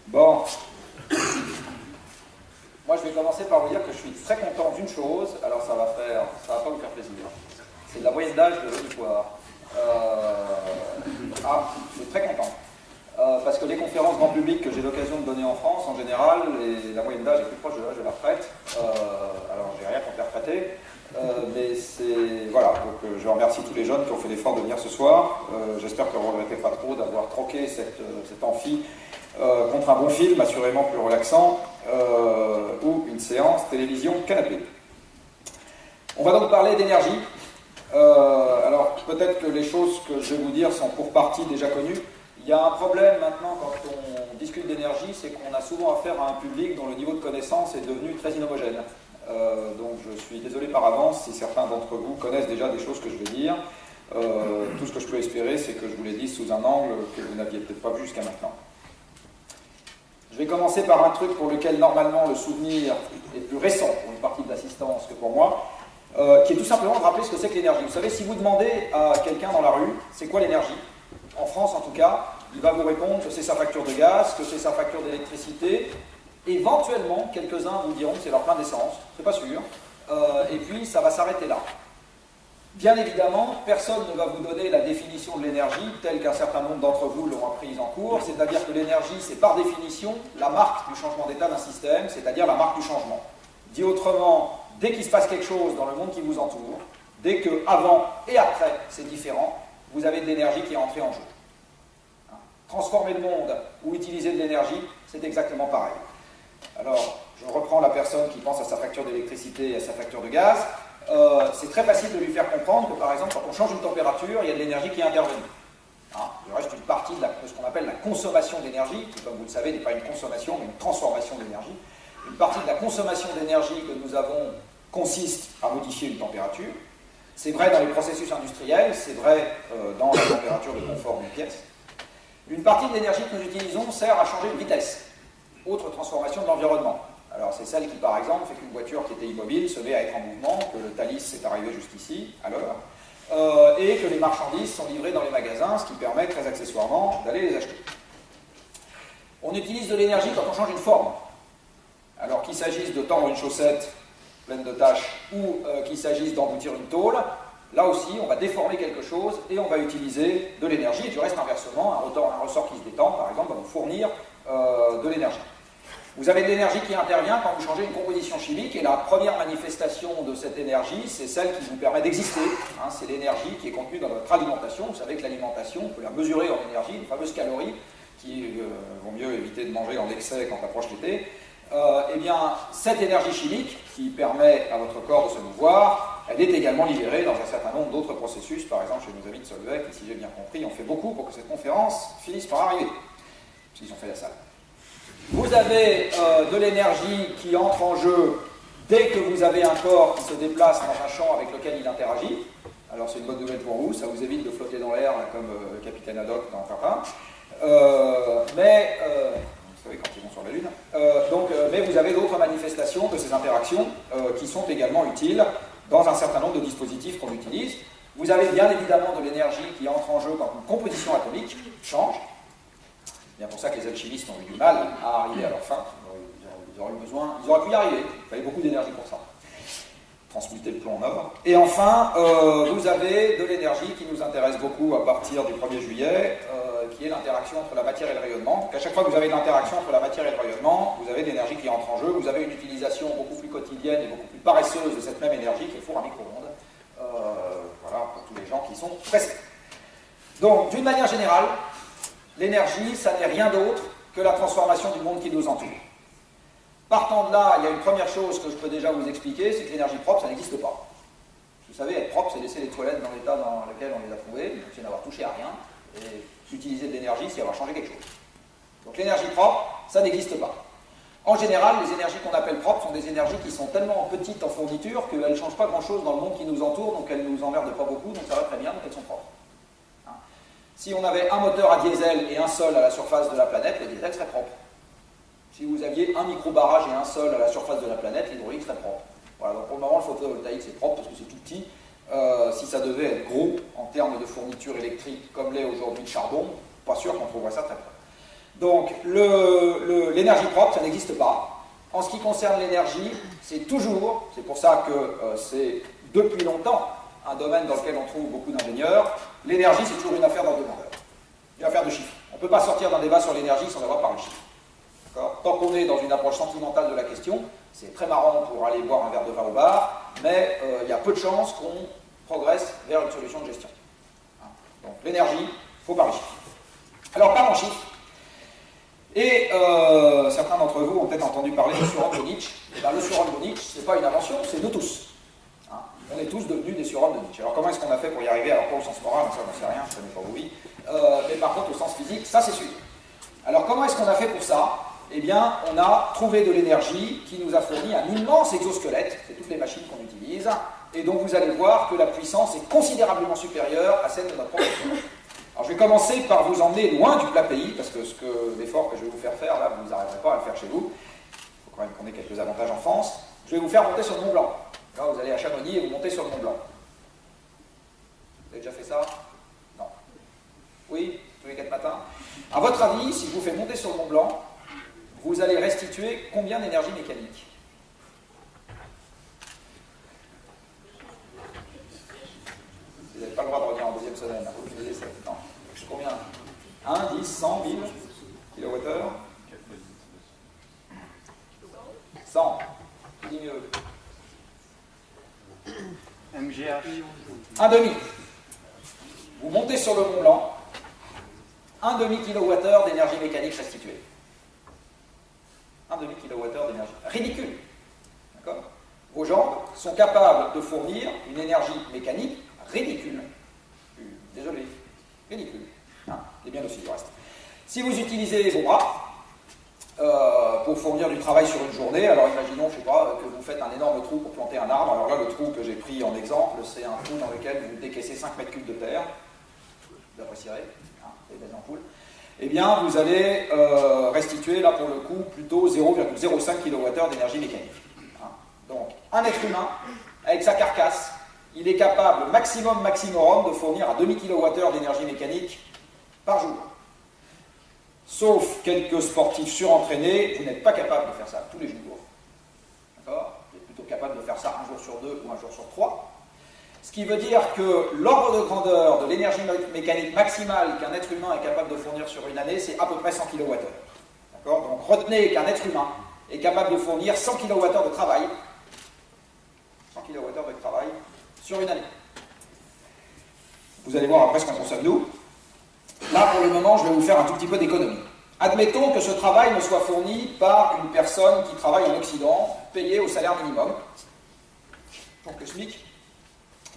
Bon, moi je vais commencer par vous dire que je suis très content d'une chose, alors ça va pas vous faire plaisir. C'est de la moyenne d'âge de l'auditoire. Je suis très content. Parce que les conférences grand public que j'ai l'occasion de donner en France, en général, la moyenne d'âge est plus proche de l'âge de la retraite. Alors j'ai rien contre les retraités, mais c'est... Voilà, donc je remercie tous les jeunes qui ont fait l'effort de venir ce soir. J'espère que vous ne regrettez pas trop d'avoir troqué cet amphi contre un bon film, assurément plus relaxant, ou une séance télévision canapé. On va donc parler d'énergie. Alors peut-être que les choses que je vais vous dire sont pour partie déjà connues. Il y a un problème maintenant quand on discute d'énergie, c'est qu'on a souvent affaire à un public dont le niveau de connaissance est devenu très inhomogène. Donc je suis désolé par avance si certains d'entre vous connaissent déjà des choses que je vais dire. Tout ce que je peux espérer, c'est que je vous les dise sous un angle que vous n'aviez peut-être pas vu jusqu'à maintenant. Je vais commencer par un truc pour lequel normalement le souvenir est plus récent pour une partie de l'assistance que pour moi, qui est tout simplement de rappeler ce que c'est que l'énergie. Vous savez, si vous demandez à quelqu'un dans la rue, c'est quoi l'énergie? En France en tout cas, il va vous répondre que c'est sa facture de gaz, que c'est sa facture d'électricité. Éventuellement, quelques-uns vous diront que c'est leur plein d'essence, c'est pas sûr, et puis ça va s'arrêter là. Bien évidemment, personne ne va vous donner la définition de l'énergie telle qu'un certain nombre d'entre vous l'ont apprise en cours, c'est-à-dire que l'énergie, c'est par définition la marque du changement d'état d'un système, c'est-à-dire la marque du changement. Dit autrement, dès qu'il se passe quelque chose dans le monde qui vous entoure, dès que avant et après c'est différent, vous avez de l'énergie qui est entrée en jeu. Transformer le monde ou utiliser de l'énergie, c'est exactement pareil. Alors, je reprends la personne qui pense à sa facture d'électricité et à sa facture de gaz. C'est très facile de lui faire comprendre que, par exemple, quand on change une température, il y a de l'énergie qui est intervenue. Il reste une partie de ce qu'on appelle la consommation d'énergie, qui, comme vous le savez, n'est pas une consommation, mais une transformation d'énergie. Une partie de la consommation d'énergie que nous avons consiste à modifier une température. C'est vrai dans les processus industriels, c'est vrai dans la température de confort d'une pièce. Une partie de l'énergie que nous utilisons sert à changer une vitesse. Autre transformation de l'environnement. Alors c'est celle qui, par exemple, fait qu'une voiture qui était immobile se met à être en mouvement, que le Thalys est arrivé jusqu'ici, à l'heure, et que les marchandises sont livrées dans les magasins, ce qui permet très accessoirement d'aller les acheter. On utilise de l'énergie quand on change une forme. Alors qu'il s'agisse de tendre une chaussette pleine de taches ou qu'il s'agisse d'emboutir une tôle, là aussi on va déformer quelque chose et on va utiliser de l'énergie, et du reste inversement, un ressort qui se détend par exemple va vous fournir de l'énergie. Vous avez de l'énergie qui intervient quand vous changez une composition chimique, et la première manifestation de cette énergie, c'est celle qui vous permet d'exister. C'est l'énergie qui est contenue dans notre alimentation. Vous savez que l'alimentation, on peut la mesurer en énergie, une fameuse calorie, qui vaut mieux éviter de manger en excès quand approche l'été. Eh bien, cette énergie chimique qui permet à votre corps de se mouvoir, elle est également libérée dans un certain nombre d'autres processus, par exemple chez nos amis de Solvay, qui, si j'ai bien compris, ont fait beaucoup pour que cette conférence finisse par arriver, parce qu'ils ont fait la salle. Vous avez de l'énergie qui entre en jeu dès que vous avez un corps qui se déplace dans un champ avec lequel il interagit. Alors c'est une bonne nouvelle pour vous, ça vous évite de flotter dans l'air comme le capitaine Haddock dans Tintin. Vous savez, quand ils vont sur la Lune. Mais vous avez d'autres manifestations de ces interactions qui sont également utiles dans un certain nombre de dispositifs qu'on utilise. Vous avez bien évidemment de l'énergie qui entre en jeu quand une composition atomique change. C'est bien pour ça que les alchimistes ont eu du mal à arriver à leur fin. Ils auraient pu y arriver. Il fallait beaucoup d'énergie pour ça. Transmuter le plomb en or. Et enfin, vous avez de l'énergie qui nous intéresse beaucoup à partir du 1er juillet, qui est l'interaction entre la matière et le rayonnement. Donc à chaque fois que vous avez une interaction entre la matière et le rayonnement, vous avez de l'énergie qui entre en jeu, vous avez une utilisation beaucoup plus quotidienne et beaucoup plus paresseuse de cette même énergie qui est le four à micro-ondes. Voilà, pour tous les gens qui sont pressés. Donc, d'une manière générale, l'énergie, ça n'est rien d'autre que la transformation du monde qui nous entoure. Partant de là, il y a une première chose que je peux déjà vous expliquer, c'est que l'énergie propre, ça n'existe pas. Vous savez, être propre, c'est laisser les toilettes dans l'état dans lequel on les a trouvées, c'est n'avoir touché à rien, et utiliser de l'énergie, c'est avoir changé quelque chose. Donc l'énergie propre, ça n'existe pas. En général, les énergies qu'on appelle propres sont des énergies qui sont tellement petites en fourniture qu'elles ne changent pas grand-chose dans le monde qui nous entoure, donc elles ne nous emmerdent pas beaucoup, donc ça va très bien, donc elles sont propres. Si on avait un moteur à diesel et un sol à la surface de la planète, le diesel serait propre. Si vous aviez un micro-barrage et un sol à la surface de la planète, l'hydraulique serait propre. Voilà, donc pour le moment, le photovoltaïque, c'est propre parce que c'est tout petit. Si ça devait être gros en termes de fourniture électrique, comme l'est aujourd'hui le charbon, pas sûr qu'on trouverait ça très propre. Donc, l'énergie propre, ça n'existe pas. En ce qui concerne l'énergie, c'est toujours, c'est pour ça que c'est depuis longtemps un domaine dans lequel on trouve beaucoup d'ingénieurs, l'énergie, c'est toujours une affaire d'un demandeur, une affaire de chiffres. On ne peut pas sortir d'un débat sur l'énergie sans avoir parlé de chiffres. Tant qu'on est dans une approche sentimentale de la question, c'est très marrant pour aller boire un verre de vin au bar, mais il y a peu de chances qu'on progresse vers une solution de gestion. Donc l'énergie, il faut parler chiffres. Alors parlons chiffres. Et certains d'entre vous ont peut-être entendu parler du surhomme de Nietzsche. Et bien, le surhomme de Nietzsche, ce n'est pas une invention, c'est nous tous. On est tous devenus des surhommes de Nietzsche. Alors comment est-ce qu'on a fait pour y arriver? Alors pas au sens moral, ça j'en sais rien, je ne connais pas oui. Mais par contre au sens physique, ça c'est sûr. Alors comment est-ce qu'on a fait pour ça? Eh bien, on a trouvé de l'énergie qui nous a fourni un immense exosquelette, c'est toutes les machines qu'on utilise, et donc vous allez voir que la puissance est considérablement supérieure à celle de notre propre corps. Alors je vais commencer par vous emmener loin du plat pays, parce que l'effort que je vais vous faire faire, là, vous n'arriverez pas à le faire chez vous. Il faut quand même qu'on ait quelques avantages en France. Je vais vous faire monter sur le Mont Blanc. Là, vous allez à Chamonix et vous montez sur le Mont Blanc. Vous avez déjà fait ça? Non. Oui, tous les 4 matins. À votre avis, si je vous fais monter sur le Mont Blanc, vous allez restituer combien d'énergie mécanique? Vous n'avez pas le droit de revenir en deuxième semaine. Non. Combien? 1, 10, 100, 1000 kilowattheures? 100. Qui dit mieux? MGH. Un demi. Vous montez sur le Mont Blanc, un demi kilowattheure d'énergie mécanique restituée. Un demi kilowattheure d'énergie. Ridicule. D'accord? Vos jambes sont capables de fournir une énergie mécanique ridicule. Désolé. Ridicule. Et bien aussi du reste. Si vous utilisez vos bras pour fournir du travail sur une journée, alors imaginons, je sais pas, que vous faites un énorme trou pour planter un arbre. Alors là, le trou que j'ai pris en exemple, c'est un trou dans lequel vous décaissez 5 mètres cubes de terre. Vous apprécierez, des belles ampoules. Eh bien, vous allez restituer, là pour le coup, plutôt 0,05 kWh d'énergie mécanique. Donc, un être humain, avec sa carcasse, il est capable, maximum, de fournir un demi-kilowattheure d'énergie mécanique par jour. Sauf quelques sportifs surentraînés, vous n'êtes pas capable de faire ça tous les jours. D'accord? Vous êtes plutôt capable de faire ça un jour sur 2 ou un jour sur 3. Ce qui veut dire que l'ordre de grandeur de l'énergie mécanique maximale qu'un être humain est capable de fournir sur une année, c'est à peu près 100 kWh. D'accord? Donc retenez qu'un être humain est capable de fournir 100 kWh de travail, 100 kWh de travail sur une année. Vous allez voir après ce qu'on consomme nous. Là, pour le moment, je vais vous faire un tout petit peu d'économie. Admettons que ce travail me soit fourni par une personne qui travaille en Occident, payée au salaire minimum, donc le SMIC,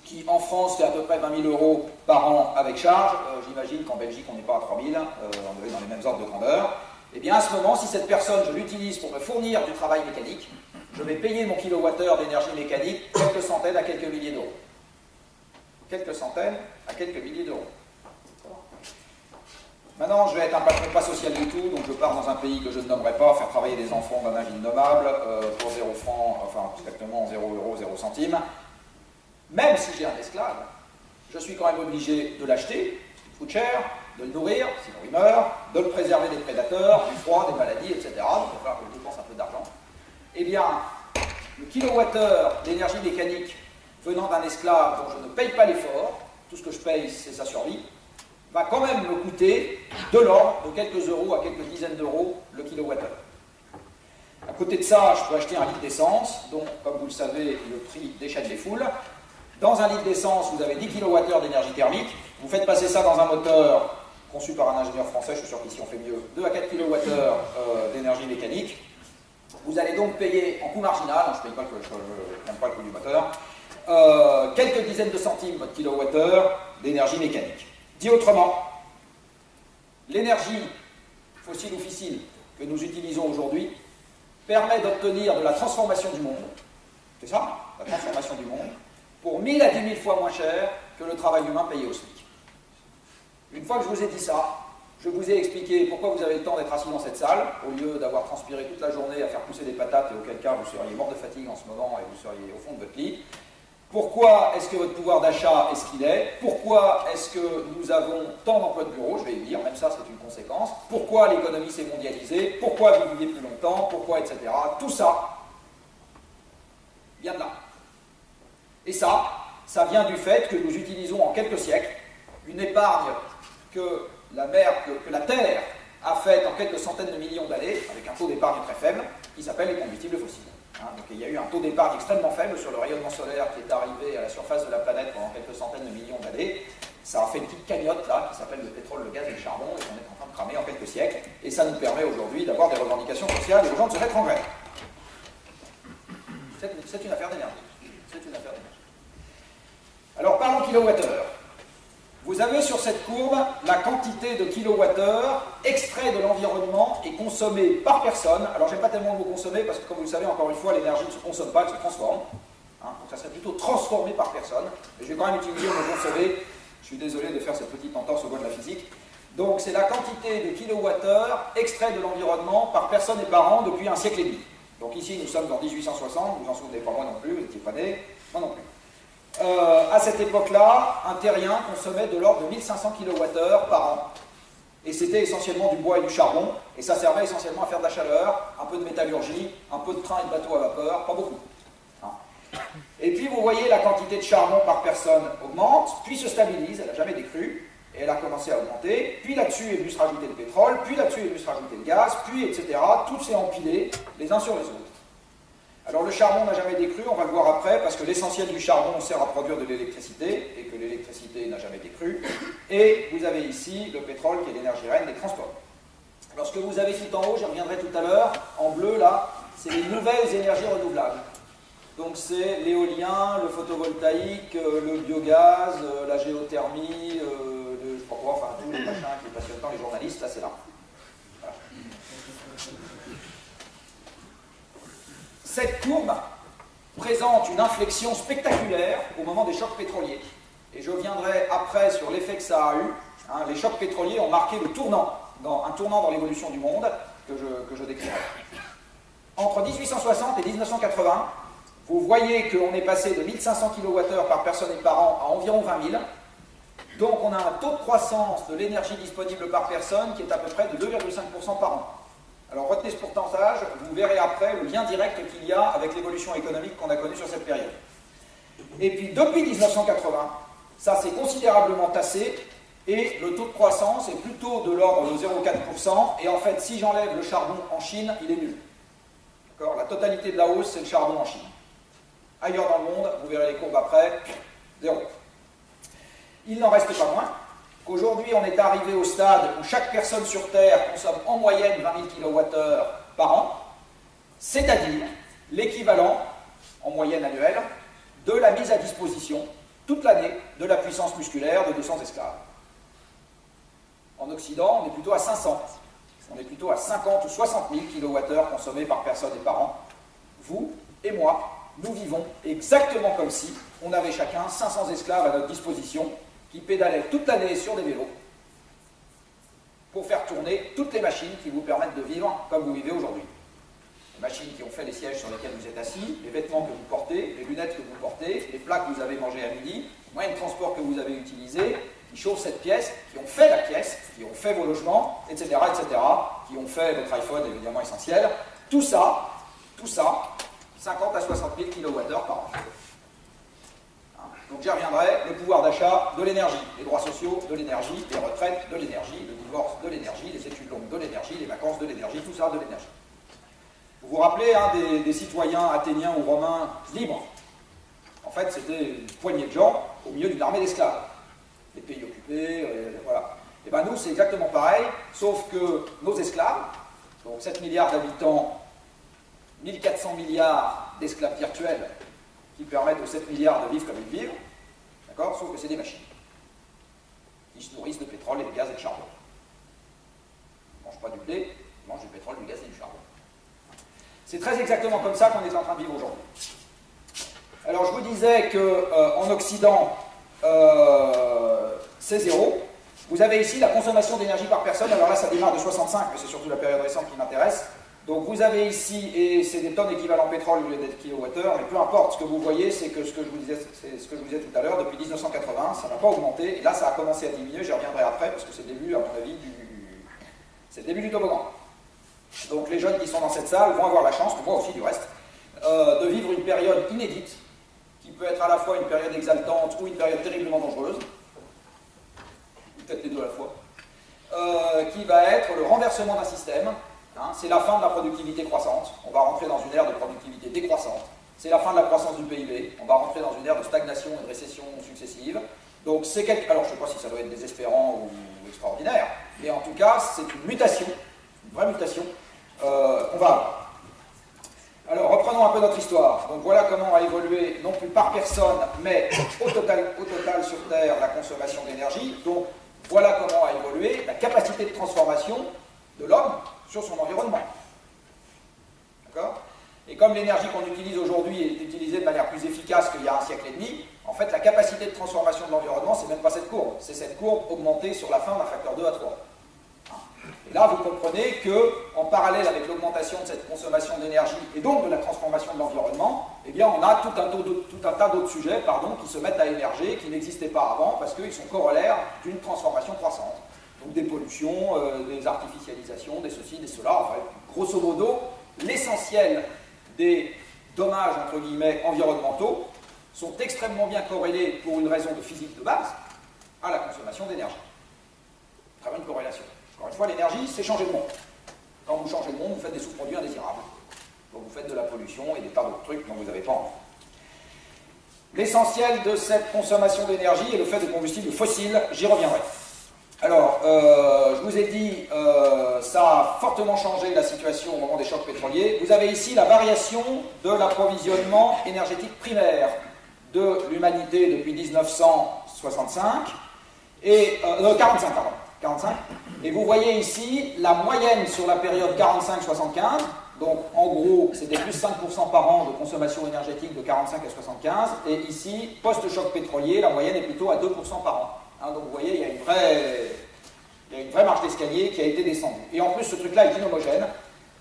qui en France fait à peu près 20 000 € par an avec charge. J'imagine qu'en Belgique, on n'est pas à 3 000, on est dans les mêmes ordres de grandeur. Et bien à ce moment, si cette personne, je l'utilise pour me fournir du travail mécanique, je vais payer mon kilowattheure d'énergie mécanique quelques centaines à quelques milliers d'euros. Quelques centaines à quelques milliers d'euros. Maintenant, je vais être un patron pas social du tout, donc je pars dans un pays que je ne nommerai pas, faire travailler des enfants dans un ville nommable pour 0 francs, enfin exactement 0 €, 0 centimes. Même si j'ai un esclave, je suis quand même obligé de l'acheter, il coûte cher, de le nourrir, sinon il meurt, de le préserver des prédateurs, du froid, des maladies, etc. Donc il va falloir que je dépense un peu d'argent. Eh bien, le kilowattheure d'énergie mécanique venant d'un esclave dont je ne paye pas l'effort, tout ce que je paye c'est sa survie, va quand même me coûter de l'ordre de quelques euros à quelques dizaines d'euros le kilowattheure. À côté de ça, je peux acheter un litre d'essence, dont, comme vous le savez, le prix déchaîne les foules. Dans un litre d'essence, vous avez 10 kWh d'énergie thermique. Vous faites passer ça dans un moteur conçu par un ingénieur français, je suis sûr qu'ici on fait mieux, 2 à 4 kWh d'énergie mécanique. Vous allez donc payer en coût marginal, je ne prends pas le coût du moteur, quelques dizaines de centimes votre kilowattheure d'énergie mécanique. Dit autrement, l'énergie fossile ou fissile que nous utilisons aujourd'hui permet d'obtenir de la transformation du monde, c'est ça, la transformation du monde, pour 1000 à 10 000 fois moins cher que le travail humain payé au SMIC. Une fois que je vous ai dit ça, je vous ai expliqué pourquoi vous avez le temps d'être assis dans cette salle, au lieu d'avoir transpiré toute la journée à faire pousser des patates, et auquel cas vous seriez mort de fatigue en ce moment et vous seriez au fond de votre lit. Pourquoi est-ce que votre pouvoir d'achat est ce qu'il est? Pourquoi est-ce que nous avons tant d'emplois de bureau? Je vais y dire, même ça c'est une conséquence. Pourquoi l'économie s'est mondialisée? Pourquoi vous vivez plus longtemps? Pourquoi, etc. Tout ça vient de là. Et ça vient du fait que nous utilisons en quelques siècles une épargne que la Terre a faite en quelques centaines de millions d'années, avec un taux d'épargne très faible, qui s'appelle les combustibles fossiles. Donc il y a eu un taux d'épargne extrêmement faible sur le rayonnement solaire qui est arrivé à la surface de la planète pendant quelques centaines de millions d'années. Ça a fait une petite cagnotte là, qui s'appelle le pétrole, le gaz et le charbon, et qu'on est en train de cramer en quelques siècles. Et ça nous permet aujourd'hui d'avoir des revendications sociales et aux gens de se mettre en grève. C'est une affaire d'énergie. C'est une affaire d'énergie. Alors parlons kilowattheure. Vous avez sur cette courbe la quantité de kilowattheure extrait de l'environnement et consommée par personne. Alors j'aime pas tellement le mot consommer parce que comme vous le savez, encore une fois, l'énergie ne se consomme pas, elle se transforme. Donc ça serait plutôt transformé par personne. Et je vais quand même utiliser le mot consommer. Je suis désolé de faire cette petite entorse au bois de la physique. Donc c'est la quantité de kilowattheure extrait de l'environnement par personne et par an depuis un siècle et demi. Donc ici nous sommes en 1860, vous vous en souvenez pas moi non plus, vous n'étiez pas né, moi non plus. À cette époque-là, un terrien consommait de l'ordre de 1500 kWh par an. Et c'était essentiellement du bois et du charbon, et ça servait essentiellement à faire de la chaleur, un peu de métallurgie, un peu de train et de bateaux à vapeur, pas beaucoup. Et puis vous voyez la quantité de charbon par personne augmente, puis se stabilise, elle n'a jamais décru, et elle a commencé à augmenter, puis là-dessus est venu se rajouter le pétrole, puis là-dessus est venu se rajouter le gaz, puis etc. Tout s'est empilé les uns sur les autres. Alors le charbon n'a jamais décru, on va le voir après, parce que l'essentiel du charbon sert à produire de l'électricité, et que l'électricité n'a jamais décru. Et vous avez ici le pétrole qui est l'énergie reine des transports. Alors ce que vous avez tout en haut, j'y reviendrai tout à l'heure, en bleu là, c'est les nouvelles énergies renouvelables. Donc c'est l'éolien, le photovoltaïque, le biogaz, la géothermie, je sais pas quoi, enfin tous les machins qui passionnent tant les journalistes, là c'est là. Voilà. Cette courbe présente une inflexion spectaculaire au moment des chocs pétroliers. Et je reviendrai après sur l'effet que ça a eu. Les chocs pétroliers ont marqué un tournant dans l'évolution du monde que je décrirai. Entre 1860 et 1980, vous voyez qu'on est passé de 1500 kWh par personne et par an à environ 20 000. Donc on a un taux de croissance de l'énergie disponible par personne qui est à peu près de 2,5% par an. Alors retenez ce pourcentage, vous verrez après le lien direct qu'il y a avec l'évolution économique qu'on a connue sur cette période. Et puis depuis 1980, ça s'est considérablement tassé et le taux de croissance est plutôt de l'ordre de 0,4%. Et en fait, si j'enlève le charbon en Chine, il est nul. D'accord ? La totalité de la hausse, c'est le charbon en Chine. Ailleurs dans le monde, vous verrez les courbes après, zéro. Il n'en reste pas moins qu'aujourd'hui, on est arrivé au stade où chaque personne sur Terre consomme en moyenne 20 000 kWh par an, c'est-à-dire l'équivalent, en moyenne annuelle, de la mise à disposition, toute l'année, de la puissance musculaire de 200 esclaves. En Occident, on est plutôt à 500. On est plutôt à 50 ou 60 000 kWh consommés par personne et par an. Vous et moi, nous vivons exactement comme si on avait chacun 500 esclaves à notre disposition qui pédalaient toute l'année sur des vélos pour faire tourner toutes les machines qui vous permettent de vivre comme vous vivez aujourd'hui. Les machines qui ont fait les sièges sur lesquels vous êtes assis, les vêtements que vous portez, les lunettes que vous portez, les plats que vous avez mangés à midi, les moyens de transport que vous avez utilisés, qui chauffent cette pièce, qui ont fait la pièce, qui ont fait vos logements, etc., qui ont fait votre iPhone, évidemment essentiel. Tout ça, 50 à 60 000 kWh par an. Donc j'y reviendrai, le pouvoir d'achat de l'énergie, les droits sociaux de l'énergie, les retraites de l'énergie, le divorce de l'énergie, les études longues de l'énergie, les vacances de l'énergie, tout ça de l'énergie. Vous vous rappelez des citoyens athéniens ou romains libres? En fait, c'était une poignée de gens au milieu d'une armée d'esclaves. Les pays occupés, voilà. Et bien nous, c'est exactement pareil, sauf que nos esclaves, donc 7 milliards d'habitants, 1400 milliards d'esclaves virtuels, qui permettent aux 7 milliards de vivre comme ils vivent, d'accord, sauf que c'est des machines. Ils se nourrissent de pétrole et de gaz et de charbon. Ils ne mangent pas du blé, ils mangent du pétrole, du gaz et du charbon. C'est très exactement comme ça qu'on est en train de vivre aujourd'hui. Alors je vous disais qu'en Occident, c'est zéro. Vous avez ici la consommation d'énergie par personne. Alors là, ça démarre de 65, mais c'est surtout la période récente qui m'intéresse. Donc vous avez ici, et c'est des tonnes équivalent pétrole au lieu d'être kilowattheure, mais peu importe, ce que vous voyez, c'est que ce que je vous disais tout à l'heure, depuis 1980, ça n'a pas augmenté, et là ça a commencé à diminuer, j'y reviendrai après, parce que c'est le début, à mon avis, c'est le début du toboggan. Donc les jeunes qui sont dans cette salle vont avoir la chance, moi aussi du reste, de vivre une période inédite, qui peut être à la fois une période exaltante ou une période terriblement dangereuse, ou peut-être les deux à la fois, qui va être le renversement d'un système. Hein, c'est la fin de la productivité croissante, on va rentrer dans une ère de productivité décroissante, c'est la fin de la croissance du PIB, on va rentrer dans une ère de stagnation et de récession successive. Donc c'est alors je ne sais pas si ça doit être désespérant ou extraordinaire, mais en tout cas c'est une mutation, une vraie mutation qu'on va avoir. Alors reprenons un peu notre histoire. Donc voilà comment a évolué, non plus par personne, mais au total sur Terre, la consommation d'énergie. Donc voilà comment a évolué la capacité de transformation de l'homme sur son environnement. D'accord? Et comme l'énergie qu'on utilise aujourd'hui est utilisée de manière plus efficace qu'il y a un siècle et demi, en fait la capacité de transformation de l'environnement, c'est même pas cette courbe, c'est cette courbe augmentée sur la fin d'un facteur 2 à 3. Et là, vous comprenez qu'en parallèle avec l'augmentation de cette consommation d'énergie et donc de la transformation de l'environnement, eh bien, on a tout un tas d'autres sujets qui se mettent à émerger, qui n'existaient pas avant, parce qu'ils sont corollaires d'une transformation croissante. Donc des pollutions, des artificialisations, des ceci, des cela, enfin, grosso modo, l'essentiel des dommages, entre guillemets, environnementaux sont extrêmement bien corrélés pour une raison de physique de base à la consommation d'énergie. Très bonne corrélation. Encore une fois, l'énergie, c'est changer le monde. Quand vous changez le monde, vous faites des sous-produits indésirables. Donc vous faites de la pollution et des tas d'autres trucs dont vous n'avez pas envie. L'essentiel de cette consommation d'énergie est le fait de combustibles fossiles, j'y reviendrai. Alors, je vous ai dit, ça a fortement changé la situation au moment des chocs pétroliers. Vous avez ici la variation de l'approvisionnement énergétique primaire de l'humanité depuis 1965, 45, pardon. 45. Et vous voyez ici la moyenne sur la période 45-75. Donc en gros, c'était plus 5% par an de consommation énergétique de 45 à 75. Et ici, post-choc pétrolier, la moyenne est plutôt à 2% par an. Hein, donc vous voyez, il y a une vraie marche d'escalier qui a été descendue. Et en plus, ce truc-là est inhomogène.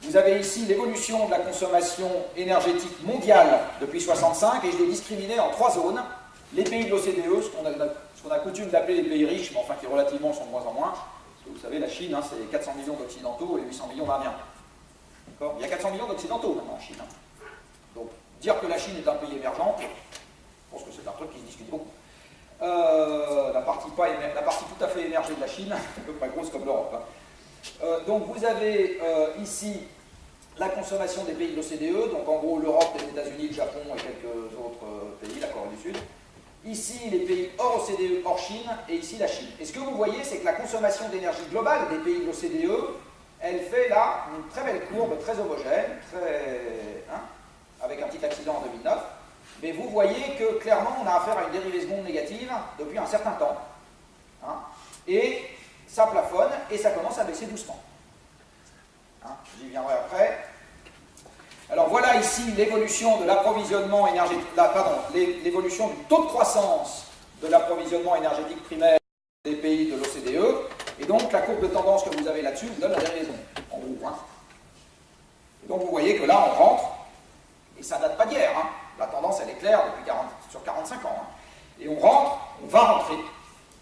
Vous avez ici l'évolution de la consommation énergétique mondiale depuis 65, et je l'ai discriminé en 3 zones. Les pays de l'OCDE, ce qu'on a coutume d'appeler les pays riches, mais enfin qui relativement sont de moins en moins. Parce que vous savez, la Chine, hein, c'est 400 millions d'Occidentaux et 800 millions d'Indiens. Il y a 400 millions d'Occidentaux maintenant en Chine. Hein. Donc, dire que la Chine est un pays émergent, je pense que c'est un truc qui se discute beaucoup. La partie tout à fait émergée de la Chine, à peu près grosse comme l'Europe. Hein. Donc vous avez ici la consommation des pays de l'OCDE, donc en gros l'Europe, les États-Unis, le Japon et quelques autres pays, la Corée du Sud. Ici les pays hors OCDE, hors Chine, et ici la Chine. Et ce que vous voyez, c'est que la consommation d'énergie globale des pays de l'OCDE, elle fait là une très belle courbe, très homogène, avec un petit accident en 2009. Mais vous voyez que clairement on a affaire à une dérivée seconde négative depuis un certain temps. Hein, et ça plafonne et ça commence à baisser doucement. Hein, j'y viendrai après. Alors voilà ici l'évolution de l'approvisionnement énergétique, l'évolution du taux de croissance de l'approvisionnement énergétique primaire des pays de l'OCDE. Et donc la courbe de tendance que vous avez là-dessus vous donne la dérivaison, en gros. Hein. Et donc vous voyez que là on rentre, et ça date pas d'hier, hein. La tendance elle est claire depuis sur 45 ans. Hein. Et on va rentrer,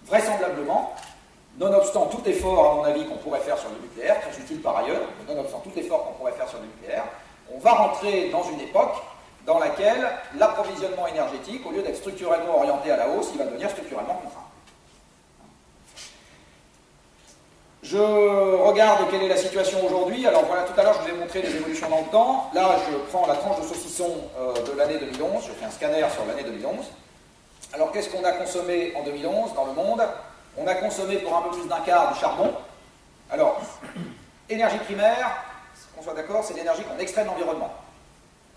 vraisemblablement, nonobstant tout effort, à mon avis, qu'on pourrait faire sur le nucléaire, très utile par ailleurs, mais nonobstant tout effort qu'on pourrait faire sur le nucléaire, on va rentrer dans une époque dans laquelle l'approvisionnement énergétique, au lieu d'être structurellement orienté à la hausse, il va devenir structurellement contraint. Je regarde quelle est la situation aujourd'hui. Alors voilà, tout à l'heure je vous ai montré les évolutions dans le temps. Là, je prends la tranche de saucisson de l'année 2011. Je fais un scanner sur l'année 2011. Alors qu'est-ce qu'on a consommé en 2011 dans le monde? On a consommé pour un peu plus d'un quart du charbon. Alors, énergie primaire, qu'on soit d'accord, c'est l'énergie qu'on extrait de l'environnement.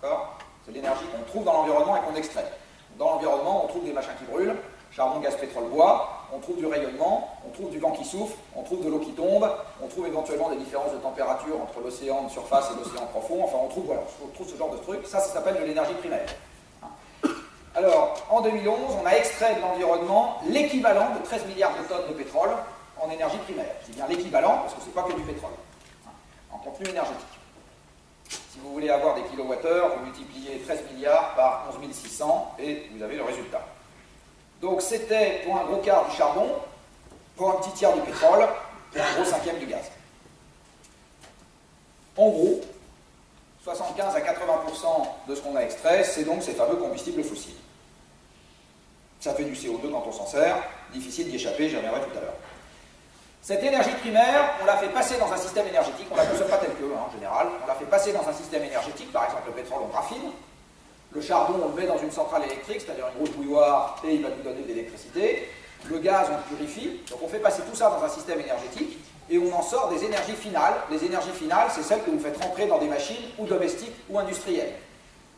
D'accord? C'est l'énergie qu'on trouve dans l'environnement et qu'on extrait. Dans l'environnement, on trouve des machins qui brûlent, charbon, gaz, pétrole, bois, on trouve du rayonnement, on trouve du vent qui souffle, on trouve de l'eau qui tombe, on trouve éventuellement des différences de température entre l'océan de surface et l'océan profond, enfin on trouve ce genre de trucs, ça s'appelle de l'énergie primaire. Alors, en 2011, on a extrait de l'environnement l'équivalent de 13 milliards de tonnes de pétrole en énergie primaire. C'est bien l'équivalent, parce que c'est pas que du pétrole, en contenu énergétique. Si vous voulez avoir des kilowattheures, vous multipliez 13 milliards par 11 600 et vous avez le résultat. Donc c'était pour un gros quart du charbon, pour un petit tiers du pétrole, pour un gros cinquième du gaz. En gros, 75 à 80% de ce qu'on a extrait, c'est donc ces fameux combustibles fossiles. Ça fait du CO2 quand on s'en sert, difficile d'y échapper, j'y reviendrai tout à l'heure. Cette énergie primaire, on la fait passer dans un système énergétique, on ne la consomme pas telle que, en général, on la fait passer dans un système énergétique, par exemple le pétrole on raffine, le charbon on le met dans une centrale électrique, c'est-à-dire une grosse bouilloire, et il va nous donner de l'électricité, le gaz on le purifie, donc on fait passer tout ça dans un système énergétique, et on en sort des énergies finales. Les énergies finales, c'est celles que vous faites rentrer dans des machines ou domestiques ou industrielles.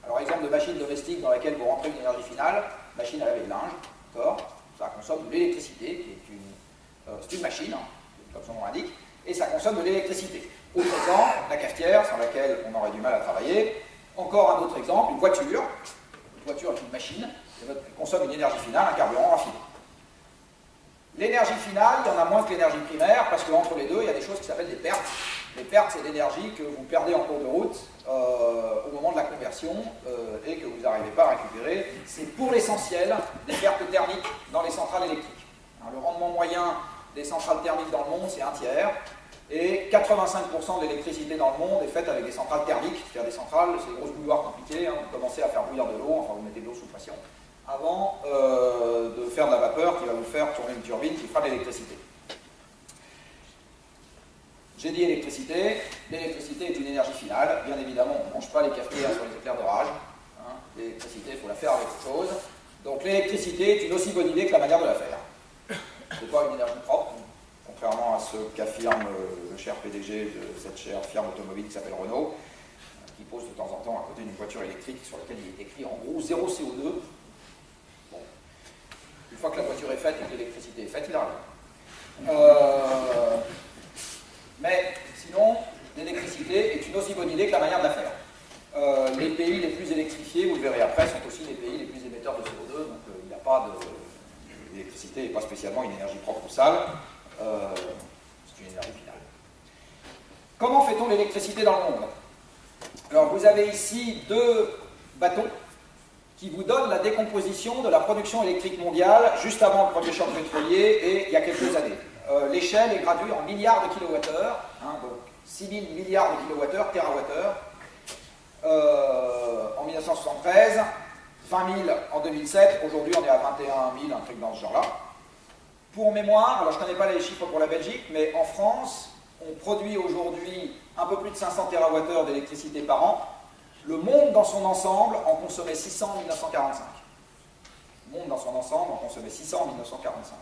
Alors exemple de machine domestique dans laquelle vous rentrez une énergie finale, machine à laver le linge, d'accord, ça consomme de l'électricité, qui est c'est une machine, comme son nom l'indique, et ça consomme de l'électricité. Autre exemple, la cafetière, sans laquelle on aurait du mal à travailler. Encore un autre exemple, une voiture. Une voiture est une machine, qui consomme une énergie finale, un carburant raffiné. L'énergie finale, il y en a moins que l'énergie primaire, parce qu'entre les deux, il y a des choses qui s'appellent des pertes. Les pertes, c'est l'énergie que vous perdez en cours de route au moment de la conversion et que vous n'arrivez pas à récupérer. C'est pour l'essentiel des pertes thermiques dans les centrales électriques. Le rendement moyen des centrales thermiques dans le monde, c'est un tiers, et 85% de l'électricité dans le monde est faite avec des centrales thermiques, c'est-à-dire des centrales, c'est des grosses bouilloires compliquées, vous commencez à faire bouillir de l'eau, enfin vous mettez de l'eau sous pression, avant de faire de la vapeur qui va vous faire tourner une turbine qui fera de l'électricité. J'ai dit électricité, l'électricité est une énergie finale, bien évidemment on ne mange pas les cafetières sur les éclairs d'orage, l'électricité il faut la faire avec autre chose, donc l'électricité est une aussi bonne idée que la manière de la faire. Ce n'est pas une énergie propre, contrairement à ce qu'affirme le cher PDG de cette chère firme automobile qui s'appelle Renault, qui pose de temps en temps à côté d'une voiture électrique sur laquelle il est écrit en gros 0 CO2. Bon. Une fois que la voiture est faite et que l'électricité est faite, il arrive. Mais sinon, l'électricité est une aussi bonne idée que la manière de la faire. Les pays les plus électrifiés, vous le verrez après, sont aussi les pays les plus émetteurs de CO2, donc il n'y a pas de... L'électricité n'est pas spécialement une énergie propre ou sale, c'est une énergie finale. Comment fait-on l'électricité dans le monde? Alors vous avez ici deux bateaux qui vous donnent la décomposition de la production électrique mondiale juste avant le premier choc pétrolier et il y a quelques années. L'échelle est graduée en milliards de kilowattheures, donc 6 000 milliards de kilowattheures, térawattheures, en 1973, 20 000 en 2007, aujourd'hui on est à 21 000, un truc dans ce genre-là. Pour mémoire, alors je ne connais pas les chiffres pour la Belgique, mais en France, on produit aujourd'hui un peu plus de 500 TWh d'électricité par an. Le monde dans son ensemble en consommait 600 en 1945. Le monde dans son ensemble en consommait 600 en 1945.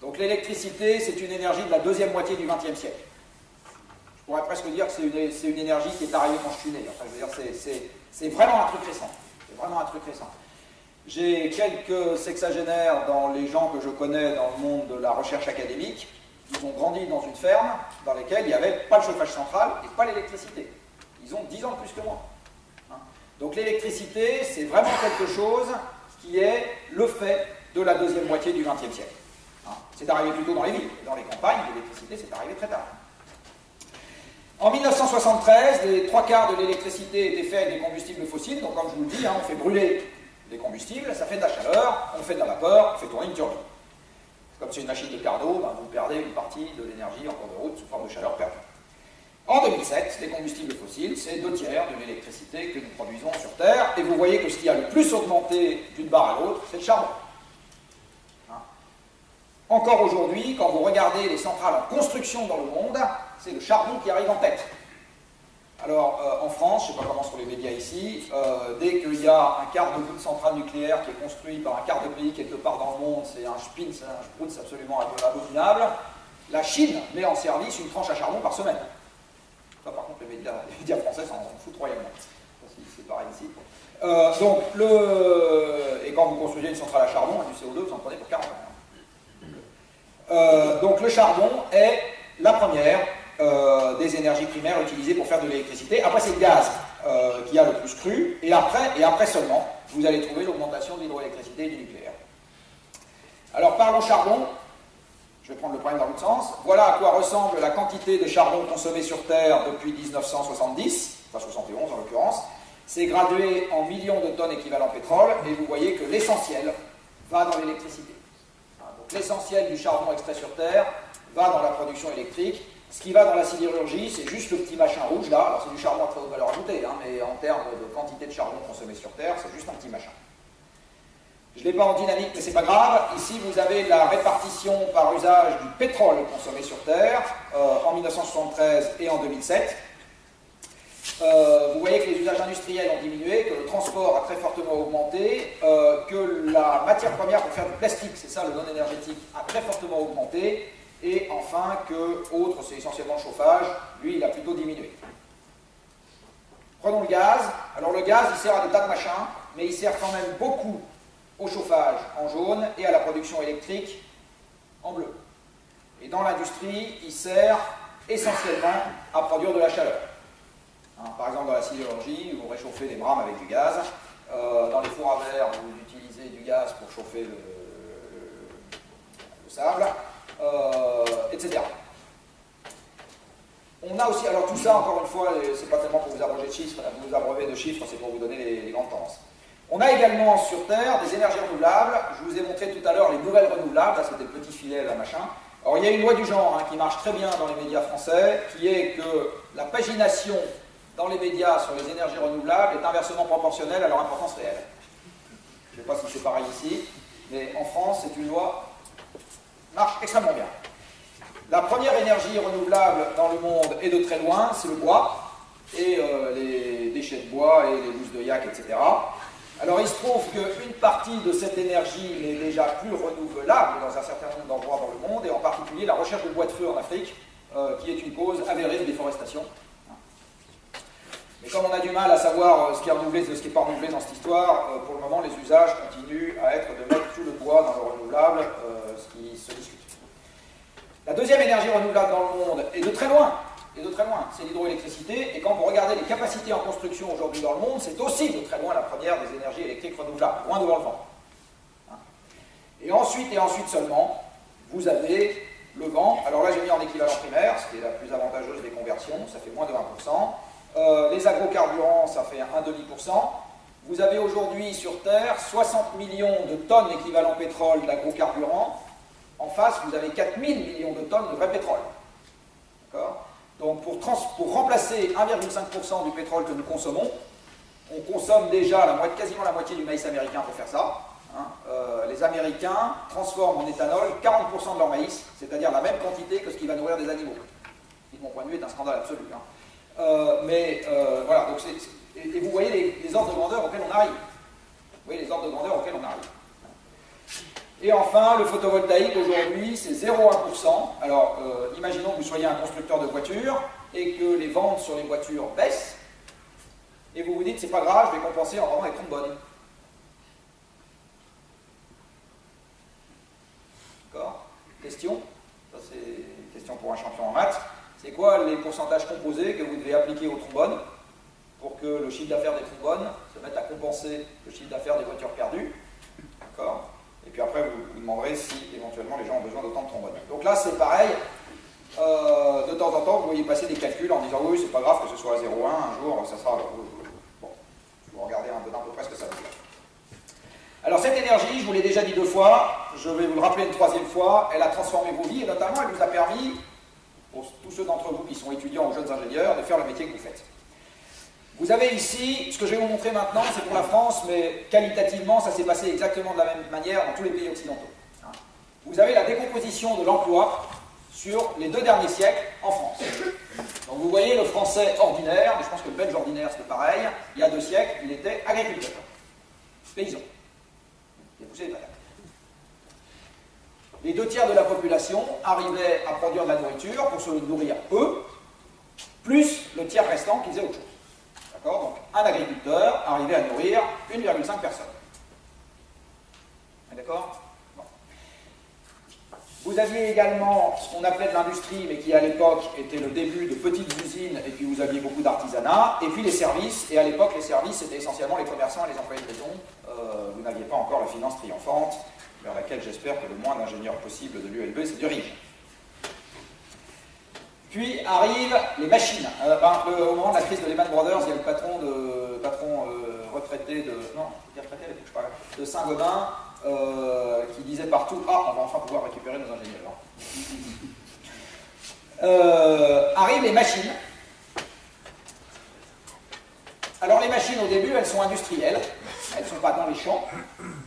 Donc l'électricité, c'est une énergie de la deuxième moitié du XXe siècle. Je pourrais presque dire que c'est une énergie qui est arrivée quand je suis né. Enfin, je veux dire, c'est vraiment un truc récent. C'est vraiment un truc récent. J'ai quelques sexagénaires dans les gens que je connais dans le monde de la recherche académique. Ils ont grandi dans une ferme dans laquelle il n'y avait pas le chauffage central et pas l'électricité. Ils ont 10 ans de plus que moi. Donc l'électricité, c'est vraiment quelque chose qui est le fait de la deuxième moitié du XXe siècle. C'est arrivé plutôt dans les villes. Dans les campagnes, l'électricité, c'est arrivé très tard. En 1973, les 3/4 de l'électricité étaient faits avec des combustibles fossiles. Donc comme je vous le dis, on fait brûler des combustibles, ça fait de la chaleur, on fait de la vapeur, on fait tourner une turbine. Comme c'est une machine de quart d'eau, vous perdez une partie de l'énergie en cours de route sous forme de chaleur perdue. En 2007, les combustibles fossiles, c'est 2/3 de l'électricité que nous produisons sur Terre, et vous voyez que ce qui a le plus augmenté d'une barre à l'autre, c'est le charbon. Encore aujourd'hui, quand vous regardez les centrales en construction dans le monde, c'est le charbon qui arrive en tête. Alors, en France, je ne sais pas comment sont les médias ici, dès qu'il y a un quart de bout de centrale nucléaire qui est construit par un quart de pays quelque part dans le monde, c'est un spin, c'est un sprutz absolument abominable, la Chine met en service une tranche à charbon par semaine. Ça, par contre, les médias français s'en foutent royalement. C'est pareil ici. Et quand vous construisez une centrale à charbon, du CO2, vous en prenez pour 40 ans. Donc le charbon est la première des énergies primaires utilisées pour faire de l'électricité. Après, c'est le gaz qui a le plus cru. Et après seulement, vous allez trouver l'augmentation de l'hydroélectricité et du nucléaire. Alors, parlons charbon. Je vais prendre le problème dans l'autre sens. Voilà à quoi ressemble la quantité de charbon consommée sur Terre depuis 1970. pas 71 en l'occurrence. C'est gradué en millions de tonnes équivalent pétrole, et vous voyez que l'essentiel va dans l'électricité. Donc l'essentiel du charbon extrait sur Terre va dans la production électrique. Ce qui va dans la sidérurgie, c'est juste le petit machin rouge là. Alors c'est du charbon à très haute valeur ajoutée, hein, mais en termes de quantité de charbon consommé sur Terre, c'est juste un petit machin. Je ne l'ai pas en dynamique, mais c'est pas grave. Ici, vous avez la répartition par usage du pétrole consommé sur Terre en 1973 et en 2007. Vous voyez que les usages industriels ont diminué, que le transport a très fortement augmenté, que la matière première pour faire du plastique, c'est ça le non énergétique, a très fortement augmenté, et enfin que, autre, c'est essentiellement le chauffage, lui il a plutôt diminué. Prenons le gaz. Alors le gaz il sert à des tas de machins, mais il sert quand même beaucoup au chauffage en jaune et à la production électrique en bleu. Et dans l'industrie, il sert essentiellement à produire de la chaleur. Par exemple, dans la sidérurgie, vous réchauffez des brames avec du gaz. Dans les fours à verre, vous utilisez du gaz pour chauffer le sable, etc. On a aussi, alors tout ça, encore une fois, c'est pas tellement pour vous abreuver de chiffres, c'est pour vous donner les grandes tendances. On a également sur Terre des énergies renouvelables. Je vous ai montré tout à l'heure les nouvelles renouvelables, là c'était le petit filet, là, machin. Alors il y a une loi du genre qui marche très bien dans les médias français, qui est que la pagination dans les médias sur les énergies renouvelables est inversement proportionnelle à leur importance réelle. Je ne sais pas si c'est pareil ici, mais en France, c'est une loi qui marche extrêmement bien. La première énergie renouvelable dans le monde est de très loin, c'est le bois, et les déchets de bois et les mousses de yak, etc. Alors il se trouve qu'une partie de cette énergie n'est déjà plus renouvelable dans un certain nombre d'endroits dans le monde, et en particulier la recherche de bois de feu en Afrique, qui est une cause avérée de déforestation. Mais comme on a du mal à savoir ce qui est renouvelé et ce qui n'est pas renouvelé dans cette histoire, pour le moment les usages continuent à être de mettre tout le bois dans le renouvelable, ce qui se discute. La deuxième énergie renouvelable dans le monde est de très loin, c'est l'hydroélectricité, et quand vous regardez les capacités en construction aujourd'hui dans le monde, c'est aussi de très loin la première des énergies électriques renouvelables, loin devant le vent. Et ensuite seulement, vous avez le vent. Alors là j'ai mis en équivalent primaire, ce qui est la plus avantageuse des conversions, ça fait moins de 1%. Les agrocarburants, ça fait 1,5%. Vous avez aujourd'hui sur Terre 60 millions de tonnes d'équivalent pétrole d'agrocarburants. En face, vous avez 4000 millions de tonnes de vrai pétrole. D'accord ? Donc pour remplacer 1,5% du pétrole que nous consommons, on consomme déjà quasiment la moitié du maïs américain pour faire ça. Les Américains transforment en éthanol 40% de leur maïs, c'est-à-dire la même quantité que ce qui va nourrir des animaux. Ce qui, de mon point de vue, est un scandale absolu. Voilà, donc et vous voyez les ordres de grandeur auxquels on arrive. Vous voyez les ordres de grandeur auxquels on arrive. Et enfin, le photovoltaïque aujourd'hui, c'est 0,1%. Alors, imaginons que vous soyez un constructeur de voitures et que les ventes sur les voitures baissent, et vous vous dites, c'est pas grave, je vais compenser en vendant des trombones. D'accord ? Question ? Ça, c'est une question pour un champion en maths. C'est quoi les pourcentages composés que vous devez appliquer aux trombones pour que le chiffre d'affaires des trombones se mette à compenser le chiffre d'affaires des voitures perdues? D'accord ? Et puis après, vous demanderez si éventuellement les gens ont besoin d'autant de trombones. Donc là, c'est pareil. De temps en temps, vous voyez passer des calculs en disant oui, c'est pas grave que ce soit à 0,1, un jour, ça sera. Bon, vous regardez un peu près ce que ça veut dire. Alors, cette énergie, je vous l'ai déjà dit 2 fois, je vais vous le rappeler une 3e fois, elle a transformé vos vies et notamment, elle vous a permis, pour tous ceux d'entre vous qui sont étudiants ou jeunes ingénieurs, de faire le métier que vous faites. Vous avez ici, ce que je vais vous montrer maintenant, c'est pour la France, mais qualitativement, ça s'est passé exactement de la même manière dans tous les pays occidentaux. Vous avez la décomposition de l'emploi sur les 2 derniers siècles en France. Donc vous voyez le français ordinaire, mais je pense que le belge ordinaire c'était pareil, il y a 2 siècles, il était agriculteur, paysan. Il a poussé les patates. Les 2 tiers de la population arrivaient à produire de la nourriture pour se nourrir eux, plus le tiers restant qui faisait autre chose. Donc, un agriculteur arrivait à nourrir 1,5 personnes. D'accord ? Bon. Vous aviez également ce qu'on appelait de l'industrie, mais qui à l'époque était le début de petites usines, et puis vous aviez beaucoup d'artisanat, et puis les services, et à l'époque les services c'était essentiellement les commerçants et les employés de maison. Vous n'aviez pas encore la finance triomphante, vers laquelle j'espère que le moins d'ingénieurs possible de l'ULB se dirige. Puis arrivent les machines. Au moment de la crise de Lehman Brothers, il y a le patron retraité de... Non, il est retraité à l'époque, je sais pas, de Saint-Gobain, qui disait partout « Ah, on va enfin pouvoir récupérer nos ingénieurs. » Arrivent les machines. Alors les machines, au début, elles sont industrielles. Elles ne sont pas dans les champs.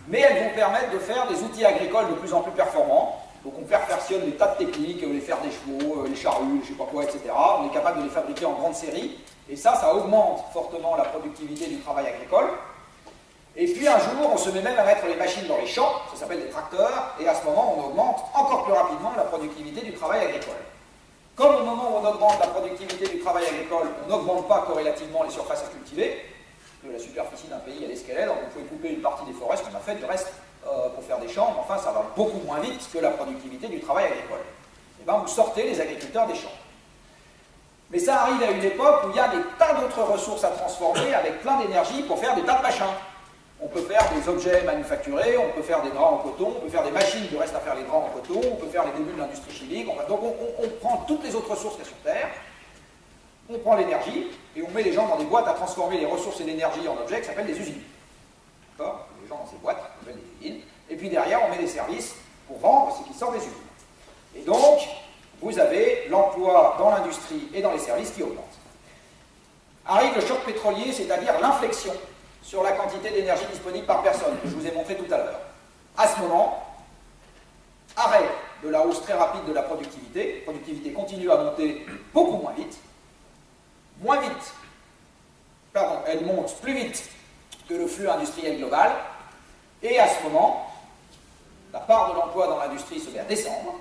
Mais elles vont permettre de faire des outils agricoles de plus en plus performants. Donc on perfectionne des tas de techniques, les fers des chevaux, les charrues, je ne sais pas quoi, etc. On est capable de les fabriquer en grande série. Et ça augmente fortement la productivité du travail agricole. Et puis un jour, on se met même à mettre les machines dans les champs, ça s'appelle des tracteurs, et à ce moment, on augmente encore plus rapidement la productivité du travail agricole. Comme au moment où on augmente la productivité du travail agricole, on n'augmente pas corrélativement les surfaces à cultiver, que la superficie d'un pays elle est ce qu'elle est, donc vous pouvez couper une partie des forêts, ce qu'on a fait du reste pour faire des champs, mais enfin ça va beaucoup moins vite que la productivité du travail agricole. Et bien vous sortez les agriculteurs des champs. Mais ça arrive à une époque où il y a des tas d'autres ressources à transformer avec plein d'énergie pour faire des tas de machins. On peut faire des objets manufacturés, on peut faire des draps en coton, on peut faire des machines du reste à faire les draps en coton, on peut faire les débuts de l'industrie chimique. Donc on prend toutes les autres ressources qu'il y a sur Terre, on prend l'énergie et on met les gens dans des boîtes à transformer les ressources et l'énergie en objets qui s'appellent des usines. D'accord ? Les gens dans ces boîtes, on met des usines. Et puis derrière, on met des services pour vendre ce qui sort des usines. Et donc, vous avez l'emploi dans l'industrie et dans les services qui augmente. Arrive le choc pétrolier, c'est-à-dire l'inflexion sur la quantité d'énergie disponible par personne, que je vous ai montré tout à l'heure. À ce moment, arrêt de la hausse très rapide de la productivité continue à monter beaucoup moins vite, elle monte plus vite que le flux industriel global, et à ce moment, la part de l'emploi dans l'industrie se met à descendre.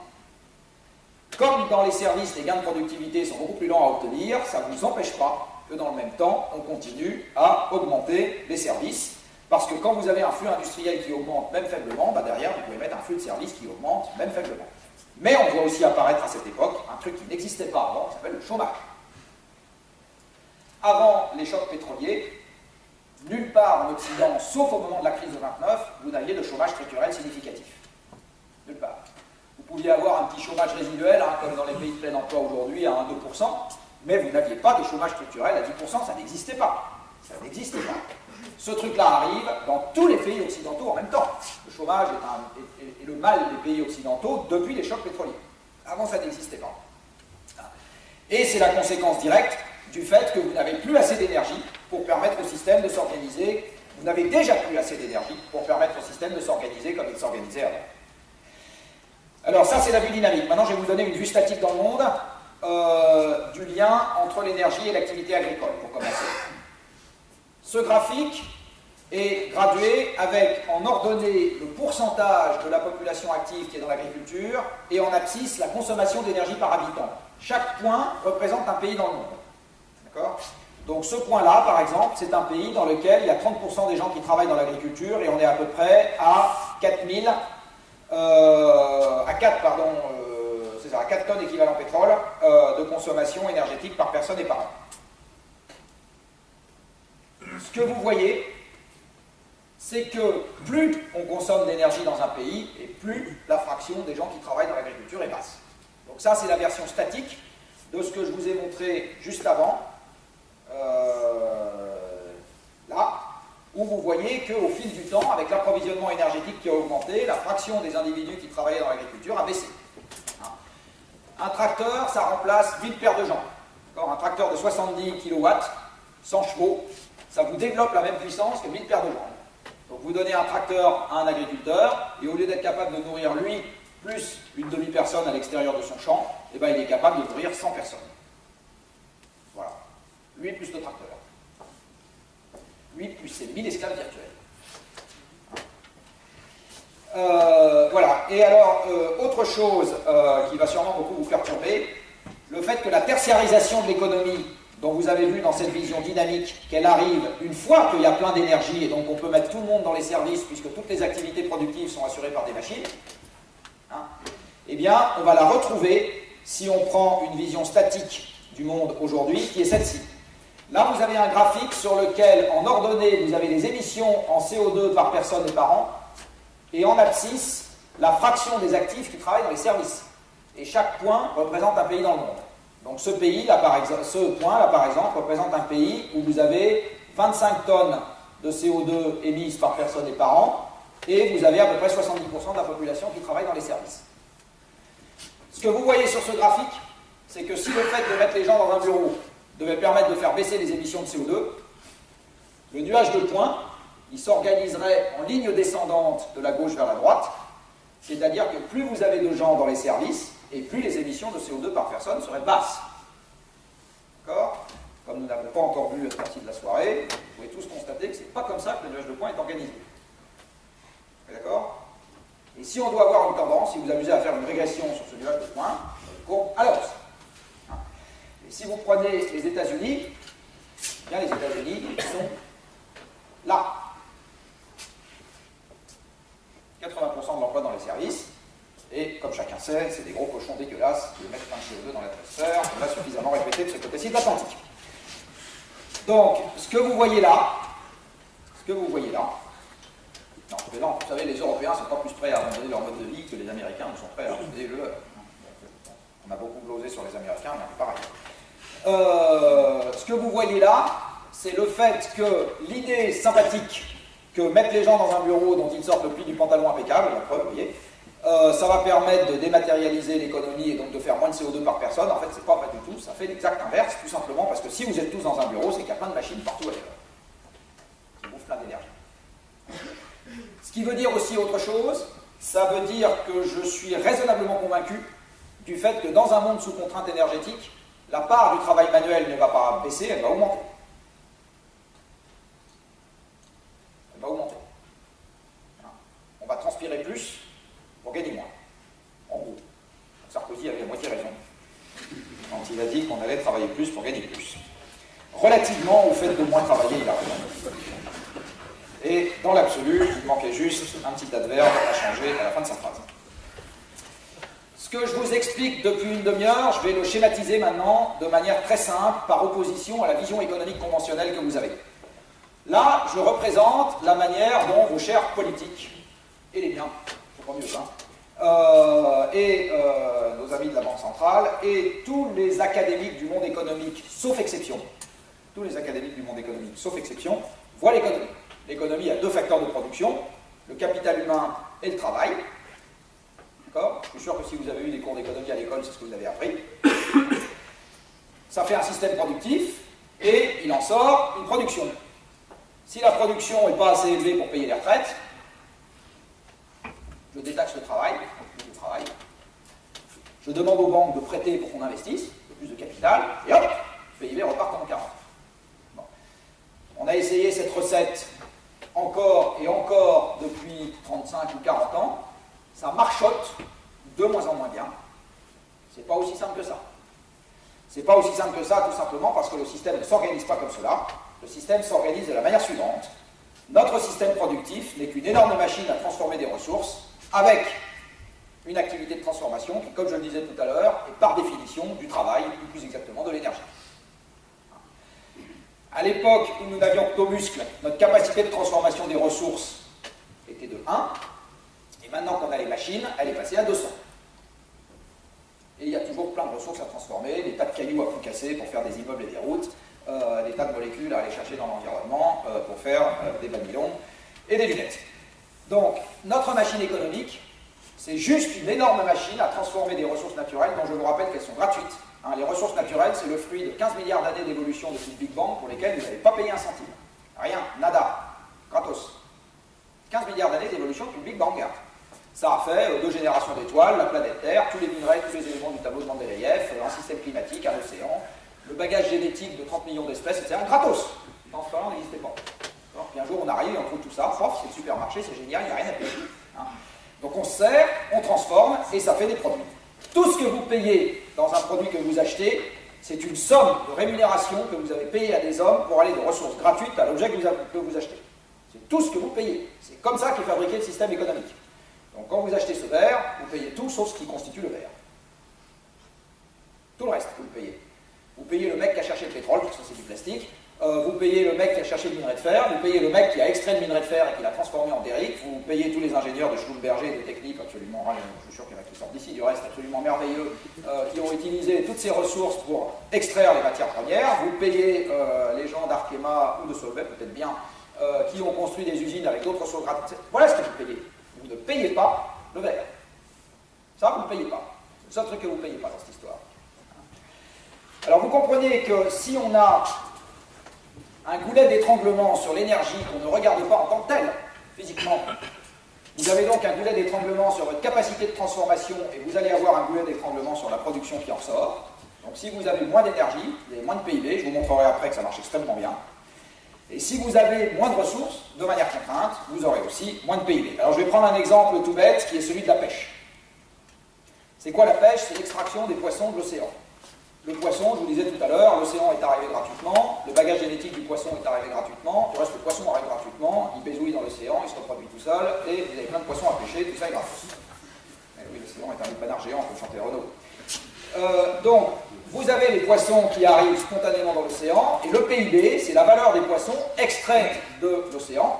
Comme dans les services, les gains de productivité sont beaucoup plus lents à obtenir, ça ne vous empêche pas que dans le même temps, on continue à augmenter les services, parce que quand vous avez un flux industriel qui augmente même faiblement, derrière vous pouvez mettre un flux de services qui augmente même faiblement. Mais on voit aussi apparaître à cette époque un truc qui n'existait pas avant, qui s'appelle le chômage. Avant les chocs pétroliers, nulle part en Occident, sauf au moment de la crise de 29, vous n'aviez de chômage structurel significatif. Nulle part. Vous pouviez avoir un petit chômage résiduel, comme dans les pays de plein emploi aujourd'hui, à 1-2%, mais vous n'aviez pas de chômage structurel à 10%, ça n'existait pas. Ça n'existait pas. Ce truc-là arrive dans tous les pays occidentaux en même temps. Le chômage est le mal des pays occidentaux depuis les chocs pétroliers. Avant, ça n'existait pas. Et c'est la conséquence directe du fait que vous n'avez plus assez d'énergie pour permettre au système de s'organiser. Vous n'avez déjà plus assez d'énergie pour permettre au système de s'organiser comme il s'organisait avant. Alors ça, c'est la vue dynamique. Maintenant, je vais vous donner une vue statique dans le monde du lien entre l'énergie et l'activité agricole, pour commencer. Ce graphique est gradué avec, en ordonnée, le pourcentage de la population active qui est dans l'agriculture et en abscisse, la consommation d'énergie par habitant. Chaque point représente un pays dans le monde. D'accord ? Donc ce point-là, par exemple, c'est un pays dans lequel il y a 30% des gens qui travaillent dans l'agriculture et on est à peu près à 4 tonnes équivalent pétrole de consommation énergétique par personne et par an. Ce que vous voyez, c'est que plus on consomme d'énergie dans un pays, et plus la fraction des gens qui travaillent dans l'agriculture est basse. Donc ça, c'est la version statique de ce que je vous ai montré juste avant, là, où vous voyez qu'au fil du temps, avec l'approvisionnement énergétique qui a augmenté, la fraction des individus qui travaillaient dans l'agriculture a baissé. Un tracteur, ça remplace 1000 paires de jambes. Un tracteur de 70 kW, 100 chevaux, ça vous développe la même puissance que 1000 paires de jambes. Donc vous donnez un tracteur à un agriculteur, et au lieu d'être capable de nourrir lui, plus une demi-personne à l'extérieur de son champ, il est capable de nourrir 100 personnes. Voilà. Lui plus le tracteur. Lui plus ses 1000 esclaves virtuels. Voilà. Et alors, autre chose qui va sûrement beaucoup vous perturber, le fait que la tertiarisation de l'économie, dont vous avez vu dans cette vision dynamique, qu'elle arrive une fois qu'il y a plein d'énergie, et donc on peut mettre tout le monde dans les services, puisque toutes les activités productives sont assurées par des machines, eh bien, on va la retrouver si on prend une vision statique du monde aujourd'hui, qui est celle-ci. Là, vous avez un graphique sur lequel, en ordonnée, vous avez les émissions en CO2 par personne et par an, et en abscisse, la fraction des actifs qui travaillent dans les services. Et chaque point représente un pays dans le monde. Donc ce pays, là, par exemple, ce point là par exemple représente un pays où vous avez 25 tonnes de CO2 émises par personne et par an, et vous avez à peu près 70% de la population qui travaille dans les services. Ce que vous voyez sur ce graphique, c'est que si le fait de mettre les gens dans un bureau devait permettre de faire baisser les émissions de CO2, le nuage de points, il s'organiserait en ligne descendante de la gauche vers la droite, c'est-à-dire que plus vous avez de gens dans les services, et plus les émissions de CO2 par personne seraient basses. D'accord? Comme nous n'avons pas encore vu cette partie de la soirée, vous pouvez tous constater que ce n'est pas comme ça que le nuage de points est organisé. D'accord? Et si on doit avoir une tendance, si vous amusez à faire une régression sur ce nuage de points, on courbe à la hausse. Et si vous prenez les États-Unis, bien les États-Unis sont là. 80% de l'emploi dans les services, et comme chacun sait, c'est des gros cochons dégueulasses qui mettent plein de CO2 dans l'atmosphère, on l'a suffisamment répété de ce côté-ci de l'Atlantique. Donc, ce que vous voyez là, non, mais non, vous savez, les Européens ne sont pas plus prêts à abandonner leur mode de vie que les Américains ne sont prêts à abandonner le leur. On a beaucoup glosé sur les Américains, mais c'est pareil. Ce que vous voyez là, c'est le fait que l'idée sympathique que mettre les gens dans un bureau dont ils sortent le pli du pantalon impeccable, la preuve, vous voyez, ça va permettre de dématérialiser l'économie et donc de faire moins de CO2 par personne. En fait, c'est pas vrai du tout, ça fait l'exact inverse, tout simplement parce que si vous êtes tous dans un bureau, c'est qu'il y a plein de machines partout ailleurs. Qui bouffent plein d'énergie. Ce qui veut dire aussi autre chose, ça veut dire que je suis raisonnablement convaincu du fait que dans un monde sous contrainte énergétique, la part du travail manuel ne va pas baisser, elle va augmenter. Elle va augmenter. On va transpirer plus pour gagner moins. En gros. Sarkozy avait à moitié raison quand il a dit qu'on allait travailler plus pour gagner plus. Relativement au fait de moins travailler, il a raison. Et dans l'absolu, il manquait juste un petit adverbe à changer à la fin de sa phrase. Ce que je vous explique depuis une demi-heure, je vais le schématiser maintenant de manière très simple, par opposition à la vision économique conventionnelle que vous avez. Là, je représente la manière dont vos chers politiques, et les miens, je crois mieux, nos amis de la Banque centrale, et tous les académiques du monde économique, sauf exception, tous les académiques du monde économique, sauf exception, voient l'économie. L'économie a deux facteurs de production, le capital humain et le travail. D'accord ? Je suis sûr que si vous avez eu des cours d'économie à l'école, c'est ce que vous avez appris. Ça fait un système productif, et il en sort une production. Si la production n'est pas assez élevée pour payer les retraites, je détaxe le travail, je demande aux banques de prêter pour qu'on investisse, plus de capital, et hop, le PIB repart en 40. Bon. On a essayé cette recette encore et encore depuis 35 ou 40 ans, ça marchote de moins en moins bien. C'est pas aussi simple que ça. C'est pas aussi simple que ça, tout simplement parce que le système ne s'organise pas comme cela. Le système s'organise de la manière suivante. Notre système productif n'est qu'une énorme machine à transformer des ressources avec une activité de transformation qui, comme je le disais tout à l'heure, est par définition du travail, ou plus exactement de l'énergie. À l'époque où nous n'avions qu'aux muscles, notre capacité de transformation des ressources était de 1, et maintenant qu'on a les machines, elle est passée à 200. Et il y a toujours plein de ressources à transformer, des tas de cailloux à concasser pour faire des immeubles et des routes, des tas de molécules à aller chercher dans l'environnement pour faire des babylons et des lunettes. Donc, notre machine économique, c'est juste une énorme machine à transformer des ressources naturelles dont je vous rappelle qu'elles sont gratuites. Hein, les ressources naturelles, c'est le fruit de 15 milliards d'années d'évolution depuis le Big Bang pour lesquelles vous n'avez pas payé un centime. Rien, nada, gratos. 15 milliards d'années d'évolution depuis le Big Bang. Ça a fait 2 générations d'étoiles, la planète Terre, tous les minerais, tous les éléments du tableau de Mendeleïev, un système climatique, un océan, le bagage génétique de 30 millions d'espèces, etc. Gratos. Dans ce cas-là, on n'existait pas. Puis un jour, on arrive, on trouve tout ça, c'est le supermarché, c'est génial, il n'y a rien à payer. Hein. Donc on sert, on transforme, et ça fait des produits. Tout ce que vous payez dans un produit que vous achetez, c'est une somme de rémunération que vous avez payée à des hommes pour aller de ressources gratuites à l'objet que vous achetez. C'est tout ce que vous payez. C'est comme ça qu'est fabriqué le système économique. Donc quand vous achetez ce verre, vous payez tout sauf ce qui constitue le verre. Tout le reste, vous le payez. Vous payez le mec qui a cherché le pétrole, parce que c'est du plastique, vous payez le mec qui a cherché le minerai de fer, vous payez le mec qui a extrait le minerai de fer et qui l'a transformé en dérite, vous payez tous les ingénieurs de Schlumberger et de Technip absolument, je suis sûr qu'il y en a qui sortent d'ici, du reste absolument merveilleux, qui ont utilisé toutes ces ressources pour extraire les matières premières, vous payez les gens d'Arkema ou de Solvay, peut-être bien, qui ont construit des usines avec d'autres ressources gratuites. Voilà ce que vous payez. Vous ne payez pas le verre. Ça, vous ne payez pas. C'est le seul truc que vous ne payez pas dans cette histoire. Alors vous comprenez que si on a un goulet d'étranglement sur l'énergie qu'on ne regarde pas en tant que telle, physiquement, vous avez donc un goulet d'étranglement sur votre capacité de transformation et vous allez avoir un goulet d'étranglement sur la production qui en sort. Donc si vous avez moins d'énergie, vous avez moins de PIB, je vous montrerai après que ça marche extrêmement bien. Et si vous avez moins de ressources, de manière contrainte, vous aurez aussi moins de PIB. Alors je vais prendre un exemple tout bête qui est celui de la pêche. C'est quoi la pêche? C'est l'extraction des poissons de l'océan. Le poisson, je vous disais tout à l'heure, l'océan est arrivé gratuitement, le bagage génétique du poisson est arrivé gratuitement, du reste le poisson arrive gratuitement, il bézouille dans l'océan, il se reproduit tout seul, et vous avez plein de poissons à pêcher, tout ça est gratuit. Et oui, l'océan est un panard géant, comme chantait Renaud. Donc, vous avez les poissons qui arrivent spontanément dans l'océan, et le PIB, c'est la valeur des poissons extraits de l'océan,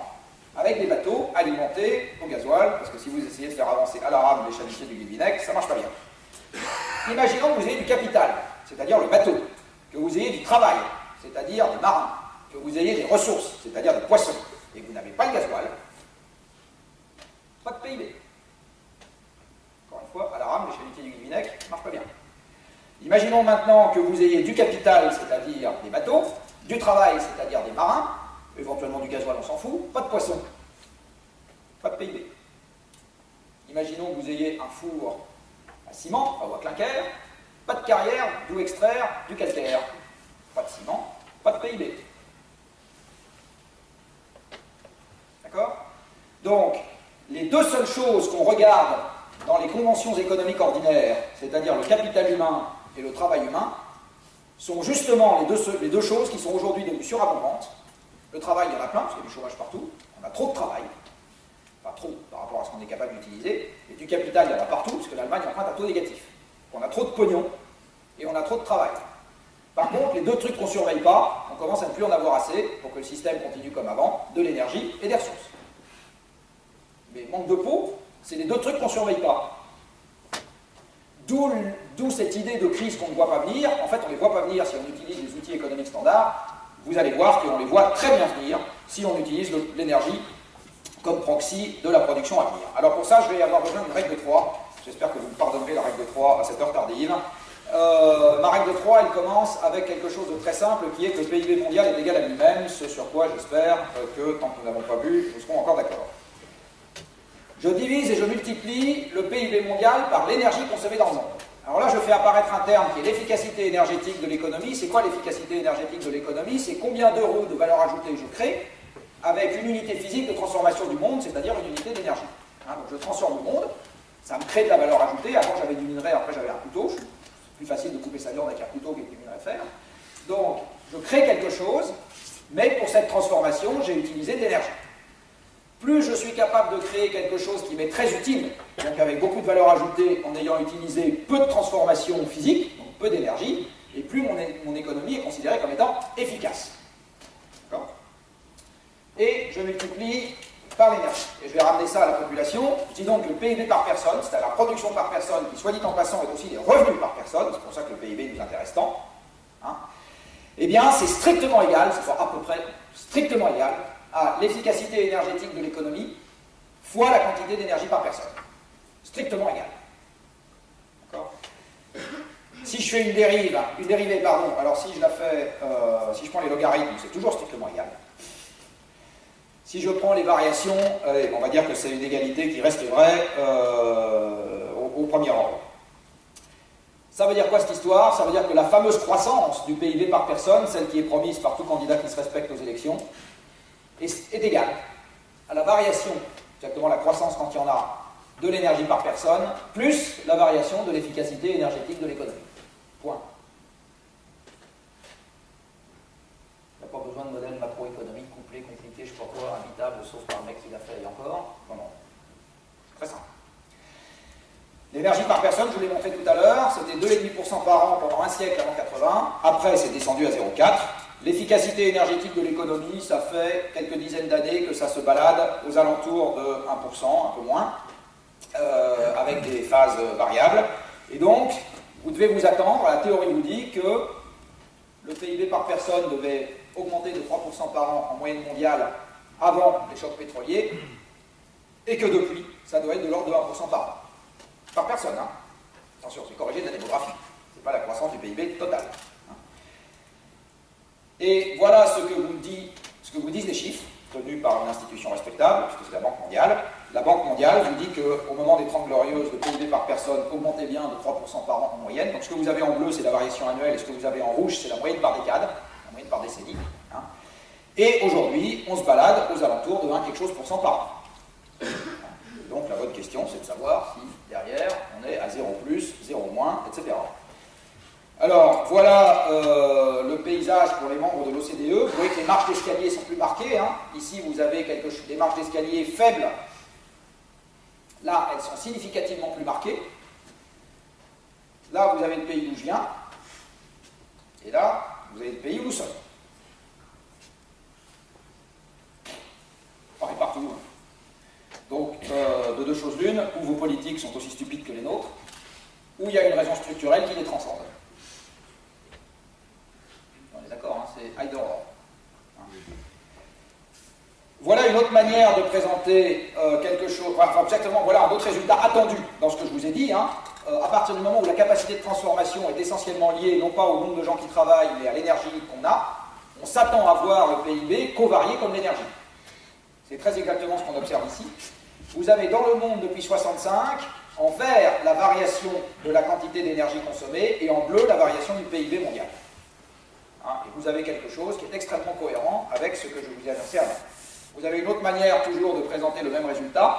avec des bateaux alimentés au gasoil, parce que si vous essayez de faire avancer à la rame les chalutiers du Guilvinec, ça ne marche pas bien. Imaginons que vous ayez du capital, c'est-à-dire le bateau, que vous ayez du travail, c'est-à-dire des marins, que vous ayez des ressources, c'est-à-dire des poissons, et que vous n'avez pas le gasoil, pas de PIB. Encore une fois, à la rame, les chalutiers du Guilvinec, ça ne marche pas bien. Imaginons maintenant que vous ayez du capital, c'est-à-dire des bateaux, du travail, c'est-à-dire des marins, éventuellement du gasoil, on s'en fout, pas de poissons, pas de PIB. Imaginons que vous ayez un four à ciment, ou à clinker, pas de carrière, d'où extraire du calcaire, pas de ciment, pas de PIB. D'accord? Donc, les deux seules choses qu'on regarde dans les conventions économiques ordinaires, c'est-à-dire le capital humain et le travail humain, sont justement les deux choses qui sont aujourd'hui devenues surabondantes. Le travail, il y en a plein, parce qu'il y a du chômage partout, on a trop de travail, pas trop par rapport à ce qu'on est capable d'utiliser, et du capital, il y en a partout, parce que l'Allemagne emprunte à taux négatif. On a trop de pognon, et on a trop de travail. Par contre, les deux trucs qu'on ne surveille pas, on commence à ne plus en avoir assez pour que le système continue comme avant, de l'énergie et des ressources. Mais manque de peau, c'est les deux trucs qu'on ne surveille pas. D'où cette idée de crise qu'on ne voit pas venir. En fait, on ne les voit pas venir si on utilise les outils économiques standards. Vous allez voir qu'on les voit très bien venir si on utilise l'énergie comme proxy de la production à venir. Alors pour ça, je vais avoir besoin d'une règle de 3. J'espère que vous me pardonnerez la règle de 3 à cette heure tardive. Ma règle de 3, elle commence avec quelque chose de très simple qui est que le PIB mondial est égal à lui-même, ce sur quoi j'espère que, tant que nous n'avons pas vu, nous serons encore d'accord. Je divise et je multiplie le PIB mondial par l'énergie consommée dans le monde. Alors là, je fais apparaître un terme qui est l'efficacité énergétique de l'économie. C'est quoi l'efficacité énergétique de l'économie? C'est combien d'euros de valeur ajoutée je crée avec une unité physique de transformation du monde, c'est-à-dire une unité d'énergie. Donc je transforme le monde, ça me crée de la valeur ajoutée. Avant, j'avais du minerai, après j'avais un couteau. C'est plus facile de couper sa viande avec un couteau qu'avec du minerai de fer. Donc, je crée quelque chose, mais pour cette transformation, j'ai utilisé de l'énergie. Plus je suis capable de créer quelque chose qui m'est très utile, donc avec beaucoup de valeur ajoutée en ayant utilisé peu de transformation physique, donc peu d'énergie, et plus mon économie est considérée comme étant efficace. D'accord? Et je multiplie par l'énergie. Et je vais ramener ça à la population. Je dis donc que le PIB par personne, c'est-à-dire la production par personne, qui soit dit en passant est aussi les revenus par personne, c'est pour ça que le PIB nous intéresse tant, eh bien c'est strictement égal, c'est à peu près strictement égal, à l'efficacité énergétique de l'économie fois la quantité d'énergie par personne. Strictement égal. D'accord? Si je fais une dérivée, pardon, alors si je la fais, si je prends les logarithmes, c'est toujours strictement égal. Si je prends les variations, on va dire que c'est une égalité qui reste vraie au premier ordre. Ça veut dire quoi cette histoire? Ça veut dire que la fameuse croissance du PIB par personne, celle qui est promise par tout candidat qui se respecte aux élections, est égale à la variation, exactement la croissance quand il y en a, de l'énergie par personne, plus la variation de l'efficacité énergétique de l'économie. Point. Il n'y a pas besoin de modèle macroéconomique couplé, compliqué, je ne sais pas quoi, habitable, sauf par le mec qui l'a fait et encore. Non, non. Très simple. L'énergie par personne, je vous l'ai montré tout à l'heure, c'était 2,5% par an pendant un siècle avant 80. Après, c'est descendu à 0,4. L'efficacité énergétique de l'économie, ça fait quelques dizaines d'années que ça se balade aux alentours de 1%, un peu moins, avec des phases variables. Et donc, vous devez vous attendre, la théorie vous dit que le PIB par personne devait augmenter de 3% par an en moyenne mondiale avant les chocs pétroliers, et que depuis, ça doit être de l'ordre de 1% par an. Par personne, hein. Attention, c'est corrigé de la démographie. Ce n'est pas la croissance du PIB total. Hein. Et voilà ce que vous disent les chiffres, tenus par une institution respectable, puisque c'est la Banque mondiale. La Banque mondiale vous dit qu'au moment des 30 glorieuses, le PIB par personne augmentait bien de 3% par an en moyenne. Donc ce que vous avez en bleu, c'est la variation annuelle, et ce que vous avez en rouge, c'est la moyenne par décade, la moyenne par décennie. Hein. Et aujourd'hui, on se balade aux alentours de 1 quelque chose % par an. Donc la bonne question, c'est de savoir si derrière, on est à 0 plus, 0 moins, etc. Alors, voilà le paysage pour les membres de l'OCDE. Vous voyez que les marches d'escalier sont plus marquées. Hein. Ici, vous avez des marches d'escalier faibles. Là, elles sont significativement plus marquées. Là, vous avez le pays d'où je viens. Et là, vous avez le pays où nous sommes. Pareil partout. Donc, de deux choses l'une, ou vos politiques sont aussi stupides que les nôtres, ou il y a une raison structurelle qui les transcende. On est d'accord, hein, c'est either or. Voilà une autre manière de présenter quelque chose, enfin exactement, voilà un autre résultat attendu dans ce que je vous ai dit. Hein. À partir du moment où la capacité de transformation est essentiellement liée, non pas au nombre de gens qui travaillent, mais à l'énergie qu'on a, on s'attend à voir le PIB covarier comme l'énergie. C'est très exactement ce qu'on observe ici. Vous avez dans le monde depuis 65, en vert, la variation de la quantité d'énergie consommée, et en bleu, la variation du PIB mondial. Hein, et vous avez quelque chose qui est extrêmement cohérent avec ce que je vous ai annoncé avant. Vous avez une autre manière toujours de présenter le même résultat.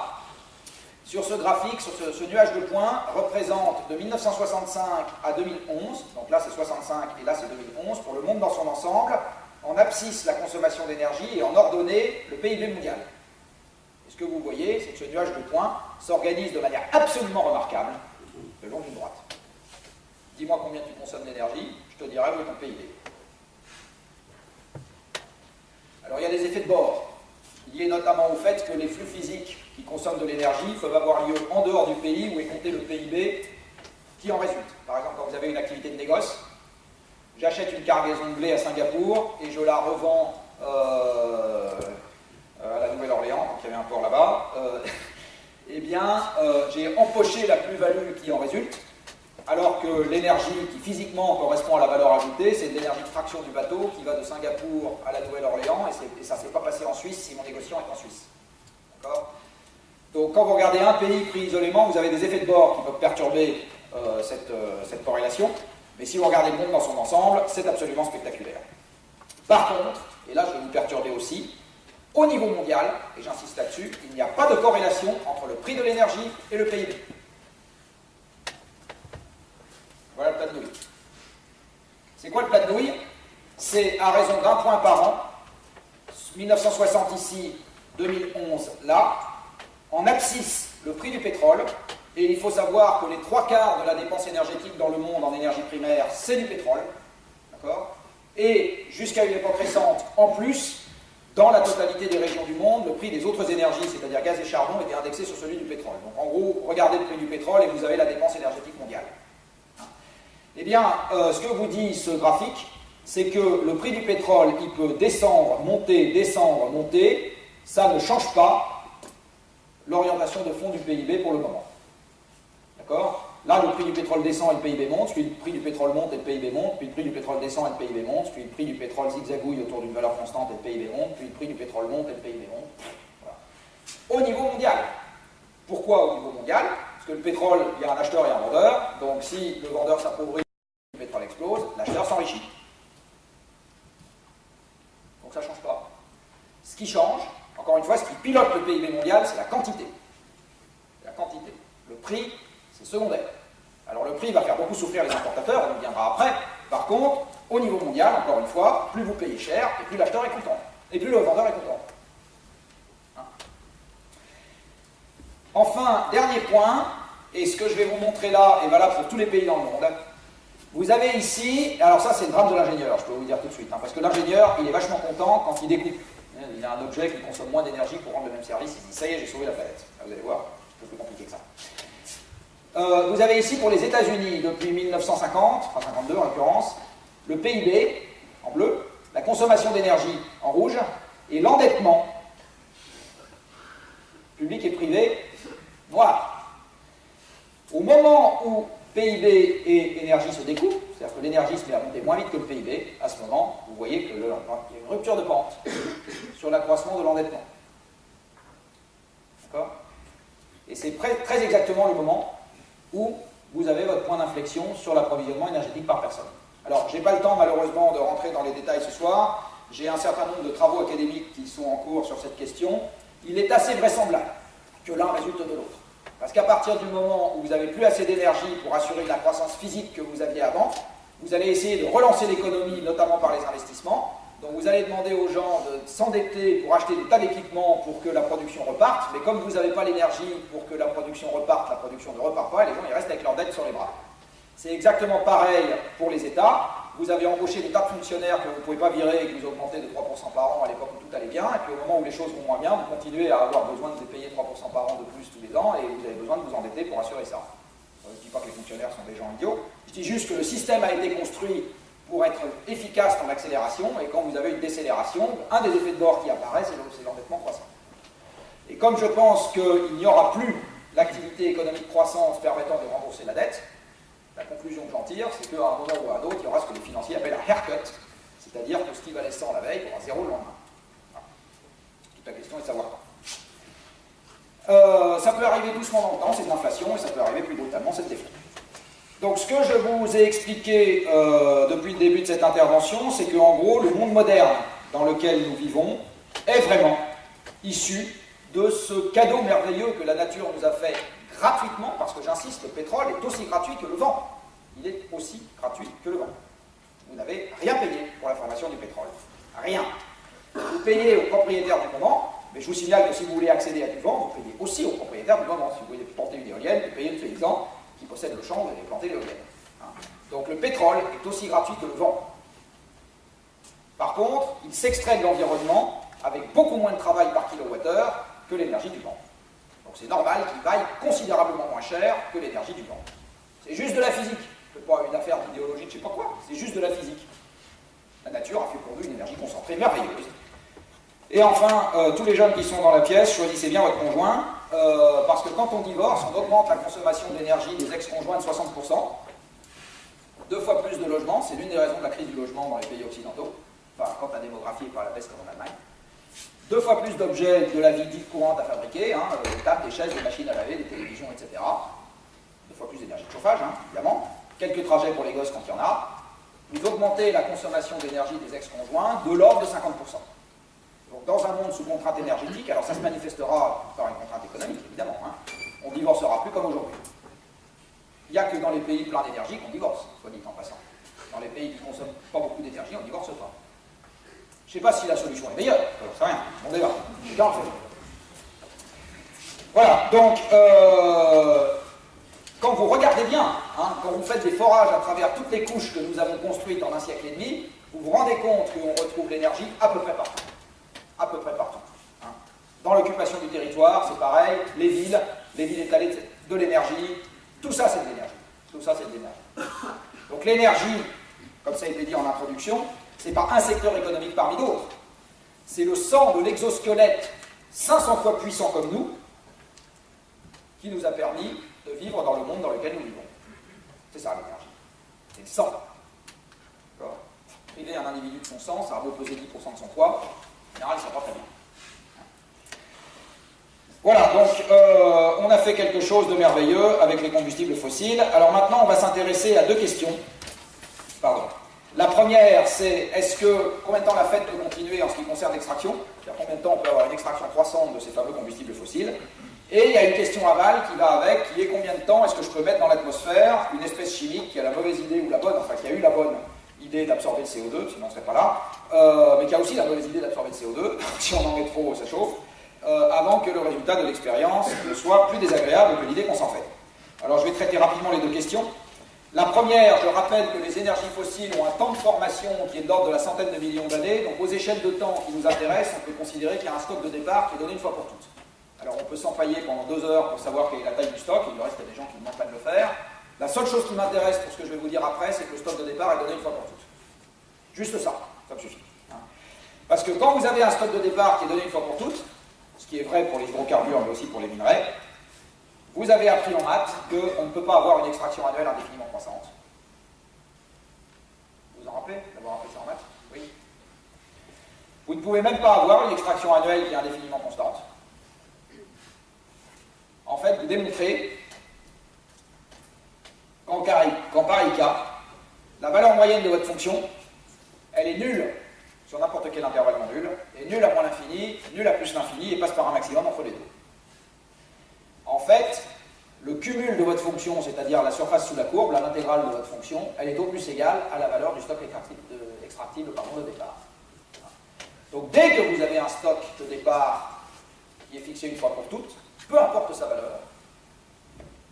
Sur ce graphique, sur ce nuage de points, représente de 1965 à 2011, donc là c'est 65 et là c'est 2011, pour le monde dans son ensemble, en abscisse la consommation d'énergie et en ordonnée le PIB mondial. Et ce que vous voyez, c'est que ce nuage de points s'organise de manière absolument remarquable le long d'une droite. Dis-moi combien tu consommes d'énergie, je te dirai où est ton PIB. Alors il y a des effets de bord, liés notamment au fait que les flux physiques qui consomment de l'énergie peuvent avoir lieu en dehors du pays où est compté le PIB qui en résulte. Par exemple, quand vous avez une activité de négoce, j'achète une cargaison de blé à Singapour et je la revends à la Nouvelle-Orléans, donc il y avait un port là-bas, eh bien, j'ai empoché la plus-value qui en résulte, alors que l'énergie qui physiquement correspond à la valeur ajoutée, c'est de l'énergie de fraction du bateau qui va de Singapour à la Nouvelle-Orléans, et ça ne s'est pas passé en Suisse si mon négociant est en Suisse. D'accord ? Donc quand vous regardez un pays pris isolément, vous avez des effets de bord qui peuvent perturber cette corrélation, mais si vous regardez le monde dans son ensemble, c'est absolument spectaculaire. Par contre, et là je vais vous perturber aussi, au niveau mondial, et j'insiste là-dessus, il n'y a pas de corrélation entre le prix de l'énergie et le PIB. Voilà le plat de nouilles. C'est quoi le plat de nouilles? C'est à raison d'1 point par an, 1960 ici, 2011 là, en abscisse le prix du pétrole, et il faut savoir que les 3/4 de la dépense énergétique dans le monde en énergie primaire, c'est du pétrole, d'accord? Et jusqu'à une époque récente, en plus, dans la totalité des régions du monde, le prix des autres énergies, c'est-à-dire gaz et charbon, était indexé sur celui du pétrole. Donc en gros, regardez le prix du pétrole et vous avez la dépense énergétique mondiale. Eh bien, ce que vous dit ce graphique, c'est que le prix du pétrole, il peut descendre, monter, ça ne change pas l'orientation de fond du PIB pour le moment. D'accord? Là, le prix du pétrole descend et le PIB monte, puis le prix du pétrole monte et le PIB monte, puis le prix du pétrole descend et le PIB monte, puis le prix du pétrole zigzagouille autour d'une valeur constante et le PIB monte, puis le prix du pétrole monte et le PIB monte. Voilà. Au niveau mondial. Pourquoi au niveau mondial? Parce que le pétrole, il y a un acheteur et un vendeur, donc si le vendeur s'appauvrit, le pétrole explose, l'acheteur s'enrichit. Donc ça ne change pas. Ce qui change, encore une fois, ce qui pilote le PIB mondial, c'est la quantité. La quantité. Le prix, c'est secondaire. Alors le prix va faire beaucoup souffrir les importateurs, on y viendra après. Par contre, au niveau mondial, encore une fois, plus vous payez cher, et plus l'acheteur est content. Et plus le vendeur est content. Hein? Enfin, dernier point, et ce que je vais vous montrer là est valable pour tous les pays dans le monde, Vous avez ici, alors ça c'est le drame de l'ingénieur, je peux vous le dire tout de suite, hein, parce que l'ingénieur, il est vachement content quand il découpe. Il a un objet qui consomme moins d'énergie pour rendre le même service, il dit ça y est, j'ai sauvé la planète. Là, vous allez voir, c'est un peu plus compliqué que ça. Vous avez ici pour les États-Unis, depuis 1950, enfin 52 en l'occurrence, le PIB en bleu, la consommation d'énergie en rouge, et l'endettement public et privé noir. Au moment où PIB et énergie se découpent, c'est-à-dire que l'énergie se met à monter moins vite que le PIB, à ce moment, vous voyez qu'il y a une rupture de pente sur l'accroissement de l'endettement. D'accord? Et c'est très exactement le moment où vous avez votre point d'inflexion sur l'approvisionnement énergétique par personne. Alors, je n'ai pas le temps malheureusement de rentrer dans les détails ce soir, j'ai un certain nombre de travaux académiques qui sont en cours sur cette question. Il est assez vraisemblable que l'un résulte de l'autre. Parce qu'à partir du moment où vous n'avez plus assez d'énergie pour assurer la croissance physique que vous aviez avant, vous allez essayer de relancer l'économie, notamment par les investissements. Donc vous allez demander aux gens de s'endetter pour acheter des tas d'équipements pour que la production reparte, mais comme vous n'avez pas l'énergie pour que la production reparte, la production ne repart pas, et les gens ils restent avec leur dette sur les bras. C'est exactement pareil pour les États. Vous avez embauché des tas de fonctionnaires que vous ne pouvez pas virer et que vous augmentez de 3% par an à l'époque où tout allait bien, et puis au moment où les choses vont moins bien, vous continuez à avoir besoin de les payer 3% par an de plus tous les ans, et vous avez besoin de vous endetter pour assurer ça. Je ne dis pas que les fonctionnaires sont des gens idiots, je dis juste que le système a été construit pour être efficace dans l'accélération, et quand vous avez une décélération, un des effets de bord qui apparaît, c'est l'endettement croissant. Et comme je pense qu'il n'y aura plus l'activité économique croissante permettant de rembourser la dette, la conclusion que j'en tire, c'est qu'à un moment ou à un autre, il y aura ce que les financiers appellent un haircut, c'est-à-dire que ce qui valait 100 la veille aura 0 le lendemain. Voilà. Toute la question est de savoir quand. Ça peut arriver doucement dans le temps, c'est de l'inflation, et ça peut arriver plus brutalement, c'est le défaut. Donc ce que je vous ai expliqué depuis le début de cette intervention, c'est qu'en gros, le monde moderne dans lequel nous vivons est vraiment issu de ce cadeau merveilleux que la nature nous a fait gratuitement, parce que j'insiste, le pétrole est aussi gratuit que le vent. Il est aussi gratuit que le vent. Vous n'avez rien payé pour la formation du pétrole. Rien. Vous payez aux propriétaires du moment, mais je vous signale que si vous voulez accéder à du vent, vous payez aussi aux propriétaires du moment. Si vous voulez planter une éolienne, vous payez le paysan qui possède le champ, vous allez planter l'éolienne. Donc le pétrole est aussi gratuit que le vent. Par contre, il s'extrait de l'environnement avec beaucoup moins de travail par kilowattheure que l'énergie du vent. Donc c'est normal qu'il vaille considérablement moins cher que l'énergie du vent. C'est juste de la physique. C'est pas une affaire d'idéologie, je ne sais pas quoi. C'est juste de la physique. La nature a fait pour nous une énergie concentrée merveilleuse. Et enfin, tous les jeunes qui sont dans la pièce, choisissez bien votre conjoint, parce que quand on divorce, on augmente la consommation d'énergie des ex-conjoints de 60%. 2 fois plus de logements, c'est l'une des raisons de la crise du logement dans les pays occidentaux. Enfin, quand la démographie n'est pas à la baisse comme en Allemagne. 2 fois plus d'objets de la vie dite courante à fabriquer, hein, des tables, des chaises, des machines à laver, des télévisions, etc. 2 fois plus d'énergie de chauffage, hein, évidemment. Quelques trajets pour les gosses quand il y en a. Vous augmentez la consommation d'énergie des ex-conjoints de l'ordre de 50%. Donc dans un monde sous contrainte énergétique, alors ça se manifestera par une contrainte économique, évidemment. Hein, on ne divorcera plus comme aujourd'hui. Il n'y a que dans les pays pleins d'énergie qu'on divorce, soit dit en passant. Dans les pays qui ne consomment pas beaucoup d'énergie, on ne divorce pas. Je ne sais pas si la solution est meilleure, c'est rien, on débat. Voilà, donc, quand vous regardez bien, hein, quand vous faites des forages à travers toutes les couches que nous avons construites en un siècle et demi, vous vous rendez compte qu'on retrouve l'énergie à peu près partout. À peu près partout. Hein. Dans l'occupation du territoire, c'est pareil, les villes étalées de l'énergie, tout ça c'est de l'énergie. Tout ça c'est de l'énergie. Donc l'énergie, comme ça a été dit en introduction, c'est pas un secteur économique parmi d'autres. C'est le sang de l'exosquelette 500 fois puissant comme nous qui nous a permis de vivre dans le monde dans lequel nous vivons. C'est ça l'énergie. C'est le sang. Priver un individu de son sang, ça a beau peser 10% de son poids, en général ça va pas très bien. Voilà, donc on a fait quelque chose de merveilleux avec les combustibles fossiles. Alors maintenant on va s'intéresser à 2 questions. Pardon. La première, c'est combien de temps la fête peut continuer en ce qui concerne l'extraction, c'est-à-dire combien de temps on peut avoir une extraction croissante de ces fameux combustibles fossiles. Et il y a une question aval qui va avec, qui est combien de temps est-ce que je peux mettre dans l'atmosphère une espèce chimique qui a la mauvaise idée ou la bonne, enfin qui a eu la bonne idée d'absorber le CO2, sinon on ne serait pas là, mais qui a aussi la mauvaise idée d'absorber le CO2, si on en met trop, ça chauffe, avant que le résultat de l'expérience ne soit plus désagréable que l'idée qu'on s'en fait. Alors je vais traiter rapidement les 2 questions. La première, je rappelle que les énergies fossiles ont un temps de formation qui est de l'ordre de la centaine de millions d'années, donc aux échelles de temps qui nous intéressent, on peut considérer qu'il y a un stock de départ qui est donné une fois pour toutes. Alors on peut s'empailler pendant 2 heures pour savoir quelle est la taille du stock, il reste il y a des gens qui ne demandent pas de le faire. La seule chose qui m'intéresse pour ce que je vais vous dire après, c'est que le stock de départ est donné une fois pour toutes. Juste ça me suffit. Parce que quand vous avez un stock de départ qui est donné une fois pour toutes, ce qui est vrai pour les hydrocarbures mais aussi pour les minerais, vous avez appris en maths qu'on ne peut pas avoir une extraction annuelle indéfiniment croissante. Vous vous en rappelez d'avoir appris ça en maths? Oui. Vous ne pouvez même pas avoir une extraction annuelle qui est indéfiniment constante. En fait, vous démontrez qu'en pareil cas, la valeur moyenne de votre fonction, elle est nulle sur n'importe quel intervalle non nul, et nulle à moins l'infini, nulle à plus l'infini, et passe par un maximum entre les deux. En fait, le cumul de votre fonction, c'est-à-dire la surface sous la courbe, l'intégrale de votre fonction, elle est au plus égale à la valeur du stock extractible de départ. Donc dès que vous avez un stock de départ qui est fixé une fois pour toutes, peu importe sa valeur,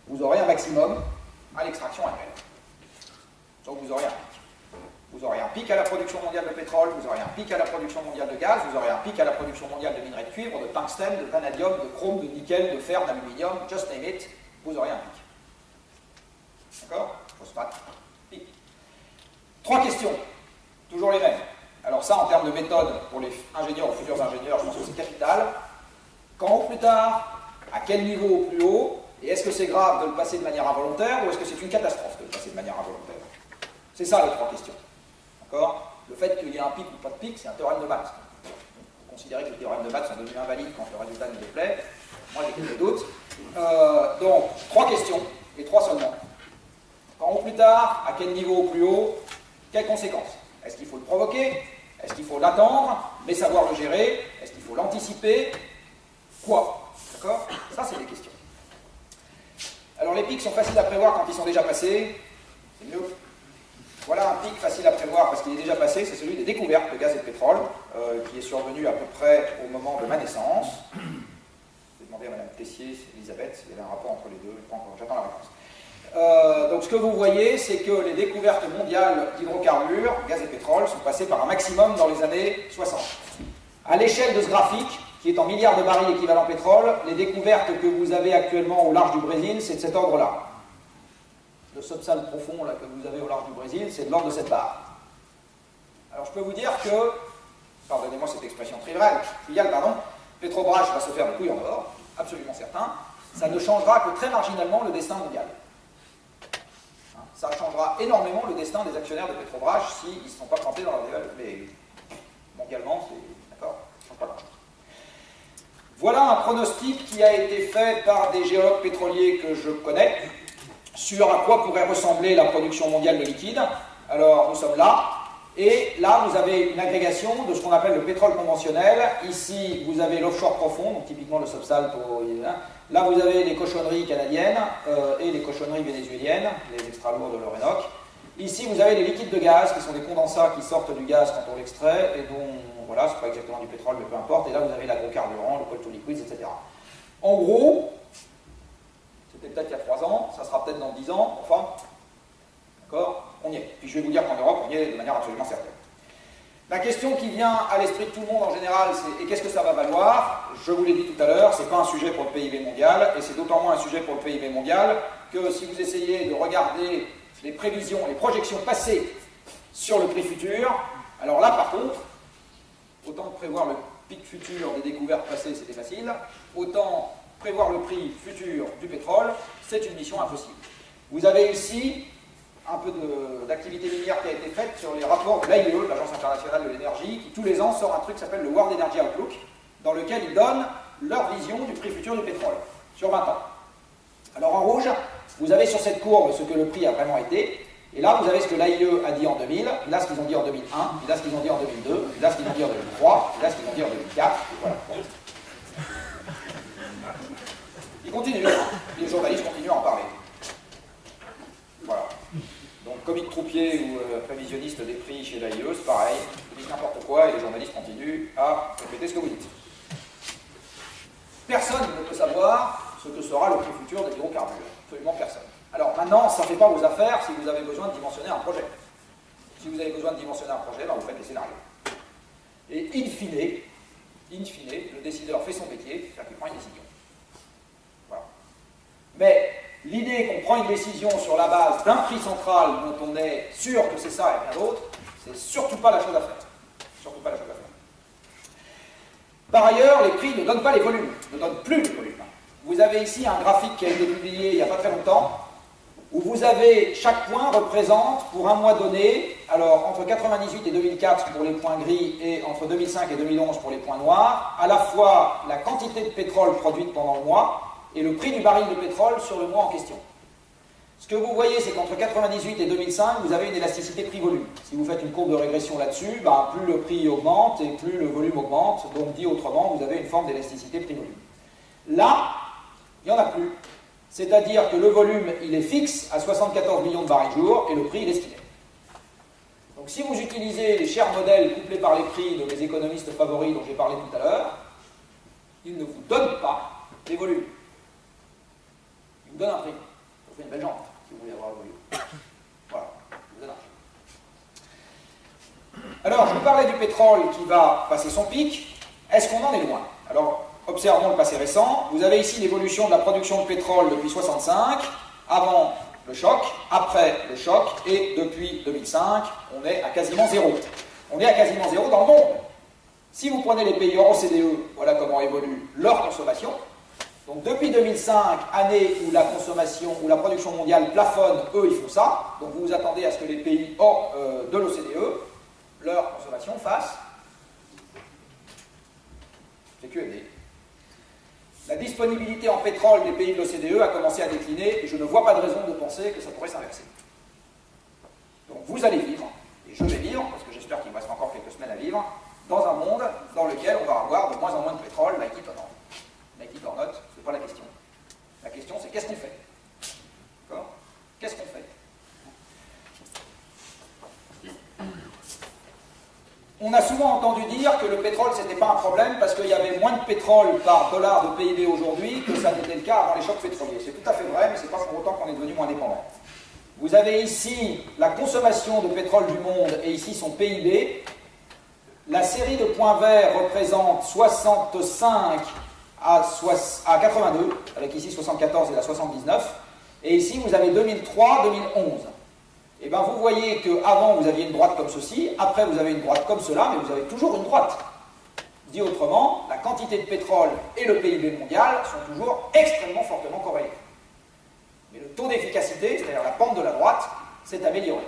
vous aurez un maximum à l'extraction annuelle. Donc vous aurez un pic. Vous aurez un pic à la production mondiale de pétrole, vous aurez un pic à la production mondiale de gaz, vous aurez un pic à la production mondiale de minerais de cuivre, de tungstène, de vanadium, de chrome, de nickel, de fer, d'aluminium, just name it, vous aurez un pic. D'accord? Phosphate, pic. 3 questions, toujours les mêmes. Alors ça, en termes de méthode, pour les ingénieurs ou futurs ingénieurs, je pense que c'est capital. Quand au plus tard, à quel niveau au plus haut, et est-ce que c'est grave de le passer de manière involontaire, ou est-ce que c'est une catastrophe de le passer de manière involontaire? C'est ça les 3 questions. D'accord? Le fait qu'il y ait un pic ou pas de pic, c'est un théorème de maths. Vous considérez que les théorèmes de maths sont devenus invalides quand le résultat nous déplaît. Moi, j'ai quelques doutes. Donc, 3 questions, et 3 seulement. Quand au plus tard, à quel niveau au plus haut, quelles conséquences? Est-ce qu'il faut le provoquer? Est-ce qu'il faut l'attendre, mais savoir le gérer? Est-ce qu'il faut l'anticiper? Quoi? D'accord? Ça, c'est des questions. Alors, les pics sont faciles à prévoir quand ils sont déjà passés. C'est mieux. Voilà un pic facile à prévoir parce qu'il est déjà passé, c'est celui des découvertes de gaz et de pétrole, qui est survenu à peu près au moment de ma naissance. Je vais demander à Mme Tessier, Elisabeth, s'il y avait un rapport entre les deux, j'attends la réponse. Donc ce que vous voyez, c'est que les découvertes mondiales d'hydrocarbures, gaz et pétrole, sont passées par un maximum dans les années 60. À l'échelle de ce graphique, qui est en milliards de barils équivalent pétrole, les découvertes que vous avez actuellement au large du Brésil, c'est de cet ordre-là. Le subsal profond là, que vous avez au large du Brésil, c'est de l'ordre de cette barre. Alors je peux vous dire que, pardonnez-moi cette expression triviale, Petrobras va se faire de couilles en or, absolument certain, ça ne changera que très marginalement le destin mondial. Ça changera énormément le destin des actionnaires de Petrobras s'ils ne sont pas plantés dans leur déval. Mais mondialement, c'est d'accord, ça ne change pas grand-chose. Voilà un pronostic qui a été fait par des géologues pétroliers que je connais, sur à quoi pourrait ressembler la production mondiale de liquide. Alors, nous sommes là, et là, vous avez une agrégation de ce qu'on appelle le pétrole conventionnel. Ici, vous avez l'offshore profond, donc typiquement le subsal pour... Là, vous avez les cochonneries canadiennes et les cochonneries vénézuéliennes, les extra lourds de l'Orénoque. Ici, vous avez les liquides de gaz, qui sont des condensats qui sortent du gaz quand on l'extrait, et dont, voilà, c'est pas exactement du pétrole, mais peu importe. Et là, vous avez l'agrocarburant, le coal to liquids, etc. En gros... C'était peut-être il y a 3 ans, ça sera peut-être dans 10 ans, enfin, d'accord, on y est. Puis je vais vous dire qu'en Europe, on y est de manière absolument certaine. La question qui vient à l'esprit de tout le monde en général, c'est et qu'est-ce que ça va valoir? Je vous l'ai dit tout à l'heure, c'est pas un sujet pour le PIB mondial, et c'est d'autant moins un sujet pour le PIB mondial que si vous essayez de regarder les prévisions, les projections passées sur le prix futur, alors là par contre, autant prévoir le pic futur des découvertes passées, c'était facile, autant prévoir le prix futur du pétrole, c'est une mission impossible. Vous avez ici un peu d'activité minière qui a été faite sur les rapports de l'AIE, l'Agence internationale de l'énergie, qui tous les ans sort un truc qui s'appelle le World Energy Outlook, dans lequel ils donnent leur vision du prix futur du pétrole, sur 20 ans. Alors en rouge, vous avez sur cette courbe ce que le prix a vraiment été, et là vous avez ce que l'AIE a dit en 2000, et là ce qu'ils ont dit en 2001, et là ce qu'ils ont dit en 2002, et là ce qu'ils ont dit en 2003, et là ce qu'ils ont dit en 2004, et voilà. Ils continuent, les journalistes continuent à en parler. Voilà. Donc, comique troupier ou prévisionniste des prix chez l'AIE, c'est pareil, vous dites n'importe quoi et les journalistes continuent à répéter ce que vous dites. Personne ne peut savoir ce que sera le prix futur des hydrocarbures. Absolument personne. Alors maintenant, ça ne fait pas vos affaires si vous avez besoin de dimensionner un projet. Si vous avez besoin de dimensionner un projet, ben vous faites des scénarios. Et in fine, le décideur fait son métier, c'est-à-dire qu'il prend une décision. Voilà. Mais l'idée qu'on prend une décision sur la base d'un prix central dont on est sûr que c'est ça et rien d'autre, c'est surtout pas la chose à faire. Surtout pas la chose à faire. Par ailleurs, les prix ne donnent pas les volumes, ne donnent plus les volumes. Vous avez ici un graphique qui a été publié il n'y a pas très longtemps, où vous avez, chaque point représente pour un mois donné, alors entre 98 et 2004 pour les points gris et entre 2005 et 2011 pour les points noirs, à la fois la quantité de pétrole produite pendant le mois et le prix du baril de pétrole sur le mois en question. Ce que vous voyez, c'est qu'entre 98 et 2005, vous avez une élasticité prix-volume. Si vous faites une courbe de régression là-dessus, ben, plus le prix augmente et plus le volume augmente. Donc, dit autrement, vous avez une forme d'élasticité prix-volume. Là, il n'y en a plus. C'est-à-dire que le volume, il est fixe à 74 millions de barils jour et le prix, il est ce qu'il est. Donc, si vous utilisez les chers modèles couplés par les prix de mes économistes favoris dont j'ai parlé tout à l'heure, ils ne vous donnent pas les volumes. Ils vous donnent un prix. Ça fait une belle jambe, si vous voulez avoir le volume. Voilà, je vous donne un prix. Alors, je vous parlais du pétrole qui va passer son pic. Est-ce qu'on en est loin? Alors, observons le passé récent. Vous avez ici l'évolution de la production de pétrole depuis 1965, avant le choc, après le choc, et depuis 2005, on est à quasiment zéro. On est à quasiment zéro dans le monde. Si vous prenez les pays hors OCDE, voilà comment évolue leur consommation. Donc depuis 2005, année où la consommation, où la production mondiale plafonne, eux ils font ça. Donc vous vous attendez à ce que les pays hors de l'OCDE, leur consommation fasse QED. La disponibilité en pétrole des pays de l'OCDE a commencé à décliner et je ne vois pas de raison de penser que ça pourrait s'inverser. Donc vous allez vivre, et je vais vivre, parce que j'espère qu'il me reste encore quelques semaines à vivre, dans un monde dans lequel on va avoir de moins en moins de pétrole, like it or not. Like it or not, ce n'est pas la question. La question c'est qu'est-ce qu'on fait? D'accord? Qu'est-ce qu'on fait? On a souvent entendu dire que le pétrole, ce n'était pas un problème parce qu'il y avait moins de pétrole par dollar de PIB aujourd'hui que ça n'était le cas avant les chocs pétroliers. C'est tout à fait vrai, mais ce n'est pas pour autant qu'on est devenu moins dépendant. Vous avez ici la consommation de pétrole du monde et ici son PIB. La série de points verts représente 65 à 82, avec ici 74 et la 79. Et ici, vous avez 2003-2011. Et bien vous voyez qu'avant vous aviez une droite comme ceci, après vous avez une droite comme cela, mais vous avez toujours une droite. Dit autrement, la quantité de pétrole et le PIB mondial sont toujours extrêmement fortement corrélés. Mais le taux d'efficacité, c'est-à-dire la pente de la droite, s'est amélioré.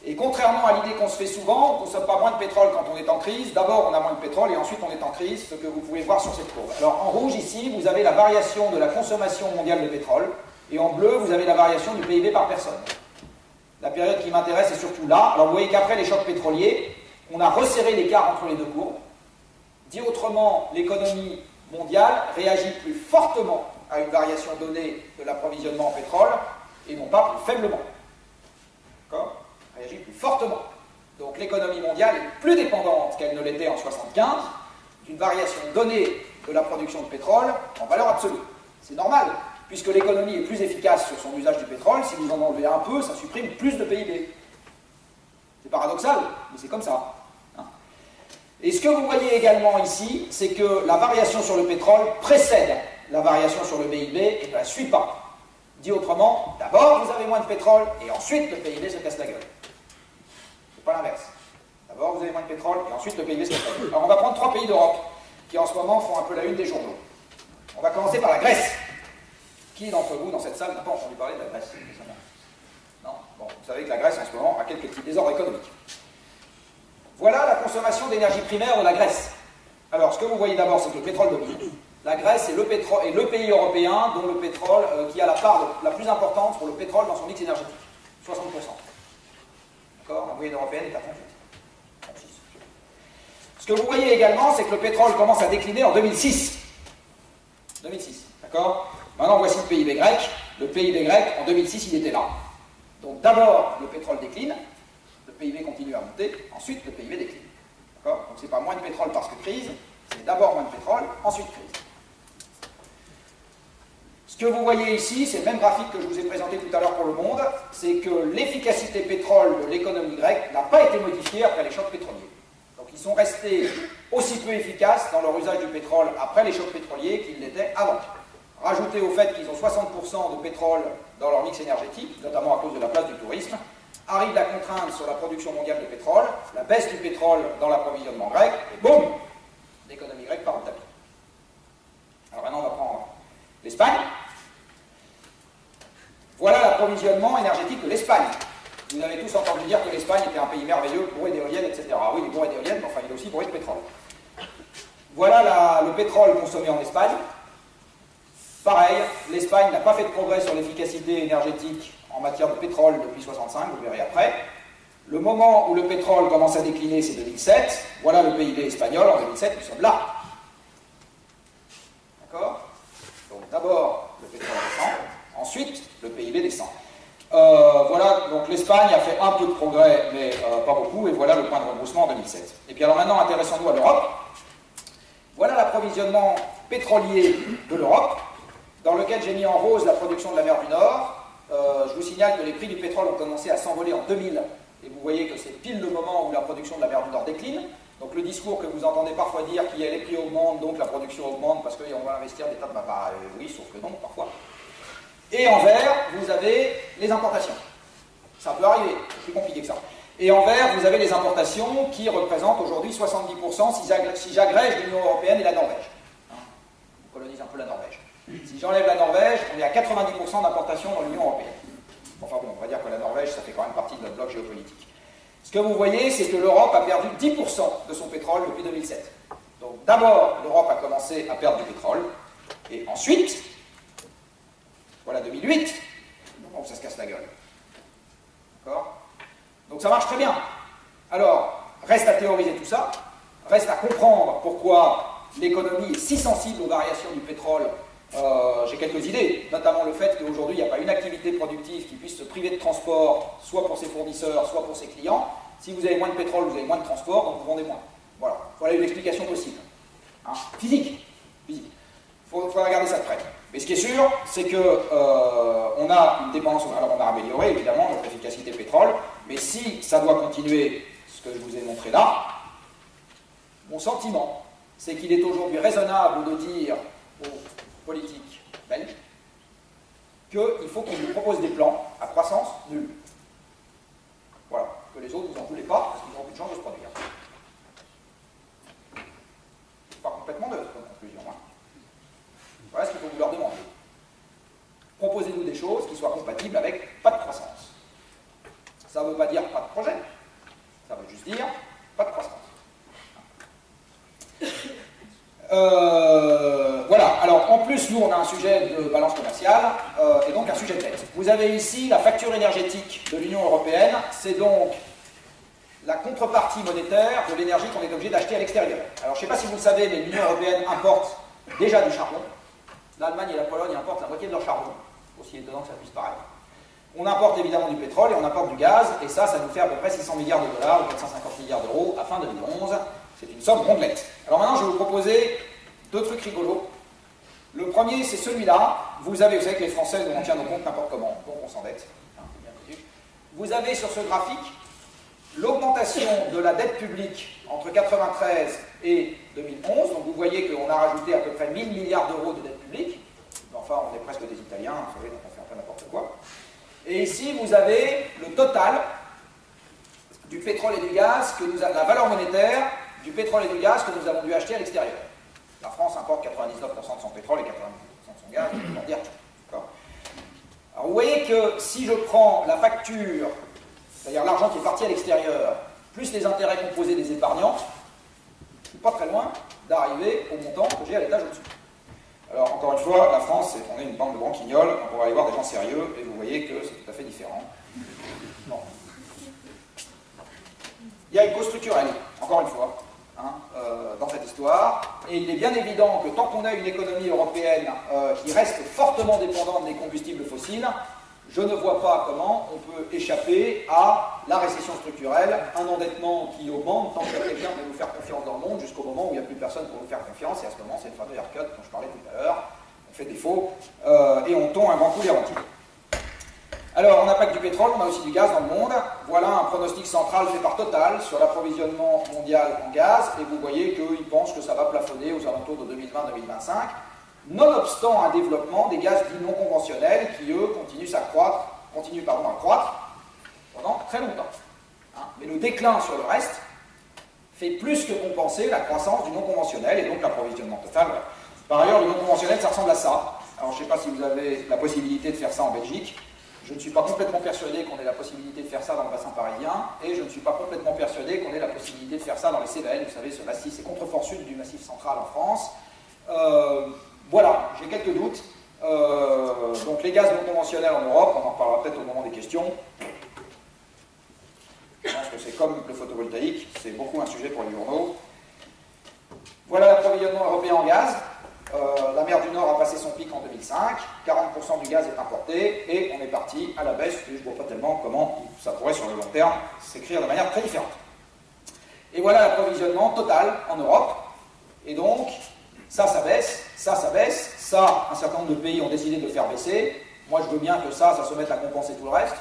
Et contrairement à l'idée qu'on se fait souvent, on ne consomme pas moins de pétrole quand on est en crise. D'abord on a moins de pétrole et ensuite on est en crise, ce que vous pouvez voir sur cette courbe. Alors en rouge ici, vous avez la variation de la consommation mondiale de pétrole. Et en bleu, vous avez la variation du PIB par personne. La période qui m'intéresse est surtout là. Alors vous voyez qu'après les chocs pétroliers, on a resserré l'écart entre les deux courbes. Dit autrement, l'économie mondiale réagit plus fortement à une variation donnée de l'approvisionnement en pétrole et non pas plus faiblement. D'accord ? Réagit plus fortement. Donc l'économie mondiale est plus dépendante qu'elle ne l'était en 1975 d'une variation donnée de la production de pétrole en valeur absolue. C'est normal. Puisque l'économie est plus efficace sur son usage du pétrole, si vous en enlevez un peu, ça supprime plus de PIB. C'est paradoxal, mais c'est comme ça. Et ce que vous voyez également ici, c'est que la variation sur le pétrole précède la variation sur le PIB et ne la suit pas. Dit autrement, d'abord vous avez moins de pétrole et ensuite le PIB se casse la gueule. C'est pas l'inverse. D'abord vous avez moins de pétrole et ensuite le PIB se casse la gueule. Alors on va prendre 3 pays d'Europe qui en ce moment font un peu la une des journaux. On va commencer par la Grèce. Qui d'entre vous, dans cette salle, n'a pas entendu parler de la Grèce récemment? Non? Bon, vous savez que la Grèce, en ce moment, a quelques petits désordres économiques. Voilà la consommation d'énergie primaire de la Grèce. Alors, ce que vous voyez d'abord, c'est que le pétrole domine. La Grèce est le pays européen dont le pétrole, qui a la part la plus importante pour le pétrole dans son mix énergétique. 60%. D'accord? La moyenne européenne est à 38. 36. Ce que vous voyez également, c'est que le pétrole commence à décliner en 2006. 2006. D'accord? Maintenant, voici le PIB grec. Le PIB grec, en 2006, il était là. Donc d'abord, le pétrole décline, le PIB continue à monter, ensuite le PIB décline. D'accord? Donc c'est pas moins de pétrole parce que crise, c'est d'abord moins de pétrole, ensuite crise. Ce que vous voyez ici, c'est le même graphique que je vous ai présenté tout à l'heure pour le monde, c'est que l'efficacité pétrole de l'économie grecque n'a pas été modifiée après les chocs pétroliers. Donc ils sont restés aussi peu efficaces dans leur usage du pétrole après les chocs pétroliers qu'ils l'étaient avant. Rajouté au fait qu'ils ont 60% de pétrole dans leur mix énergétique, notamment à cause de la place du tourisme, arrive la contrainte sur la production mondiale de pétrole, la baisse du pétrole dans l'approvisionnement grec, et boum, l'économie grecque part au tapis. Alors maintenant on va prendre l'Espagne. Voilà l'approvisionnement énergétique de l'Espagne. Vous avez tous entendu dire que l'Espagne était un pays merveilleux, bourré d'éoliennes, etc. Ah oui, il est bourré d'éoliennes, mais enfin il est aussi bourré de pétrole. Voilà le pétrole consommé en Espagne. Pareil, l'Espagne n'a pas fait de progrès sur l'efficacité énergétique en matière de pétrole depuis 1965, vous verrez après. Le moment où le pétrole commence à décliner, c'est 2007. Voilà le PIB espagnol, en 2007, nous sommes là. D'accord? Donc d'abord, le pétrole descend, ensuite, le PIB descend. Voilà, donc l'Espagne a fait un peu de progrès, mais pas beaucoup, et voilà le point de rebroussement en 2007. Et puis alors maintenant, intéressons-nous à l'Europe. Voilà l'approvisionnement pétrolier de l'Europe, dans lequel j'ai mis en rose la production de la mer du Nord. Je vous signale que les prix du pétrole ont commencé à s'envoler en 2000, et vous voyez que c'est pile le moment où la production de la mer du Nord décline. Donc le discours que vous entendez parfois dire qu'il y a les prix augmentent, donc la production augmente parce qu'on va investir des tas de... oui, sauf que non, parfois. Et en vert, vous avez les importations. Ça peut arriver, c'est plus compliqué que ça. Et en vert, vous avez les importations qui représentent aujourd'hui 70% si j'agrège l'Union européenne et la Norvège. On colonise un peu la Norvège. Si j'enlève la Norvège, on est à 90% d'importations dans l'Union européenne. Enfin bon, on va dire que la Norvège, ça fait quand même partie de notre bloc géopolitique. Ce que vous voyez, c'est que l'Europe a perdu 10% de son pétrole depuis 2007. Donc d'abord, l'Europe a commencé à perdre du pétrole, et ensuite, voilà 2008, donc ça se casse la gueule. D'accord? Donc ça marche très bien. Alors, reste à théoriser tout ça, reste à comprendre pourquoi l'économie est si sensible aux variations du pétrole. J'ai quelques idées, notamment le fait qu'aujourd'hui, il n'y a pas une activité productive qui puisse se priver de transport, soit pour ses fournisseurs, soit pour ses clients. Si vous avez moins de pétrole, vous avez moins de transport, donc vous vendez moins. Voilà, voilà une explication possible. Hein? Physique. Il faudra regarder ça de près. Mais ce qui est sûr, c'est qu'on a une dépendance... Alors on a amélioré, évidemment, notre efficacité pétrole, mais si ça doit continuer, ce que je vous ai montré là, mon sentiment, c'est qu'il est aujourd'hui raisonnable de dire aux politiques belges qu'il faut qu'ils nous proposent des plans à croissance nulle. Voilà, que les autres ne vous en voulaient pas, parce qu'ils n'ont plus de chance de se produire. C'est pas complètement neutre comme conclusion. Hein. Voilà ce qu'il faut vous leur demander. Proposez-nous des choses qui soient compatibles avec pas de croissance. Ça ne veut pas dire pas de projet, ça veut juste dire pas de croissance. Voilà, alors en plus, nous on a un sujet de balance commerciale et donc un sujet de dette. Vous avez ici la facture énergétique de l'Union européenne, c'est donc la contrepartie monétaire de l'énergie qu'on est obligé d'acheter à l'extérieur. Alors je ne sais pas si vous le savez, mais l'Union européenne importe déjà du charbon. L'Allemagne et la Pologne importent la moitié de leur charbon, aussi étonnant que ça puisse paraître. On importe évidemment du pétrole et on importe du gaz, et ça nous fait à peu près 600 milliards de dollars ou 450 milliards d'euros à fin 2011. C'est une somme rondelette. Alors maintenant, je vais vous proposer deux trucs rigolos. Le premier, c'est celui-là. Vous savez que les Français, nous, on tient nos comptes n'importe comment, donc on s'endette. Hein, bien connu. Vous avez sur ce graphique l'augmentation de la dette publique entre 1993 et 2011. Donc vous voyez qu'on a rajouté à peu près 1000 milliards d'euros de dette publique. Enfin, on est presque des Italiens, vous savez, donc on fait un peu n'importe quoi. Et ici, vous avez le total du pétrole et du gaz, la valeur monétaire du pétrole et du gaz que nous avons dû acheter à l'extérieur. La France importe 99% de son pétrole et 90% de son gaz, pour dire tout. Alors vous voyez que si je prends la facture, c'est-à-dire l'argent qui est parti à l'extérieur, plus les intérêts composés des épargnants, je ne suis pas très loin d'arriver au montant que j'ai à l'étage au-dessus. Alors encore une fois, la France, on est une bande de branquignoles, on va aller voir des gens sérieux, et vous voyez que c'est tout à fait différent. Bon. Il y a une cause structurelle, encore une fois, dans cette histoire, et il est bien évident que tant qu'on a une économie européenne qui reste fortement dépendante des combustibles fossiles, je ne vois pas comment on peut échapper à la récession structurelle, un endettement qui augmente tant qu'il y a quelqu'un qui va nous faire confiance dans le monde, jusqu'au moment où il n'y a plus personne pour nous faire confiance, et à ce moment, c'est le fameux haircut dont je parlais tout à l'heure, on fait défaut, et on tombe un grand coup les rentiers. Alors, on n'a pas que du pétrole, on a aussi du gaz dans le monde. Voilà un pronostic central fait par Total sur l'approvisionnement mondial en gaz, et vous voyez qu'ils pensent que ça va plafonner aux alentours de 2020-2025, nonobstant un développement des gaz dits non conventionnels qui, eux, continuent à croître pendant très longtemps. Hein. Mais le déclin sur le reste fait plus que compenser la croissance du non conventionnel, et donc l'approvisionnement total. Voilà. Par ailleurs, le non conventionnel, ça ressemble à ça. Alors, je ne sais pas si vous avez la possibilité de faire ça en Belgique. Je ne suis pas complètement persuadé qu'on ait la possibilité de faire ça dans le bassin parisien, et je ne suis pas complètement persuadé qu'on ait la possibilité de faire ça dans les Cévennes, vous savez, ce massif, c'est contrefort sud du massif central en France. Voilà, j'ai quelques doutes. Donc les gaz non conventionnels en Europe, on en reparlera peut-être au moment des questions. Je pense que c'est comme le photovoltaïque, c'est beaucoup un sujet pour les journaux. Voilà l'approvisionnement européen en gaz. La mer du Nord a passé son pic en 2005, 40% du gaz est importé, et on est parti à la baisse, et je ne vois pas tellement comment ça pourrait sur le long terme s'écrire de manière très différente. Et voilà l'approvisionnement total en Europe, et donc ça baisse, ça baisse, ça, un certain nombre de pays ont décidé de le faire baisser, moi je veux bien que ça se mette à compenser tout le reste.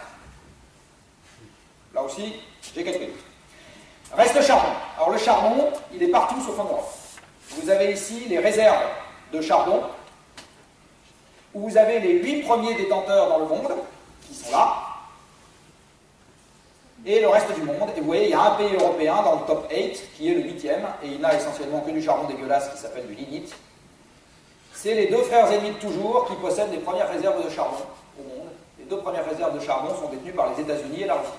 Là aussi, j'ai quelques doutes. Reste le charbon. Alors le charbon, il est partout sauf en Europe. Vous avez ici les réserves de charbon, où vous avez les 8 premiers détenteurs dans le monde, qui sont là, et le reste du monde. Et vous voyez, il y a un pays européen dans le top 8, qui est le 8e, et il n'a essentiellement que du charbon dégueulasse qui s'appelle du lignite. C'est les deux frères ennemis de toujours qui possèdent les premières réserves de charbon au monde. Les deux premières réserves de charbon sont détenues par les États-Unis et la Russie.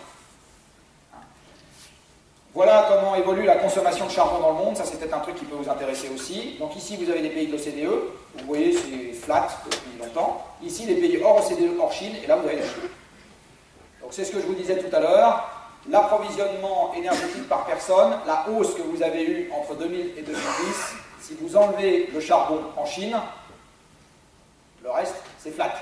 Voilà comment évolue la consommation de charbon dans le monde, ça c'est peut-être un truc qui peut vous intéresser aussi. Donc ici vous avez les pays de l'OCDE, vous voyez c'est flat depuis longtemps. Ici les pays hors OCDE, hors Chine, et là vous avez la Chine. Donc c'est ce que je vous disais tout à l'heure, l'approvisionnement énergétique par personne, la hausse que vous avez eue entre 2000 et 2010, si vous enlevez le charbon en Chine, le reste c'est flat.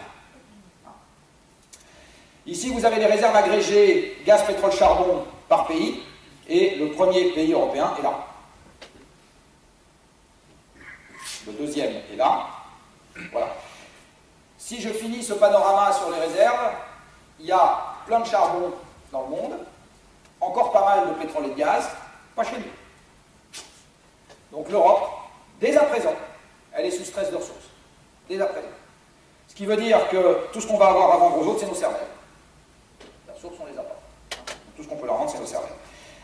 Ici vous avez les réserves agrégées gaz, pétrole, charbon par pays. Et le premier pays européen est là. Le deuxième est là. Voilà. Si je finis ce panorama sur les réserves, il y a plein de charbon dans le monde, encore pas mal de pétrole et de gaz, pas chez nous. Donc l'Europe, dès à présent, elle est sous stress de ressources. Dès à présent. Ce qui veut dire que tout ce qu'on va avoir avant gros autres, c'est nos cervelles. Les ressources, on les a pas. Tout ce qu'on peut leur rendre, c'est nos cervelles.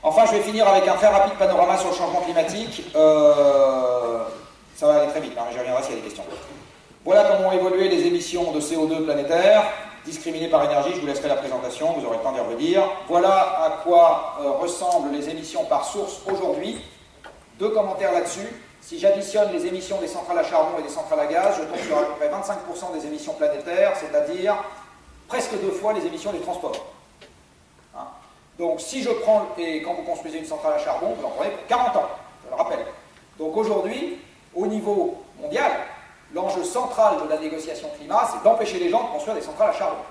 Enfin, je vais finir avec un très rapide panorama sur le changement climatique. Ça va aller très vite, hein, j'y reviendrai s'il y a des questions. Voilà comment ont évolué les émissions de CO2 planétaires, discriminées par énergie, je vous laisserai la présentation, vous aurez le temps d'y revenir. Voilà à quoi ressemblent les émissions par source aujourd'hui. 2 commentaires là-dessus. Si j'additionne les émissions des centrales à charbon et des centrales à gaz, je tombe sur à peu près 25% des émissions planétaires, c'est-à-dire presque 2 fois les émissions des transports. Hein. Donc si je prends, et quand vous construisez une centrale à charbon, vous en prenez pour 40 ans, je le rappelle. Donc aujourd'hui, au niveau mondial, l'enjeu central de la négociation climat, c'est d'empêcher les gens de construire des centrales à charbon.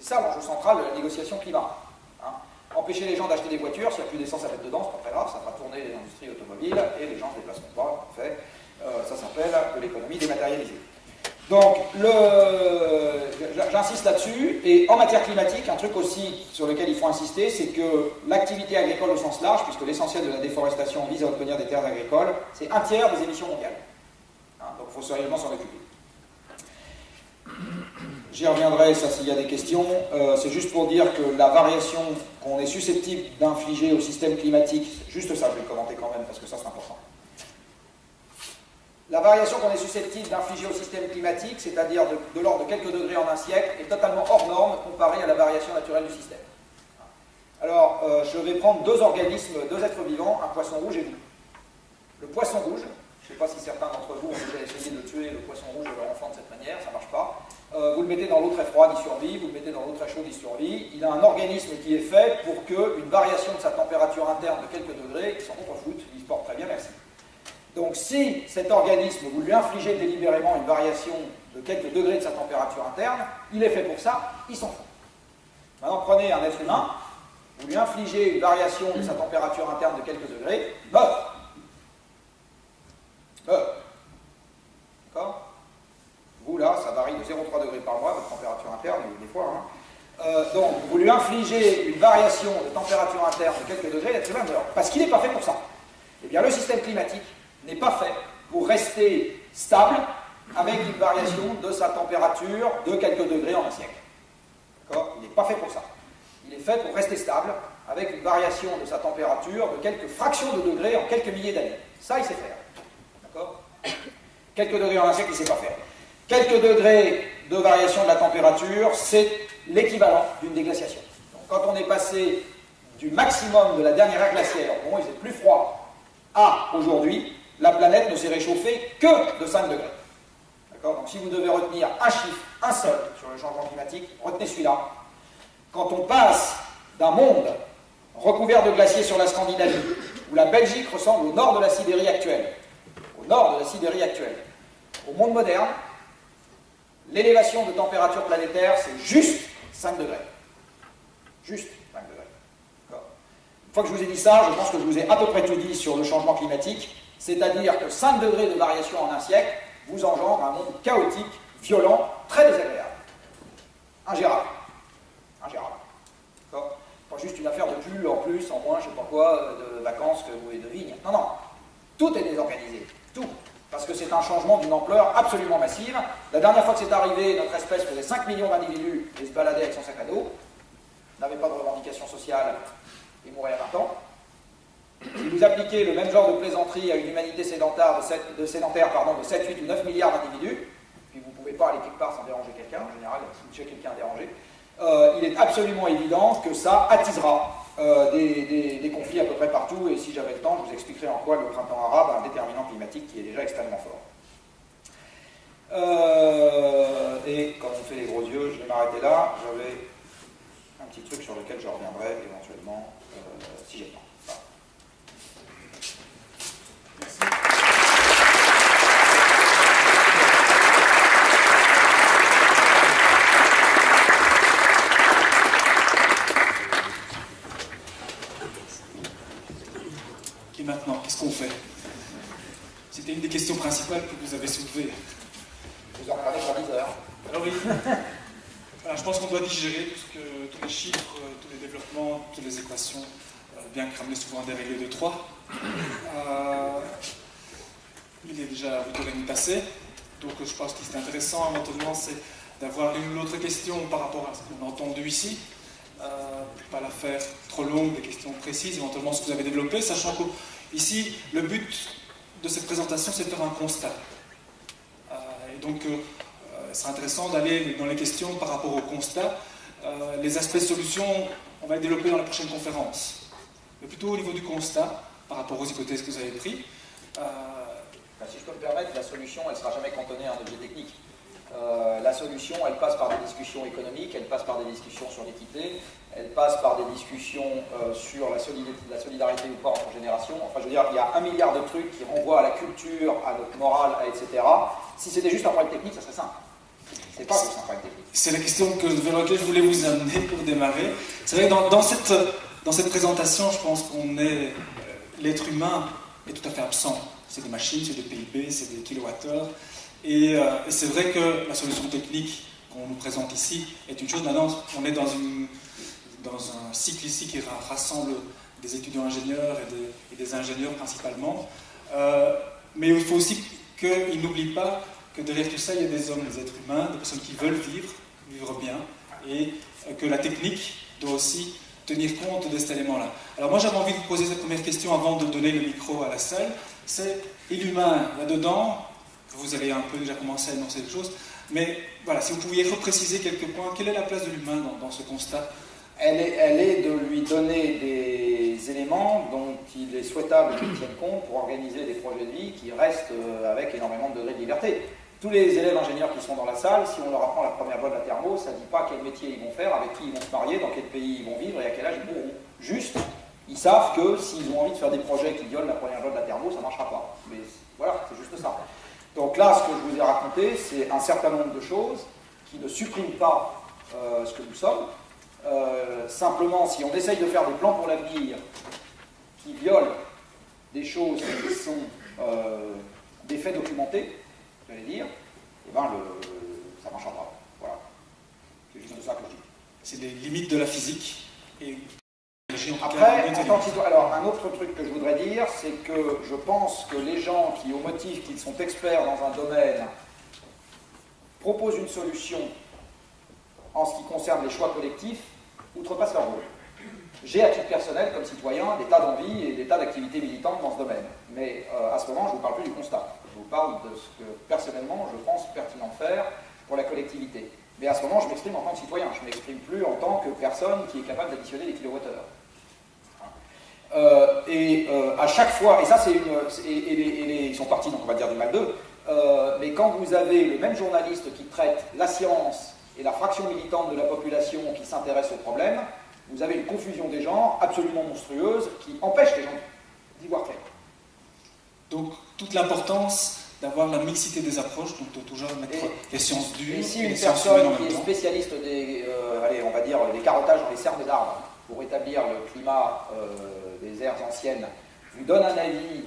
C'est ça l'enjeu central de la négociation climat. Hein. Empêcher les gens d'acheter des voitures, s'il n'y a plus d'essence à mettre dedans, c'est pas très grave, ça fera tourner les industries automobiles et les gens se déplaceront pas, en fait. Ça s'appelle de l'économie dématérialisée. Donc, j'insiste là-dessus, et en matière climatique, un truc aussi sur lequel il faut insister, c'est que l'activité agricole au sens large, puisque l'essentiel de la déforestation vise à obtenir des terres agricoles, c'est 1/3 des émissions mondiales. Hein, donc, il faut sérieusement s'en occuper. J'y reviendrai, ça, s'il y a des questions. C'est juste pour dire que la variation qu'on est susceptible d'infliger au système climatique, juste ça, je vais le commenter quand même, parce que ça, c'est important. La variation qu'on est susceptible d'infliger au système climatique, c'est-à-dire de l'ordre de quelques degrés en un siècle, est totalement hors norme comparée à la variation naturelle du système. Alors, je vais prendre 2 organismes, 2 êtres vivants, un poisson rouge et vous. Le poisson rouge, je ne sais pas si certains d'entre vous ont déjà essayé de tuer le poisson rouge de leur enfant de cette manière, ça ne marche pas. Vous le mettez dans l'eau très froide, il survit, vous le mettez dans l'eau très chaude, il survit. Il a un organisme qui est fait pour qu'une variation de sa température interne de quelques degrés, il s'en contrefoute, il se porte très bien, merci. Donc si cet organisme, vous lui infligez délibérément une variation de quelques degrés de sa température interne, il est fait pour ça, il s'en fout. Maintenant prenez un être humain, vous lui infligez une variation de sa température interne de quelques degrés, meurt. Meurt. D'accord? Vous, là, ça varie de 0,3 degrés par mois, votre température interne, des fois. Donc, vous lui infligez une variation de température interne de quelques degrés, l'être humain meurt. Parce qu'il n'est pas fait pour ça. Eh bien, le système climatique n'est pas fait pour rester stable avec une variation de sa température de quelques degrés en un siècle. D'accord ? Il n'est pas fait pour ça. Il est fait pour rester stable avec une variation de sa température de quelques fractions de degrés en quelques milliers d'années. Ça, il sait faire. D'accord ? Quelques degrés en un siècle, il ne sait pas faire. Quelques degrés de variation de la température, c'est l'équivalent d'une déglaciation. Donc, quand on est passé du maximum de la dernière ère glaciaire, au moment où il faisait plus froid, à aujourd'hui, la planète ne s'est réchauffée que de 5 degrés. D'accord ? Donc si vous devez retenir un chiffre, un seul, sur le changement climatique, retenez celui-là. Quand on passe d'un monde recouvert de glaciers sur la Scandinavie, où la Belgique ressemble au nord de la Sibérie actuelle, au monde moderne, l'élévation de température planétaire, c'est juste 5 degrés. Juste 5 degrés. Une fois que je vous ai dit ça, je pense que je vous ai à peu près tout dit sur le changement climatique, c'est-à-dire que 5 degrés de variation en un siècle vous engendre un monde chaotique, violent, très désagréable. Ingérable. Pas juste une affaire de pull en plus, en moins, je sais pas quoi, de vacances et de vignes. Non, non. Tout est désorganisé. Tout. Parce que c'est un changement d'une ampleur absolument massive. La dernière fois que c'est arrivé, notre espèce faisait 5 millions d'individus et se baladait avec son sac à dos, n'avait pas de revendication sociale et mourait à 20 ans. Si vous appliquez le même genre de plaisanterie à une humanité sédentaire de 7, 8 ou 9 milliards d'individus, puis vous ne pouvez pas aller quelque part sans déranger quelqu'un, en général, si quelqu'un est dérangé, il est absolument évident que ça attisera des conflits à peu près partout, et si j'avais le temps, je vous expliquerai en quoi le printemps arabe a un déterminant climatique qui est déjà extrêmement fort. Et comme on fait les gros yeux, je vais m'arrêter là. J'avais un petit truc sur lequel je reviendrai éventuellement si j'ai le temps. Voilà. Et maintenant, qu'est-ce qu'on fait? C'était une des questions principales que vous avez soulevées. Vous en parlez pour 10 heures. Alors oui. Voilà, je pense qu'on doit digérer tous les chiffres, tous les développements, toutes les équations, bien que ramener souvent des règles de 3. Il est déjà 8h30 passé, donc je pense que c'est intéressant éventuellement, c'est d'avoir une ou l'autre question par rapport à ce qu'on a entendu ici. Pas la faire trop longue, des questions précises, éventuellement ce que vous avez développé, sachant qu'ici, le but de cette présentation, c'est de faire un constat. Et donc, c'est intéressant d'aller dans les questions par rapport au constat. Les aspects solutions, on va les développer dans la prochaine conférence. Mais plutôt au niveau du constat, par rapport aux hypothèses que vous avez prises. Si je peux me permettre, la solution, elle ne sera jamais cantonnée à un objet technique. La solution, elle passe par des discussions économiques, elle passe par des discussions sur l'équité, elle passe par des discussions sur la solidarité ou pas entre générations. Enfin, je veux dire, il y a 1 milliard de trucs qui renvoient à la culture, à notre morale, etc. Si c'était juste un problème technique, ça serait simple. C'est pas juste un problème technique. C'est la question vers laquelle je voulais vous amener pour démarrer. C'est vrai que dans cette présentation, je pense qu'on est... l'être humain est tout à fait absent. C'est des machines, c'est des PIB, c'est des kilowattheures. Et c'est vrai que la solution technique qu'on nous présente ici est une chose. Maintenant, on est dans un cycle ici qui rassemble des étudiants ingénieurs et des ingénieurs principalement. Mais il faut aussi qu'ils n'oublient pas que derrière tout ça, il y a des hommes, des êtres humains, des personnes qui veulent vivre bien, et que la technique doit aussi tenir compte de cet élément-là. Alors moi, j'avais envie de vous poser cette première question avant de donner le micro à la salle. C'est, et l'humain, là-dedans, vous avez un peu déjà commencé à énoncer des choses, mais voilà, si vous pouviez repréciser quelques points, quelle est la place de l'humain dans ce constat? Elle est de lui donner des éléments dont il est souhaitable qu'il tienne compte pour organiser des projets de vie qui restent avec énormément de degrés de liberté. Tous les élèves ingénieurs qui sont dans la salle, si on leur apprend la première loi de la thermo, ça ne dit pas quel métier ils vont faire, avec qui ils vont se marier, dans quel pays ils vont vivre et à quel âge ils mourront. Juste, ils savent que s'ils ont envie de faire des projets qui violent la première loi de la thermo, ça ne marchera pas. Mais voilà, c'est juste ça. Donc là, ce que je vous ai raconté, c'est un certain nombre de choses qui ne suppriment pas ce que nous sommes. Simplement, si on essaye de faire des plans pour l'avenir qui violent des choses qui sont des faits documentés, j'allais dire, et ben ça marchera pas. Voilà. C'est juste ça que je dis. C'est les limites de la physique. Et après, en tant que citoyen, alors un autre truc que je voudrais dire, c'est que je pense que les gens qui, au motif qu'ils sont experts dans un domaine, proposent une solution en ce qui concerne les choix collectifs, outrepassent leur rôle. J'ai à titre personnel, comme citoyen, des tas d'envies et des tas d'activités militantes dans ce domaine. Mais à ce moment, je ne vous parle plus du constat. Je vous parle de ce que, personnellement, je pense pertinent de faire pour la collectivité. Mais à ce moment, je m'exprime en tant que citoyen. Je ne m'exprime plus en tant que personne qui est capable d'additionner les kilowattheures. À chaque fois, et ça c'est ils sont partis, donc on va dire du mal d'eux, mais quand vous avez le même journaliste qui traite la science et la fraction militante de la population qui s'intéresse au problème, vous avez une confusion des genres absolument monstrueuse qui empêche les gens d'y voir clair. Donc toute l'importance d'avoir la mixité des approches, donc de toujours mettre les sciences dures. Et si une personne qui est spécialiste des, allez, on va dire, des carottages dans les cernes d'arbres pour établir le climat des aires anciennes, vous donne un avis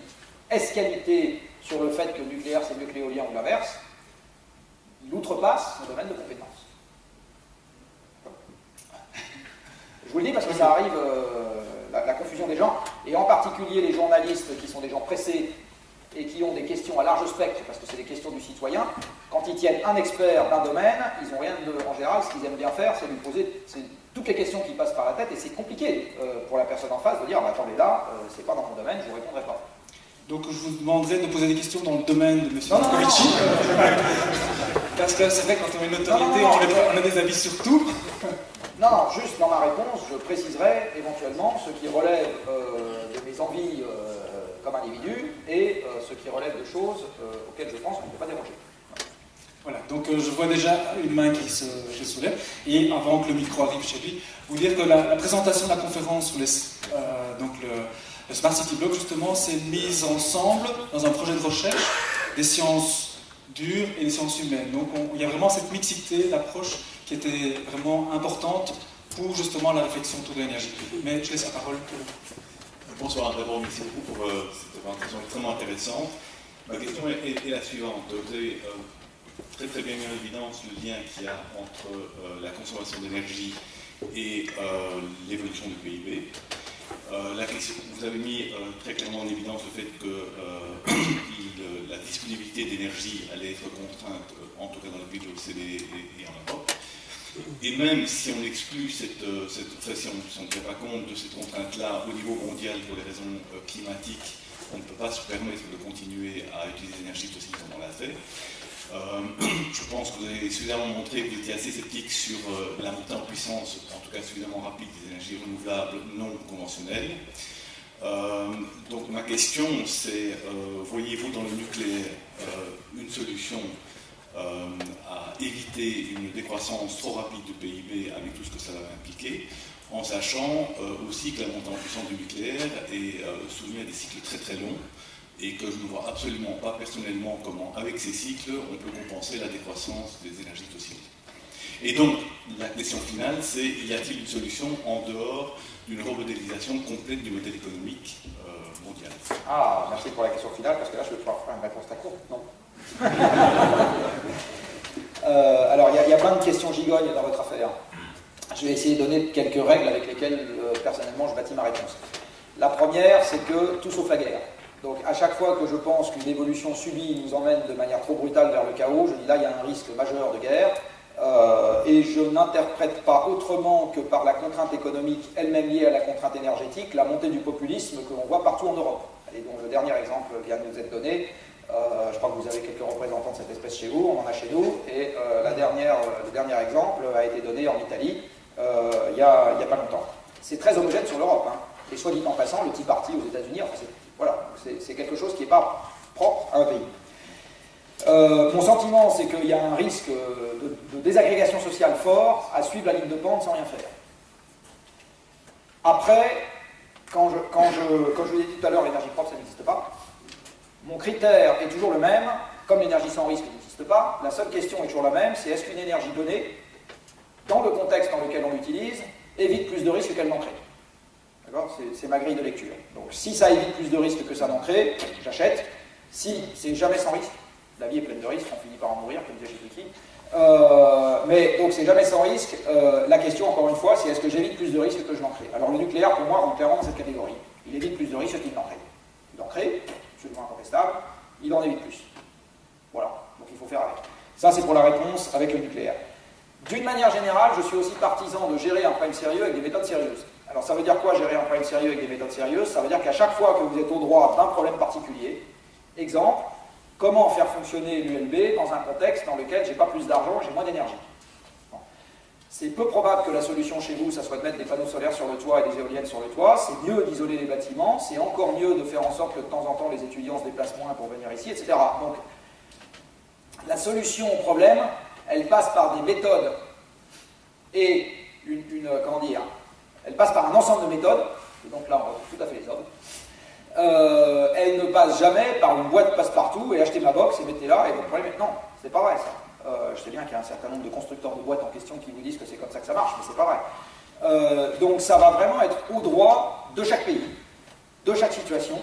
ès-qualité sur le fait que le nucléaire c'est mieux que l'éolien ou l'inverse, il outrepasse son domaine de compétence. Je vous le dis parce que ça arrive, la confusion des gens, et en particulier les journalistes qui sont des gens pressés et qui ont des questions à large spectre, parce que c'est des questions du citoyen, quand ils tiennent un expert d'un domaine, ils n'ont rien de... En général, ce qu'ils aiment bien faire, c'est lui poser toutes les questions qui passent par la tête, et c'est compliqué pour la personne en face de dire bah, « attendez là, c'est pas dans mon domaine, je ne vous répondrai pas ». Donc je vous demanderai de poser des questions dans le domaine de M. Moscovici. Parce que c'est vrai que quand on est une autorité, on a des avis sur tout. Non, juste dans ma réponse, je préciserai éventuellement ce qui relève de mes envies comme individu et ce qui relève de choses auxquelles je pense qu'on ne peut pas déroger. Voilà, donc je vois déjà une main qui se soulève. Et avant que le micro arrive chez lui, vous dire que la présentation de la conférence sur le Smart City Block, justement, c'est mise ensemble dans un projet de recherche des sciences dures et des sciences humaines. Donc il y a vraiment cette mixité d'approches qui était vraiment importante pour justement la réflexion autour de l'énergie. Mais je laisse la parole. Bonsoir, d'abord merci beaucoup pour cette présentation extrêmement intéressante. Ma question est la suivante. Vous avez très bien mis en évidence le lien qu'il y a entre la consommation d'énergie et l'évolution du PIB. Vous avez mis très clairement en évidence le fait que la disponibilité d'énergie allait être contrainte, en tout cas dans les pays de l'OCDE et en Europe. Et même si on exclut si on ne tient pas compte de cette contrainte-là au niveau mondial pour les raisons climatiques, on ne peut pas se permettre de continuer à utiliser l'énergie fossile comme on l'a fait. Je pense que vous avez suffisamment montré que vous étiez assez sceptique sur la montée en puissance, en tout cas suffisamment rapide, des énergies renouvelables non conventionnelles. Donc ma question c'est, voyez-vous dans le nucléaire une solution à éviter une décroissance trop rapide du PIB avec tout ce que ça va impliquer, en sachant aussi que la montée en puissance du nucléaire est soumise à des cycles très longs et que je ne vois absolument pas personnellement comment, avec ces cycles, on peut compenser la décroissance des énergies fossiles. Et donc, la question finale, c'est y a-t-il une solution en dehors d'une remodélisation complète du modèle économique mondial? Ah, merci pour la question finale, parce que là, je vais pouvoir faire une réponse très courte. Non. Alors, il y a plein de questions gigognes dans votre affaire. Je vais essayer de donner quelques règles avec lesquelles, personnellement, je bâtis ma réponse. La première, c'est que tout sauf la guerre. Donc, à chaque fois que je pense qu'une évolution subie nous emmène de manière trop brutale vers le chaos, je dis là, il y a un risque majeur de guerre. Et je n'interprète pas autrement que par la contrainte économique elle-même liée à la contrainte énergétique, la montée du populisme que l'on voit partout en Europe. Et donc, le dernier exemple vient de nous être donné. Je crois que vous avez quelques représentants de cette espèce chez vous, on en a chez nous, et le dernier exemple a été donné en Italie il n'y a pas longtemps. C'est très homogène sur l'Europe, hein. Et soit dit en passant, le Tea Party aux États-Unis, enfin, c'est quelque chose qui n'est pas propre à un pays. Mon sentiment, c'est qu'il y a un risque de désagrégation sociale fort à suivre la ligne de pente sans rien faire. Après, quand je vous l'ai dit tout à l'heure, l'énergie propre, ça n'existe pas. Mon critère est toujours le même, comme l'énergie sans risque n'existe pas, la seule question est toujours la même, c'est est-ce qu'une énergie donnée, dans le contexte dans lequel on l'utilise, évite plus de risques qu'elle n'en crée. D'accord ? C'est ma grille de lecture. Donc si ça évite plus de risques que ça n'en crée, j'achète. Si c'est jamais sans risque, La vie est pleine de risques, on finit par en mourir, comme disait Chetiki. Mais donc c'est jamais sans risque. La question, encore une fois, c'est est-ce que j'évite plus de risques que je n'en crée? Alors le nucléaire, pour moi, rentre clairement dans cette catégorie. Il évite plus de risques qu'il n'en crée. Il en crée, absolument incontestable, il en évite plus. Voilà, donc il faut faire avec. Ça, c'est pour la réponse avec le nucléaire. D'une manière générale, je suis aussi partisan de gérer un problème sérieux avec des méthodes sérieuses. Alors ça veut dire quoi, gérer un problème sérieux avec des méthodes sérieuses? Ça veut dire qu'à chaque fois que vous êtes au droit d'un problème particulier, exemple, comment faire fonctionner l'ULB dans un contexte dans lequel j'ai pas plus d'argent, j'ai moins d'énergie. Bon. C'est peu probable que la solution chez vous, ça soit de mettre des panneaux solaires sur le toit et des éoliennes sur le toit. C'est mieux d'isoler les bâtiments, c'est encore mieux de faire en sorte que de temps en temps les étudiants se déplacent moins pour venir ici, etc. Donc, la solution au problème, elle passe par des méthodes et comment dire, elle passe par un ensemble de méthodes, et donc là on retrouve tout à fait les hommes. Elle ne passe jamais par une boîte passe-partout et achetez ma box et mettez-la et votre problème est... Non, c'est pas vrai ça. Je sais bien qu'il y a un certain nombre de constructeurs de boîtes en question qui vous disent que c'est comme ça que ça marche, mais c'est pas vrai. Donc ça va vraiment être au droit de chaque pays, de chaque situation,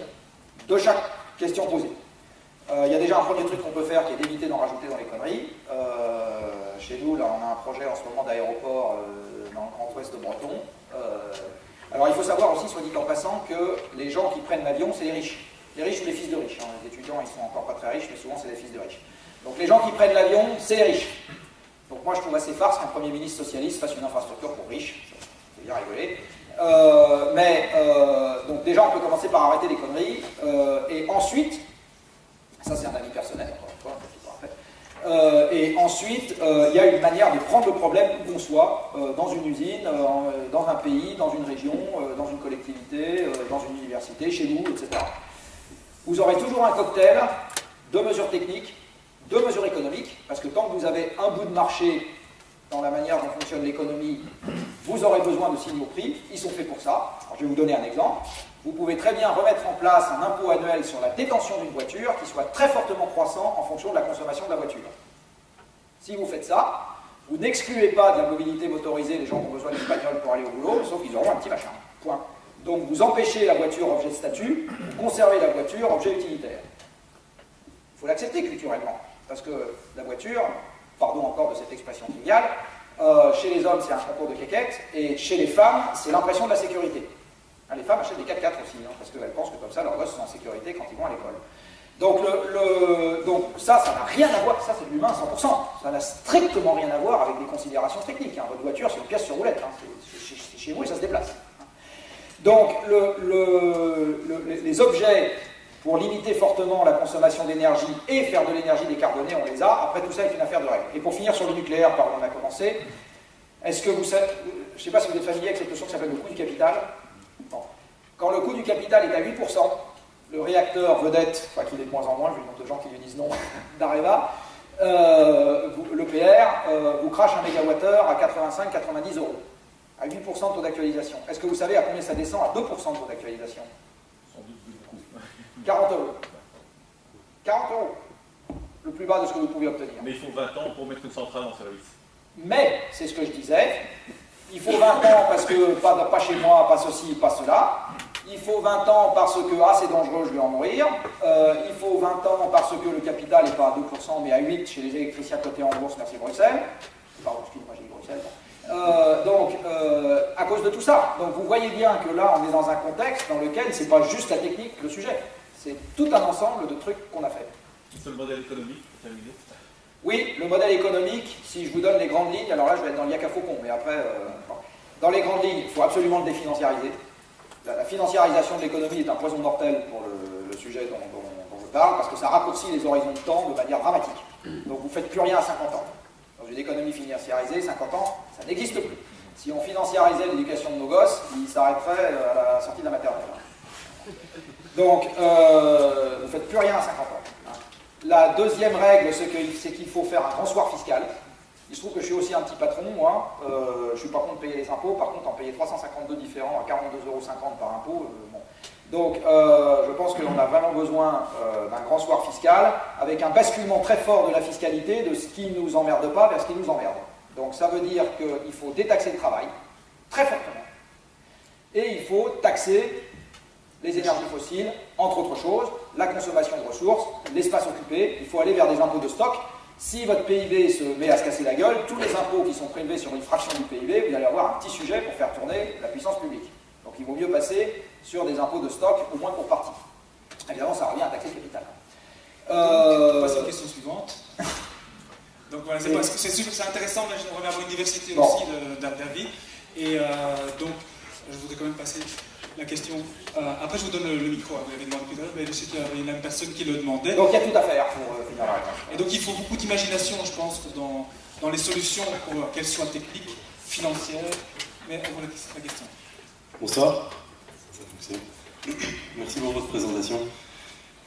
de chaque question posée. Il y a déjà un premier truc qu'on peut faire qui est d'éviter d'en rajouter dans les conneries. Chez nous, là, on a un projet en ce moment d'aéroport dans le Grand Ouest de Breton. Alors il faut savoir aussi, soit dit en passant, que les gens qui prennent l'avion, c'est les riches. Les riches ou les fils de riches. Hein. Les étudiants, ils sont encore pas très riches, mais souvent c'est les fils de riches. Donc les gens qui prennent l'avion, c'est les riches. Donc moi je trouve assez farce qu'un Premier ministre socialiste fasse une infrastructure pour riches. Ça fait bien rigoler. Donc déjà on peut commencer par arrêter les conneries. Et ensuite, ça c'est un avis personnel, encore une fois, et ensuite, il y a une manière de prendre le problème où qu'on soit, dans une usine, dans un pays, dans une région, dans une collectivité, dans une université, chez vous, etc. Vous aurez toujours un cocktail de mesures techniques, de mesures économiques, parce que tant que vous avez un bout de marché dans la manière dont fonctionne l'économie, vous aurez besoin de signaux prix, ils sont faits pour ça. Alors, je vais vous donner un exemple. Vous pouvez très bien remettre en place un impôt annuel sur la détention d'une voiture qui soit très fortement croissant en fonction de la consommation de la voiture. Si vous faites ça, vous n'excluez pas de la mobilité motorisée les gens qui ont besoin d'une bagnole pour aller au boulot, sauf qu'ils auront un petit machin. Point. Donc vous empêchez la voiture objet de statut, vous conservez la voiture objet utilitaire. Il faut l'accepter culturellement, parce que la voiture, pardon encore de cette expression triviale, chez les hommes c'est un concours de quéquettes, et chez les femmes c'est l'impression de la sécurité. Les femmes achètent des 4x4 aussi, hein, parce qu'elles pensent que comme ça, leurs gosses sont en sécurité quand ils vont à l'école. Donc, donc ça n'a rien à voir, ça c'est de l'humain 100%. Ça n'a strictement rien à voir avec des considérations techniques. Hein. Votre voiture, c'est une pièce sur roulette, hein. C'est chez vous et ça se déplace. Donc, les objets, pour limiter fortement la consommation d'énergie et faire de l'énergie décarbonée, on les a. Après, tout ça est une affaire de règles. Et pour finir sur le nucléaire, par où on a commencé, est-ce que vous savez, je ne sais pas si vous êtes familier avec cette notion qui s'appelle le coût du capital. Bon. Quand le coût du capital est à 8%, le réacteur vedette, enfin qu'il est de moins en moins, vu le nombre de gens qui lui disent non, d'Areva, l'EPR vous crache un mégawattheure à 85-90 euros, à 8% de taux d'actualisation. Est-ce que vous savez à combien ça descend à 2% de taux d'actualisation? Sans doute beaucoup. 40 euros. 40 euros. Le plus bas de ce que vous pouvez obtenir. Mais il faut 20 ans pour mettre une centrale en service. Mais, c'est ce que je disais, il faut 20 ans parce que pas chez moi, pas ceci, pas cela. Il faut 20 ans parce que c'est dangereux, je vais en mourir. Il faut 20 ans parce que le capital n'est pas à 2% mais à 8% chez les électriciens cotés en bourse, merci Bruxelles. Pardon, excusez-moi, j'ai dit Bruxelles. À cause de tout ça. Donc vous voyez bien que là, on est dans un contexte dans lequel c'est pas juste la technique, le sujet. C'est tout un ensemble de trucs qu'on a fait. C'est le modèle économique pour terminer. Oui, le modèle économique, si je vous donne les grandes lignes, alors là je vais être dans le yak à faucon, mais après, dans les grandes lignes, il faut absolument le définanciariser. La financiarisation de l'économie est un poison mortel pour le sujet dont je parle, parce que ça raccourcit les horizons de temps de manière dramatique. Donc vous ne faites plus rien à 50 ans. Dans une économie financiarisée, 50 ne n'existe plus. Si on financiarisait l'éducation de nos gosses, ils s'arrêteraient à la sortie de la maternelle. Donc, vous ne faites plus rien à 50 ans. La deuxième règle, c'est qu'il faut faire un grand soir fiscal. Il se trouve que je suis aussi un petit patron, moi. Je ne suis pas contre payer les impôts. Par contre, en payer 352 différents à 42,50 € par impôt, bon. Donc, je pense qu'on a vraiment besoin d'un grand soir fiscal avec un basculement très fort de la fiscalité de ce qui ne nous emmerde pas vers ce qui nous emmerde. Donc, ça veut dire qu'il faut détaxer le travail, très fortement. Et il faut taxer les énergies fossiles, entre autres choses, la consommation de ressources, l'espace occupé, il faut aller vers des impôts de stock. Si votre PIB se met à se casser la gueule, tous les impôts qui sont prélevés sur une fraction du PIB, vous allez avoir un petit sujet pour faire tourner la puissance publique. Donc il vaut mieux passer sur des impôts de stock, au moins pour partie. Évidemment, ça revient à taxer le capital. On passe à la question suivante. Donc voilà, c'est intéressant, mais on revient à l'université aussi d'Abbeville. Et donc, je voudrais quand même passer la question. Après, je vous donne le micro, vous l'avez demandé plus tard, mais je sais qu'il y avait une personne qui le demandait. Donc il y a tout à faire pour finir la réponse. Et donc il faut beaucoup d'imagination, je pense, dans les solutions, pour qu'elles soient techniques, financières. Mais on voit la question. Bonsoir. Ça fonctionne. Merci pour votre présentation.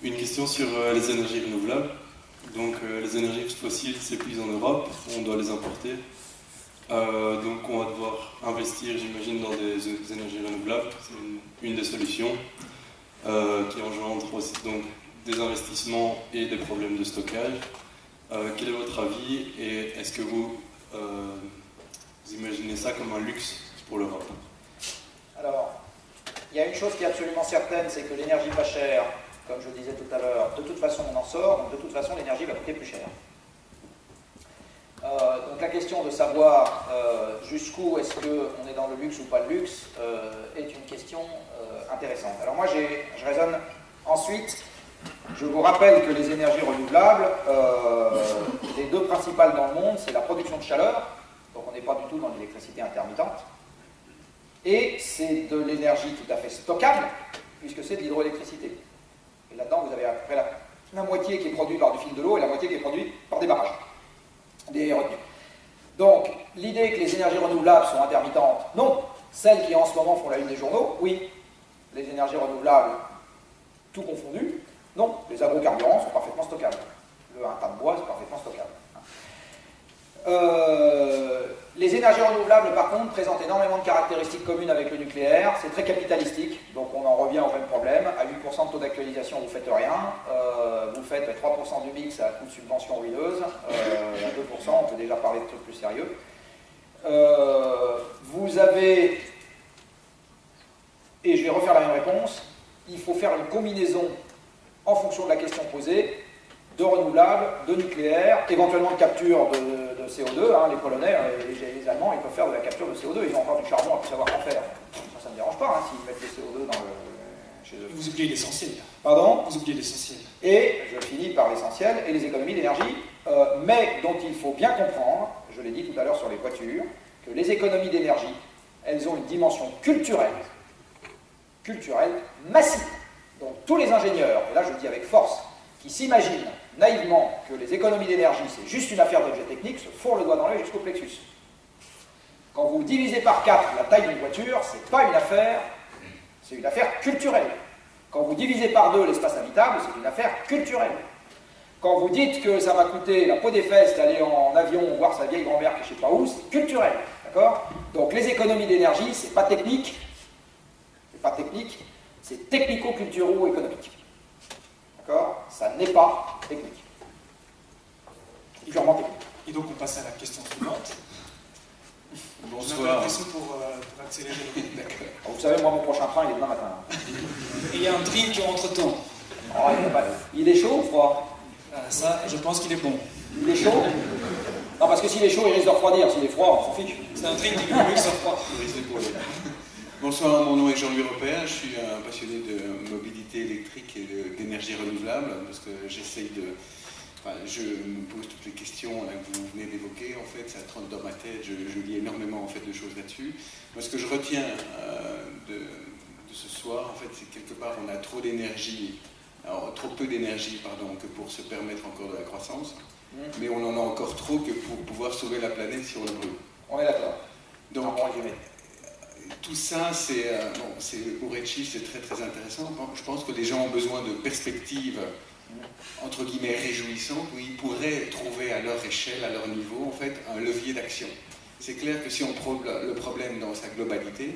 Une question sur les énergies renouvelables. Donc les énergies fossiles s'épuisent en Europe, on doit les importer. Donc on va devoir investir, j'imagine, dans des énergies renouvelables. C'est une des solutions qui engendre aussi donc, des investissements et des problèmes de stockage. Quel est votre avis et est-ce que vous imaginez ça comme un luxe pour l'Europe? Alors, il y a une chose qui est absolument certaine, c'est que l'énergie pas chère, comme je le disais tout à l'heure, de toute façon on en sort, donc de toute façon l'énergie va coûter plus cher. Donc la question de savoir jusqu'où est-ce qu'on est dans le luxe ou pas le luxe est une question intéressante. Alors moi je raisonne ensuite, je vous rappelle que les énergies renouvelables, les deux principales dans le monde, c'est la production de chaleur, donc on n'est pas du tout dans l'électricité intermittente, et c'est de l'énergie tout à fait stockable, puisque c'est de l'hydroélectricité. Et là-dedans vous avez à peu près la moitié qui est produite par du fil de l'eau et la moitié qui est produite par des barrages. Des retenues. Donc, l'idée que les énergies renouvelables sont intermittentes, non. Celles qui en ce moment font la une des journaux, oui. Les énergies renouvelables, tout confondu, non. Les agrocarburants sont parfaitement stockables. Un tas de bois, c'est parfaitement stockable. Les énergies renouvelables, par contre, présentent énormément de caractéristiques communes avec le nucléaire. C'est très capitalistique, donc on en revient au même problème. À 8% de taux d'actualisation, vous ne faites rien. Vous faites 3% du mix à coup de subvention ruineuse. À 2%, on peut déjà parler de trucs plus sérieux. Vous avez, et je vais refaire la même réponse, il faut faire une combinaison en fonction de la question posée, de renouvelables, de nucléaire, éventuellement de capture de CO2. Hein, les Polonais, les Allemands, ils peuvent faire de la capture de CO2. Ils ont encore du charbon à plus savoir en faire. Ça ne me dérange pas hein, s'ils mettent du CO2 chez eux. Vous oubliez l'essentiel. Pardon? Vous oubliez l'essentiel. Et je finis par l'essentiel et les économies d'énergie, mais dont il faut bien comprendre, je l'ai dit tout à l'heure sur les voitures, que les économies d'énergie, elles ont une dimension culturelle massive. Donc tous les ingénieurs, et là je le dis avec force, qui s'imaginent naïvement que les économies d'énergie, c'est juste une affaire d'objet technique, se fourrent le doigt dans l'œil jusqu'au plexus. Quand vous divisez par 4 la taille d'une voiture, c'est pas une affaire, c'est une affaire culturelle. Quand vous divisez par 2 l'espace habitable, c'est une affaire culturelle. Quand vous dites que ça va coûter la peau des fesses d'aller en avion voir sa vieille grand-mère qui je sais pas où, c'est culturel. D'accord? Donc les économies d'énergie, c'est pas technique, c'est technico-culturo-économique. D'accord? Ça n'est pas technique. Purement technique. Et donc on passe à la question suivante. Bonsoir. Pour accélérer le rythme. D'accord. Vous savez, moi mon prochain train il est demain matin. Et il y a un drink entre-temps. Oh, il est chaud ou froid? Ça, je pense qu'il est bon. Il est chaud? Non, parce que s'il est chaud, il risque de refroidir. S'il est froid, on s'en fiche. C'est un drink qui veut que ça froid. Bonsoir, mon nom est Jean-Louis Repère, je suis un passionné de mobilité électrique et d'énergie renouvelable, parce que j'essaye de... Enfin, je me pose toutes les questions là, que vous venez d'évoquer, en fait, ça trotte dans ma tête, je lis énormément en fait, de choses là-dessus. Moi, ce que je retiens de ce soir, en fait, c'est que quelque part, on a trop d'énergie, alors trop peu d'énergie, pardon, que pour se permettre encore de la croissance, mais on en a encore trop que pour pouvoir sauver la planète si on le brûle. On est d'accord. Donc, tout ça, pour Redshift, c'est très très intéressant. Je pense que les gens ont besoin de perspectives, entre guillemets, réjouissantes, où ils pourraient trouver à leur échelle, à leur niveau, en fait, un levier d'action. C'est clair que si on prend le problème dans sa globalité,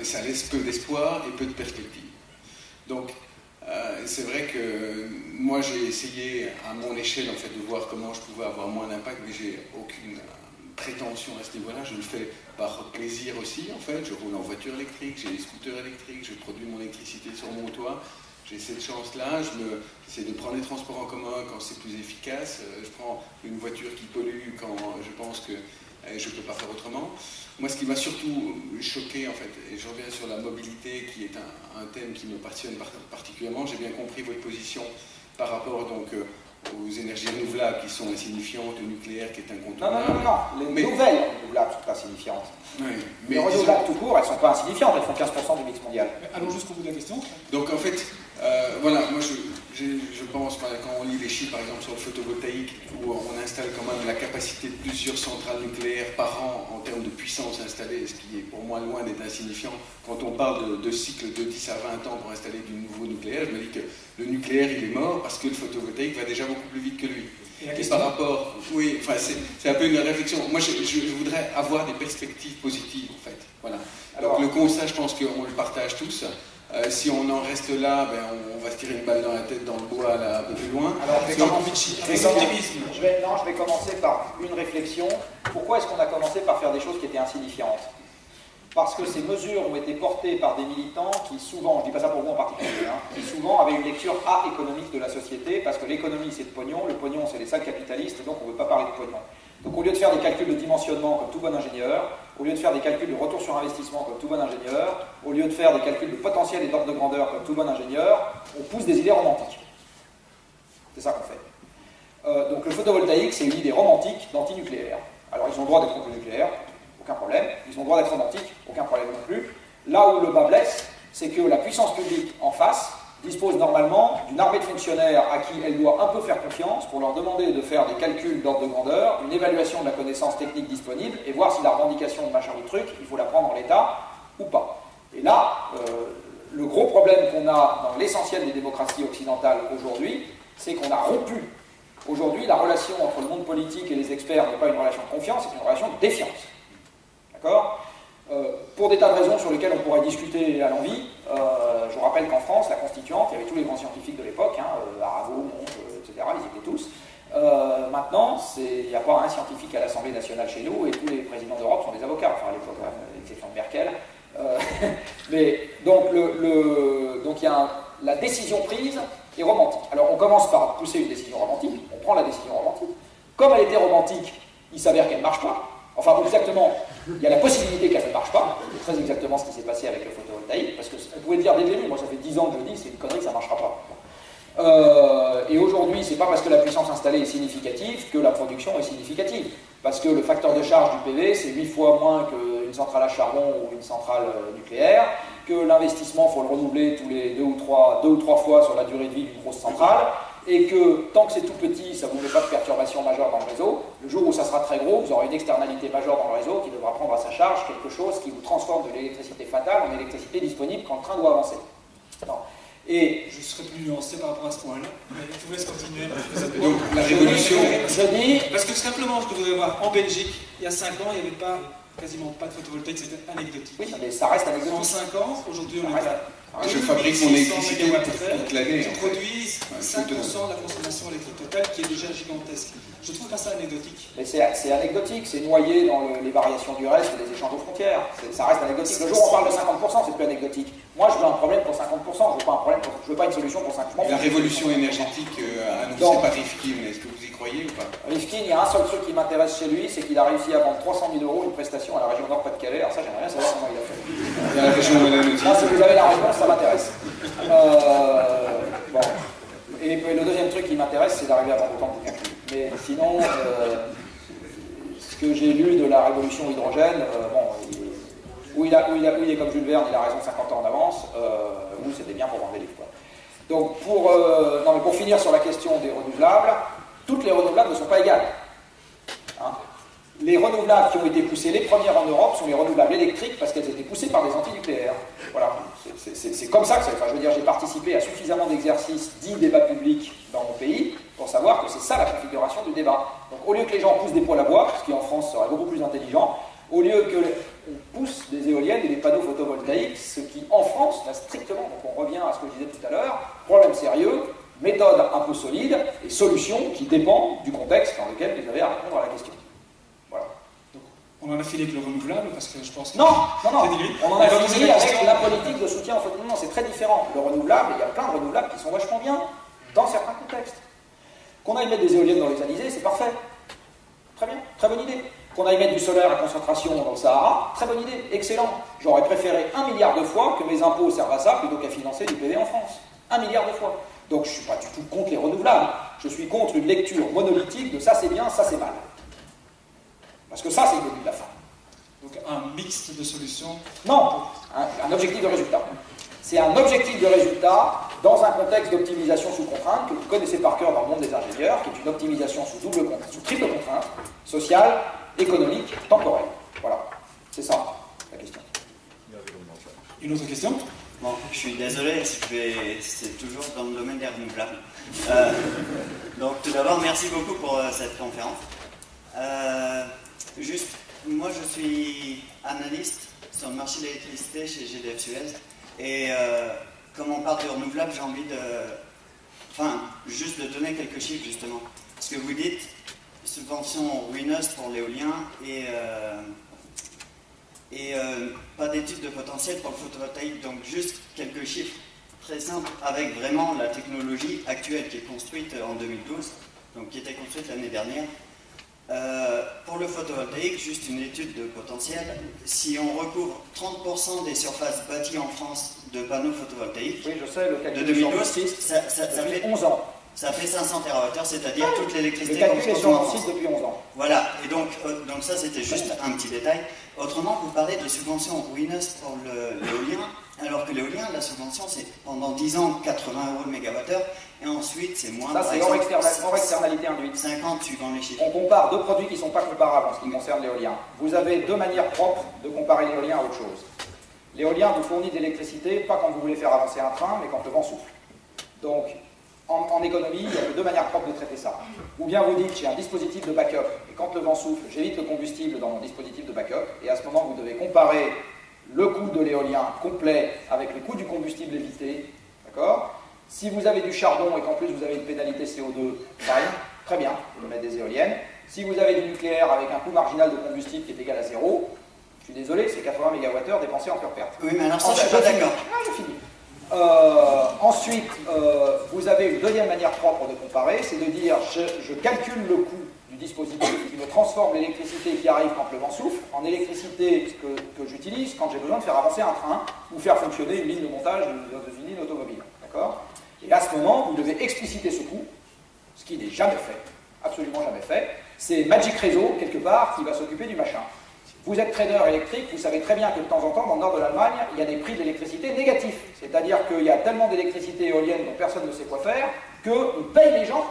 ça laisse peu d'espoir et peu de perspectives. Donc, c'est vrai que moi, j'ai essayé, à mon échelle, en fait, de voir comment je pouvais avoir moins d'impact, mais j'ai aucune prétention à ce niveau-là. Je le fais par plaisir aussi, en fait. Je roule en voiture électrique, j'ai des scooters électriques, je produis mon électricité sur mon toit. j'ai cette chance-là, j'essaie de prendre les transports en commun quand c'est plus efficace, je prends une voiture qui pollue quand je pense que je ne peux pas faire autrement. Moi, ce qui m'a surtout choqué, en fait, et je reviens sur la mobilité, qui est un thème qui me passionne particulièrement, j'ai bien compris votre position par rapport donc aux énergies renouvelables qui sont insignifiantes, au nucléaire qui est incontournable. Non. Les nouvelles renouvelables sont insignifiantes. Oui, mais les renouvelables tout court, elles ne sont pas insignifiantes, elles font 15% du mix mondial. Allons jusqu'au bout de la question. Donc en fait, voilà, moi je pense, quand on lit les chiffres par exemple sur le photovoltaïque, où on installe quand même la capacité de plusieurs centrales nucléaires par an en termes de puissance installée, ce qui est pour moi loin d'être insignifiant. Quand on parle de cycles de 10 à 20 ans pour installer du nouveau nucléaire, je me dis que le nucléaire il est mort parce que le photovoltaïque va déjà beaucoup plus vite que lui. Et par rapport, oui, enfin c'est un peu une réflexion. Moi je voudrais avoir des perspectives positives en fait. Voilà. Donc le constat, je pense qu'on le partage tous. Si on en reste là, ben, on va se tirer une balle dans la tête dans le bois là, un peu plus loin. Alors, je vais commencer par une réflexion. Pourquoi est-ce qu'on a commencé par faire des choses qui étaient insignifiantes? Parce que ces mesures ont été portées par des militants qui souvent, je ne dis pas ça pour vous en particulier, qui souvent avaient une lecture économique de la société, parce que l'économie c'est le pognon c'est les sales capitalistes, et donc on ne veut pas parler de pognon. Donc au lieu de faire des calculs de dimensionnement comme tout bon ingénieur, au lieu de faire des calculs de retour sur investissement comme tout bon ingénieur, au lieu de faire des calculs de potentiel et d'ordre de grandeur comme tout bon ingénieur, on pousse des idées romantiques. C'est ça qu'on fait. Donc le photovoltaïque, c'est une idée romantique d'anti-nucléaire. Alors ils ont le droit d'être contre le nucléaire, aucun problème. Ils ont le droit d'être romantiques, aucun problème non plus. Là où le bas blesse, c'est que la puissance publique en face dispose normalement d'une armée de fonctionnaires à qui elle doit un peu faire confiance pour leur demander de faire des calculs d'ordre de grandeur, une évaluation de la connaissance technique disponible et voir si la revendication de machin ou truc, il faut la prendre en l'état ou pas. Et là, le gros problème qu'on a dans l'essentiel des démocraties occidentales aujourd'hui, c'est qu'on a rompu. Aujourd'hui, la relation entre le monde politique et les experts n'est pas une relation de confiance, c'est une relation de défiance. D'accord ? Pour des tas de raisons sur lesquelles on pourrait discuter à l'envi, je vous rappelle qu'en France, la constituante, il y avait tous les grands scientifiques de l'époque, Arago, Monge, etc., ils étaient tous. Maintenant, il n'y a pas un scientifique à l'Assemblée nationale chez nous, et tous les présidents d'Europe sont des avocats, enfin à l'époque, à l'exception de Merkel. Mais donc il y a la décision prise est romantique. Alors on commence par pousser une décision romantique, on prend la décision romantique. Comme elle était romantique, il s'avère qu'elle ne marche pas. Enfin, exactement, il y a la possibilité qu'elle ne marche pas. C'est très exactement ce qui s'est passé avec le photovoltaïque, parce qu'on pouvait le dire dès le début. Moi, ça fait 10 ans que je dis, c'est une connerie, ça ne marchera pas. Et aujourd'hui, c'est pas parce que la puissance installée est significative que la production est significative. Parce que le facteur de charge du PV, c'est 8 fois moins qu'une centrale à charbon ou une centrale nucléaire, que l'investissement, il faut le renouveler tous les 2 ou 3 fois sur la durée de vie d'une grosse centrale, et que tant que c'est tout petit, ça ne vous met pas de perturbation majeure dans le réseau. Le jour où ça sera très gros, vous aurez une externalité majeure dans le réseau qui devra prendre à sa charge quelque chose qui vous transforme de l'électricité fatale en électricité disponible quand le train doit avancer. Non. Et je serais plus nuancé par rapport à ce point-là, mais je vous laisse continuer. Donc la révolution... Je dis... Parce que simplement, je voudrais voir, en Belgique, il y a 5 ans, il n'y avait quasiment pas de photovoltaïque, c'était anecdotique. Oui, mais ça reste anecdotique. En 5 ans, aujourd'hui on est à... Je fabrique mon électricité toute l'année. Je produis 5% de la consommation électrique totale, qui est déjà gigantesque. Je trouve pas ça anecdotique. Mais c'est anecdotique, c'est noyé dans les variations du reste et les échanges aux frontières. Ça reste anecdotique. Le jour où on parle de 50%, c'est plus anecdotique. Moi, je veux un problème pour 50%, je veux pas une solution pour 50%. La révolution énergétique annoncée par Rifkin, est-ce que vous y croyez ou pas? Rifkin, il y a un seul truc qui m'intéresse chez lui, c'est qu'il a réussi à vendre 300 000 € une prestation à la région Nord-Pas-de-Calais. Alors ça, j'aimerais bien savoir comment il a fait. Dans la région Mélanotique. Là, si vous avez la réponse, ça m'intéresse. Bon. Et le deuxième truc qui m'intéresse, c'est d'arriver à vendre autant de bouquins. Mais sinon, ce que j'ai lu de la révolution hydrogène, où il est comme Jules Verne, il a raison 50 ans en avance, nous c'était bien pour vendre des livres. Quoi. Donc pour finir sur la question des renouvelables, toutes les renouvelables ne sont pas égales. Hein, les renouvelables qui ont été poussées les premières en Europe sont les renouvelables électriques parce qu'elles étaient poussées par des antinucléaires. Voilà, c'est comme ça que c'est. Enfin, je veux dire, j'ai participé à suffisamment d'exercices dits débat public dans mon pays pour savoir que c'est ça la configuration du débat. Donc au lieu que les gens poussent des poêles à bois, ce qui en France serait beaucoup plus intelligent, au lieu que on pousse des éoliennes et des panneaux photovoltaïques, ce qui en France n'a strictement, donc on revient à ce que je disais tout à l'heure, problème sérieux, méthode un peu solide et solution qui dépend du contexte dans lequel vous avez à répondre à la question. Voilà. Donc, on en a fini avec le renouvelable parce que je pense que... Non, on en a fini avec la politique de soutien au photovoltaïque. Non, c'est c'est très différent. Le renouvelable, il y a plein de renouvelables qui sont vachement bien dans certains contextes. Qu'on aille mettre des éoliennes dans les alizés, c'est parfait. Très bien, très bonne idée. Qu'on aille mettre du solaire à concentration dans le Sahara, très bonne idée, excellent. J'aurais préféré 1 milliard de fois que mes impôts servent à ça plutôt qu'à financer du PV en France. 1 milliard de fois. Donc je ne suis pas du tout contre les renouvelables. Je suis contre une lecture monolithique de ça c'est bien, ça c'est mal. Parce que ça c'est le début de la fin. Donc un mix de solutions. Non, un objectif de résultat. C'est un objectif de résultat dans un contexte d'optimisation sous contrainte que vous connaissez par cœur dans le monde des ingénieurs, qui est une optimisation sous triple contrainte, sociale, économique, temporelle. Voilà, c'est ça la question. Une autre question? Bon, je suis désolé, c'est toujours dans le domaine des renouvelables. Donc tout d'abord, merci beaucoup pour cette conférence. Juste, moi je suis analyste sur le marché de l'électricité chez GDF Suez. Et comme on parle de renouvelables, j'ai envie juste de donner quelques chiffres justement. Parce que vous dites, subvention ruineuse pour l'éolien et pas d'études de potentiel pour le photovoltaïque. Donc juste quelques chiffres très simples avec vraiment la technologie actuelle qui est construite en 2012, donc qui était construite l'année dernière. Pour le photovoltaïque, juste une étude de potentiel, si on recouvre 30% des surfaces bâties en France de panneaux photovoltaïques, oui, je sais, le de 2012, ça fait 11 ans. Ça fait 500 TWh, c'est-à-dire toute l'électricité qu'on consomme sur mon site depuis 11 ans. Voilà, et donc ça c'était juste un petit détail. Autrement, vous parlez de subventions ruineuses pour l'éolien, alors que l'éolien, la subvention, c'est pendant 10 ans 80 € le mégawattheure, et ensuite c'est moins. Ça, c'est hors externalité induite. 50 suivant les chiffres. On compare deux produits qui ne sont pas comparables en ce qui concerne l'éolien. Vous avez deux manières propres de comparer l'éolien à autre chose. L'éolien vous fournit de l'électricité, pas quand vous voulez faire avancer un train, mais quand le vent souffle. Donc, en économie, il y a deux manières propres de traiter ça. Ou bien vous dites, j'ai un dispositif de backup, et quand le vent souffle, j'évite le combustible dans mon dispositif de backup, et à ce moment, vous devez comparer le coût de l'éolien complet avec le coût du combustible évité, d'accord? Si vous avez du charbon et qu'en plus vous avez une pénalité CO2, fine, très bien, vous pouvez mettre des éoliennes. Si vous avez du nucléaire avec un coût marginal de combustible qui est égal à 0, je suis désolé, c'est 80 MWh dépensés en pure perte. Oui, mais alors ça, je suis pas d'accord. Je finis. Ensuite, vous avez une deuxième manière propre de comparer, c'est de dire je calcule le coût du dispositif qui me transforme l'électricité qui arrive quand le vent souffle en électricité que j'utilise quand j'ai besoin de faire avancer un train ou faire fonctionner une ligne de montage d'une ligne automobile. D'accord ? Et à ce moment, vous devez expliciter ce coût, ce qui n'est jamais fait, absolument jamais fait. C'est Magic Réseau, quelque part, qui va s'occuper du machin. Vous êtes trader électrique, vous savez très bien que de temps en temps, dans le nord de l'Allemagne, il y a des prix d'électricité négatifs. C'est-à-dire qu'il y a tellement d'électricité éolienne dont personne ne sait quoi faire, qu'on paye les gens.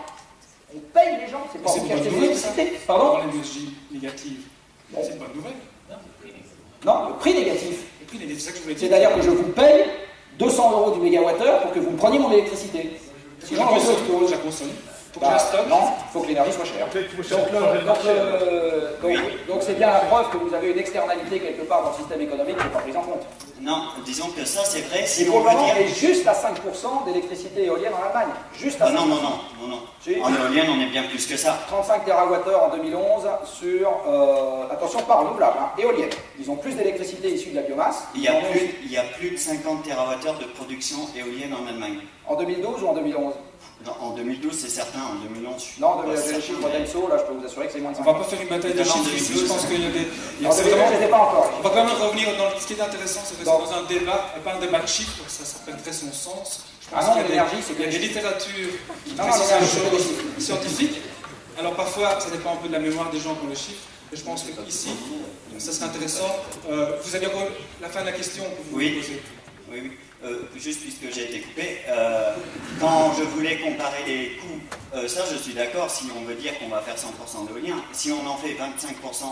On paye les gens, c'est pas une bonne nouvelle, ça. Pardon ? L'énergie négative. Bon. C'est une bonne nouvelle. Non, le prix négatif. Le prix négatif, c'est ça que je voulais dire. C'est-à-dire que je vous paye 200 € du mégawattheure pour que vous me preniez mon électricité. Sinon, je la consomme. Non, il faut que l'énergie soit chère. Donc c'est bien la preuve que vous avez une externalité quelque part dans le système économique qui n'est pas prise en compte. Non, disons que ça c'est vrai si Et on veut dire... est juste à 5% d'électricité éolienne en Allemagne. Juste à 5%. Non. Si. En éolienne, on est bien plus que ça. 35 TWh en 2011 sur, attention, pas renouvelable, hein, éolienne. Ils ont plus d'électricité issue de la biomasse. Il y a plus de 50 TWh de production éolienne en Allemagne. En 2012 ou en 2011 ? En 2012, c'est certain. En 2011, je suis Non, j'ai les chiffres d'Enso, là, je peux vous assurer que c'est moins de 50. On va pas faire une bataille de chiffres ici, je pense qu'il y a des... En 2011, j'étais pas encore. On va quand même revenir dans ce qui est intéressant, c'est que c'est dans un débat, et pas un débat de chiffres, ça perdrait son sens. Je pense qu'il y a des littératures qui précisent des choses scientifiques. Alors parfois, ça dépend un peu de la mémoire des gens qui ont les chiffres, et je pense qu'ici, ça serait intéressant. Vous avez encore la fin de la question que vous voulez poser. Oui. Juste puisque j'ai été coupé, quand je voulais comparer les coûts, ça je suis d'accord si on veut dire qu'on va faire 100% d'éolien. Si on en fait 25%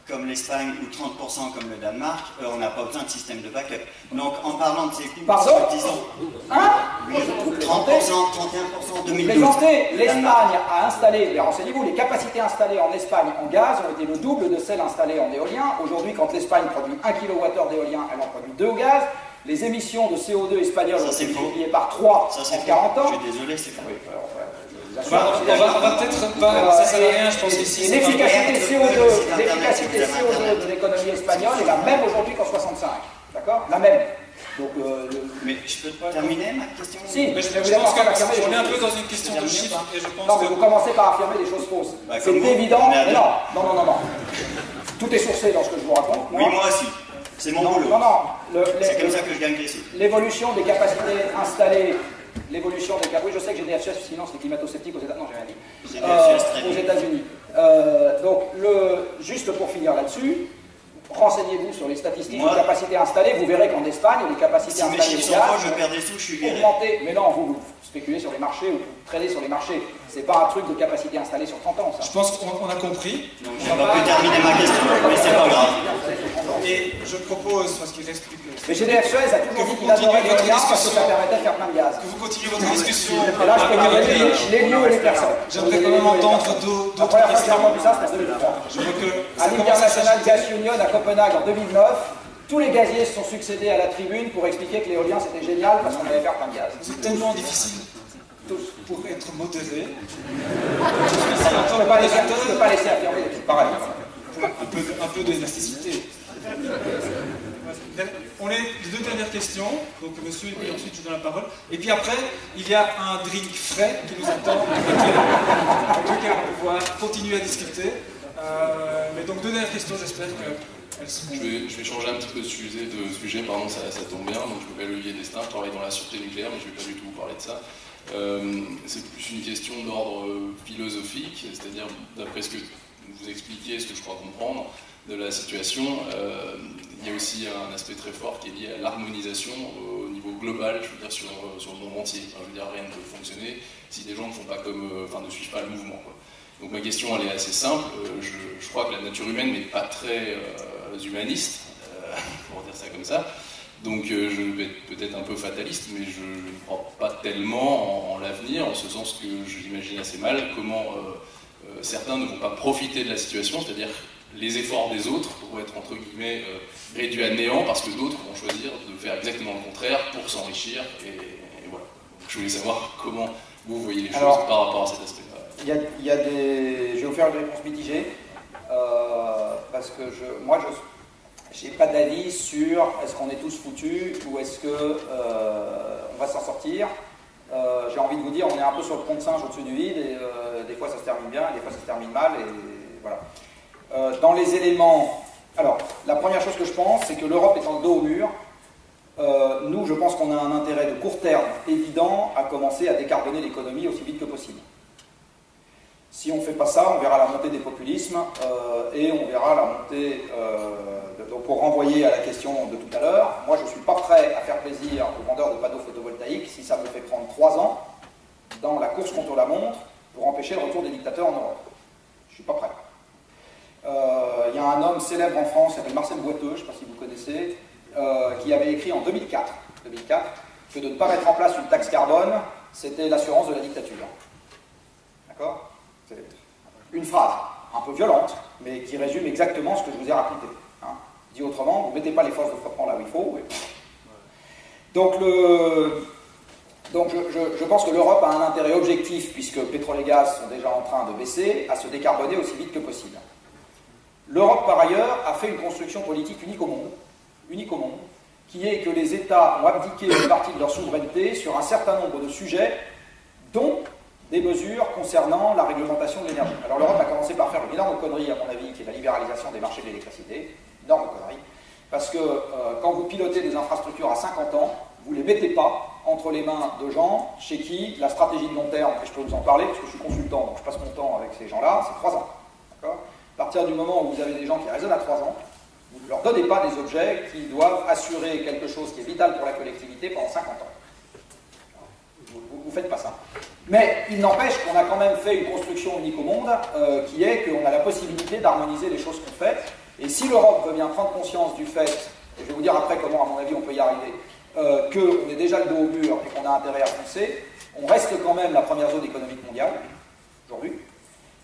comme l'Espagne ou 30% comme le Danemark, on n'a pas besoin de système de backup. Donc en parlant de ces coûts, disons... Hein oui, 30%, 31%, 2012. Plaisantez, l'Espagne a installé, renseignez-vous, les capacités installées en Espagne en gaz ont été le double de celles installées en éolien. Aujourd'hui, quand l'Espagne produit 1 kWh d'éolien, elle en produit 2 au gaz. Les émissions de CO2 espagnoles ont été multipliées par 3 en 40 ans. Je suis désolé, c'est faux. bien sûr. On va peut-être pas, ça sert à rien, je pense ici. L'efficacité CO2 de l'économie espagnole est la même aujourd'hui qu'en 65. D'accord? La même. Donc, Mais je peux terminer ma question? Si, Mais je pense qu'on est un peu dans une question de chiffres et je pense non, mais que... vous commencez par affirmer des choses fausses. Bah, c'est évident. Mais non. Tout est sourcé dans ce que je vous raconte. Oui, moi aussi. C'est mon boulot. Non. C'est comme ça que je gagne des sous. L'évolution des capacités installées, oui, je sais que j'ai des FCS, sinon c'est climato-sceptique aux États-Unis. Non, j'ai rien dit. Aux États-Unis. Donc, juste pour finir là-dessus, renseignez-vous sur les statistiques de capacités installées, vous verrez qu'en Espagne, les capacités installées. Si mes chiffres sont proches, je perds des sous, je suis viré. Mais non, vous spéculez sur les marchés ou vous tradez sur les marchés. C'est pas un truc de capacité installée sur 30 ans, ça. Je pense qu'on a compris. Donc, je n'ai pas pu terminer ma question, mais c'est pas grave. Et je propose, parce qu'il reste plus que... Mais GDF Suez a toujours dit qu'il adorait l'éolien parce que ça permettait de faire plein de gaz. Que vous continuez votre discussion. Et là, je peux dire les lieux et les personnes. J'aimerais quand même entendre d'autres La première fois que j'ai questions. entendu ça, c'était en 2003. Je vois que À ça commence à l'International s'agiter. Gas Union à Copenhague en 2009, tous les gaziers se sont succédés à la tribune pour expliquer que l'éolien c'était génial parce qu'on allait faire plein de gaz. C'est tellement difficile pour être modéré. Je ne peux pas laisser affirmer des trucs pareils. Un peu d'élasticité. On est les deux dernières questions, donc monsieur et puis ensuite je donne la parole. Et puis après, il y a un drink frais qui nous attend, avec lequel on va pouvoir continuer à discuter. Mais donc deux dernières questions, j'espère qu'elles seront... Je vais changer un petit peu de sujet, pardon, ça tombe bien. Donc je m'appelle Olivier Destin, je travaille dans la sûreté nucléaire, mais je ne vais pas du tout vous parler de ça. C'est plus une question d'ordre philosophique, c'est-à-dire d'après ce que vous expliquez, ce que je crois comprendre de la situation, il y a aussi un aspect très fort qui est lié à l'harmonisation au niveau global, je veux dire sur le monde entier. Enfin, je veux dire, rien ne peut fonctionner si des gens ne font pas ne suivent pas le mouvement, quoi. Donc ma question elle est assez simple. Je crois que la nature humaine n'est pas très humaniste, pour dire ça comme ça. Donc je vais être peut-être un peu fataliste, mais je ne crois pas tellement en l'avenir, en ce sens que je l'imagine assez mal comment certains ne vont pas profiter de la situation, c'est-à-dire les efforts des autres vont être entre guillemets réduits à néant parce que d'autres vont choisir de faire exactement le contraire pour s'enrichir et voilà. Donc, je voulais savoir comment vous voyez les choses par rapport à cet aspect-là. Je vais vous faire une réponse mitigée parce que moi je n'ai pas d'avis sur est-ce qu'on est tous foutus ou est-ce que on va s'en sortir. J'ai envie de vous dire, on est un peu sur le pont de singe au-dessus du vide et des fois ça se termine bien et des fois ça se termine mal et voilà. Dans les éléments... Alors, la première chose que je pense, c'est que l'Europe étant le dos au mur, nous, je pense qu'on a un intérêt de court terme évident à commencer à décarboner l'économie aussi vite que possible. Si on ne fait pas ça, on verra la montée des populismes et on verra la montée... donc pour renvoyer à la question de tout à l'heure, moi je ne suis pas prêt à faire plaisir aux vendeurs de panneaux photovoltaïques si ça me fait prendre 3 ans dans la course contre la montre pour empêcher le retour des dictateurs en Europe. Je ne suis pas prêt. Il y a un homme célèbre en France, qui s'appelle Marcel Boiteux, je ne sais pas si vous connaissez, qui avait écrit en 2004 que de ne pas mettre en place une taxe carbone, c'était l'assurance de la dictature. D'accord? C'est une phrase un peu violente, mais qui résume exactement ce que je vous ai raconté. Hein. Dit autrement, vous ne mettez pas les forces de frottement là où il faut. Donc je pense que l'Europe a un intérêt objectif, puisque pétrole et gaz sont déjà en train de baisser, à se décarboner aussi vite que possible. L'Europe, par ailleurs, a fait une construction politique unique au monde, qui est que les États ont abdiqué une partie de leur souveraineté sur un certain nombre de sujets, dont des mesures concernant la réglementation de l'énergie. Alors l'Europe a commencé par faire une énorme connerie, à mon avis, qui est la libéralisation des marchés de l'électricité. Énorme connerie. Parce que quand vous pilotez des infrastructures à 50 ans, vous ne les mettez pas entre les mains de gens chez qui la stratégie de long terme, et je peux vous en parler parce que je suis consultant, donc je passe mon temps avec ces gens-là, c'est 3 ans. D'accord ? À partir du moment où vous avez des gens qui raisonnent à 3 ans, vous ne leur donnez pas des objets qui doivent assurer quelque chose qui est vital pour la collectivité pendant 50 ans. Vous ne faites pas ça. Mais il n'empêche qu'on a quand même fait une construction unique au monde, qui est qu'on a la possibilité d'harmoniser les choses qu'on fait. Et si l'Europe veut bien prendre conscience du fait, et je vais vous dire après comment, à mon avis, on peut y arriver, qu'on est déjà le dos au mur et qu'on a intérêt à foncer, on reste quand même la première zone économique mondiale, aujourd'hui.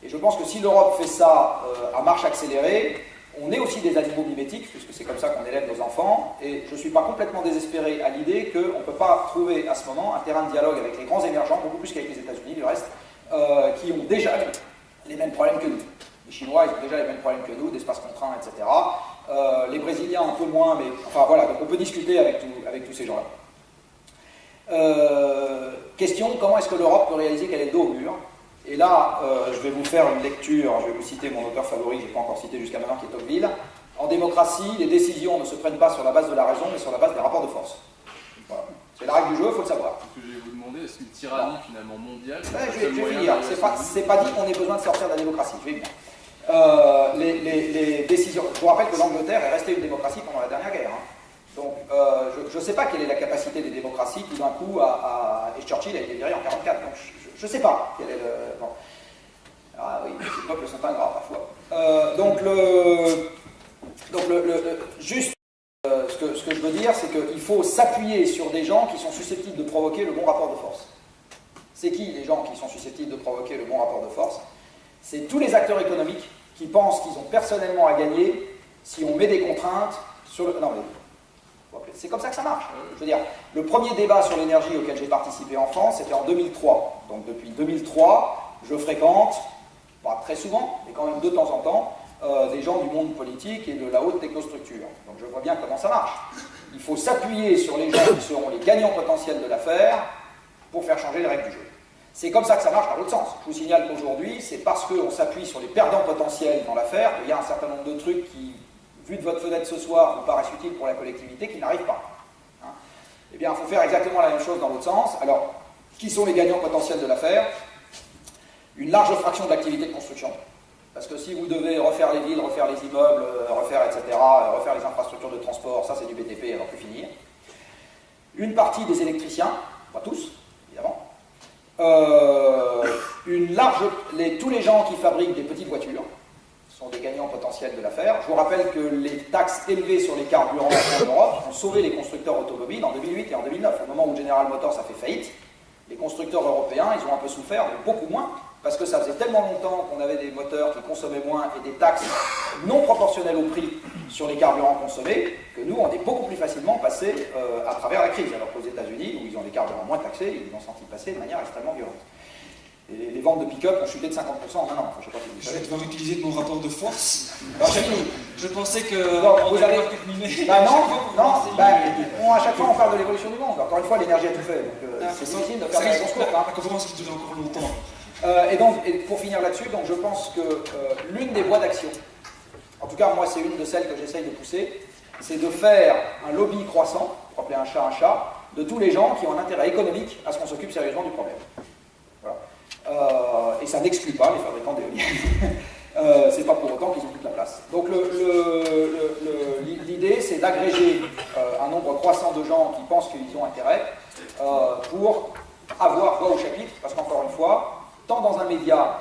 Et je pense que si l'Europe fait ça à marche accélérée, on est aussi des animaux mimétiques, puisque c'est comme ça qu'on élève nos enfants, et je ne suis pas complètement désespéré à l'idée qu'on ne peut pas trouver à ce moment un terrain de dialogue avec les grands émergents, beaucoup plus qu'avec les États-Unis du reste, qui ont déjà les mêmes problèmes que nous. Les Chinois, ils ont déjà les mêmes problèmes que nous, d'espace contraint, etc. Les Brésiliens un peu moins, mais enfin voilà, donc on peut discuter avec tous ces gens-là. Question, comment est-ce que l'Europe peut réaliser qu'elle est dos au mur? Et là, je vais vous faire une lecture, je vais vous citer mon auteur favori, que je n'ai pas encore cité jusqu'à maintenant, qui est Tocqueville. En démocratie, les décisions ne se prennent pas sur la base de la raison, mais sur la base des rapports de force. Voilà. C'est la règle du jeu, il faut le savoir. Ce que je vais vous demander, est-ce qu'une tyrannie finalement mondiale... Je vais finir, c'est pas dit qu'on ait besoin de sortir de la démocratie, je vais venir. Les décisions... Je vous rappelle que l'Angleterre est restée une démocratie pendant la dernière guerre. Hein. Donc, je ne sais pas quelle est la capacité des démocraties, tout d'un coup, et Churchill a été viré en 1944, donc je ne sais pas quel est le... Bon. Ah oui, les peuples sont ingrats parfois. Juste, ce que je veux dire, c'est qu'il faut s'appuyer sur des gens qui sont susceptibles de provoquer le bon rapport de force. C'est qui les gens qui sont susceptibles de provoquer le bon rapport de force? C'est tous les acteurs économiques qui pensent qu'ils ont personnellement à gagner si on met des contraintes sur le... Non mais... C'est comme ça que ça marche. Je veux dire, le premier débat sur l'énergie auquel j'ai participé en France, c'était en 2003. Donc depuis 2003, je fréquente, pas très souvent, mais quand même de temps en temps, des gens du monde politique et de la haute technostructure. Donc je vois bien comment ça marche. Il faut s'appuyer sur les gens qui seront les gagnants potentiels de l'affaire pour faire changer les règles du jeu. C'est comme ça que ça marche dans l'autre sens. Je vous signale qu'aujourd'hui, c'est parce qu'on s'appuie sur les perdants potentiels dans l'affaire qu'il y a un certain nombre de trucs qui, vu de votre fenêtre ce soir, vous paraissent utiles pour la collectivité, qui n'arrivent pas. Hein? Eh bien, il faut faire exactement la même chose dans l'autre sens. Alors, qui sont les gagnants potentiels de l'affaire? Une large fraction de l'activité de construction. Parce que si vous devez refaire les villes, refaire les immeubles, refaire etc., refaire les infrastructures de transport, ça c'est du BTP, alors plus finir. Une partie des électriciens, pas tous, évidemment. Tous les gens qui fabriquent des petites voitures sont des gagnants potentiels de l'affaire. Je vous rappelle que les taxes élevées sur les carburants en Europe ont sauvé les constructeurs automobiles en 2008 et en 2009. Au moment où General Motors a fait faillite, les constructeurs européens, ils ont un peu souffert, mais beaucoup moins, parce que ça faisait tellement longtemps qu'on avait des moteurs qui consommaient moins et des taxes non proportionnelles au prix sur les carburants consommés, que nous, on est beaucoup plus facilement passé à travers la crise. Alors qu'aux États-Unis, où ils ont des carburants moins taxés, ils l'ont senti passer de manière extrêmement violente. Et les ventes de pick-up ont chuté de 50% en un an. Enfin, je sais pas si vous savez. Je vais devoir utiliser de mon rapport de force. Je pensais que... vous allez... à chaque fois, on parle de l'évolution du monde. Encore une fois, l'énergie a tout fait. Donc, c'est difficile de faire des réponses courtes. La conférence qui dure encore longtemps. Et pour finir là-dessus, donc je pense que l'une des voies d'action, en tout cas moi c'est une de celles que j'essaye de pousser, c'est de faire un lobby croissant, pour appeler un chat, de tous les gens qui ont un intérêt économique à ce qu'on s'occupe sérieusement du problème. Voilà. Et ça n'exclut pas les fabricants d'éoliennes. C'est pas pour autant qu'ils ont toute la place. Donc l'idée c'est d'agréger un nombre croissant de gens qui pensent qu'ils ont intérêt pour avoir voix au chapitre, parce qu'encore une fois, tant dans un média,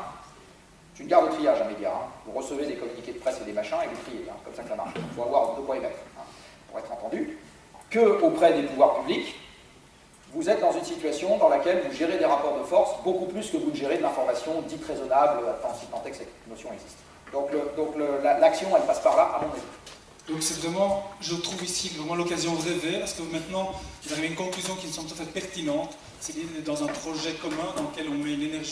c'est une gare de triage un média, hein. Vous recevez des communiqués de presse et des machins et vous triez, hein, comme ça que ça marche. Il faut avoir de quoi y mettre, hein, pour être entendu, que auprès des pouvoirs publics, vous êtes dans une situation dans laquelle vous gérez des rapports de force beaucoup plus que vous ne gérez de l'information dite raisonnable, si tant est que cette notion existe. Donc l'action, elle passe par là, à mon avis. Donc c'est vraiment, je trouve ici vraiment l'occasion de rêver, parce que maintenant, vous arrivez à une conclusion qui me semble tout à fait pertinente, c'est d'être dans un projet commun dans lequel on met l'énergie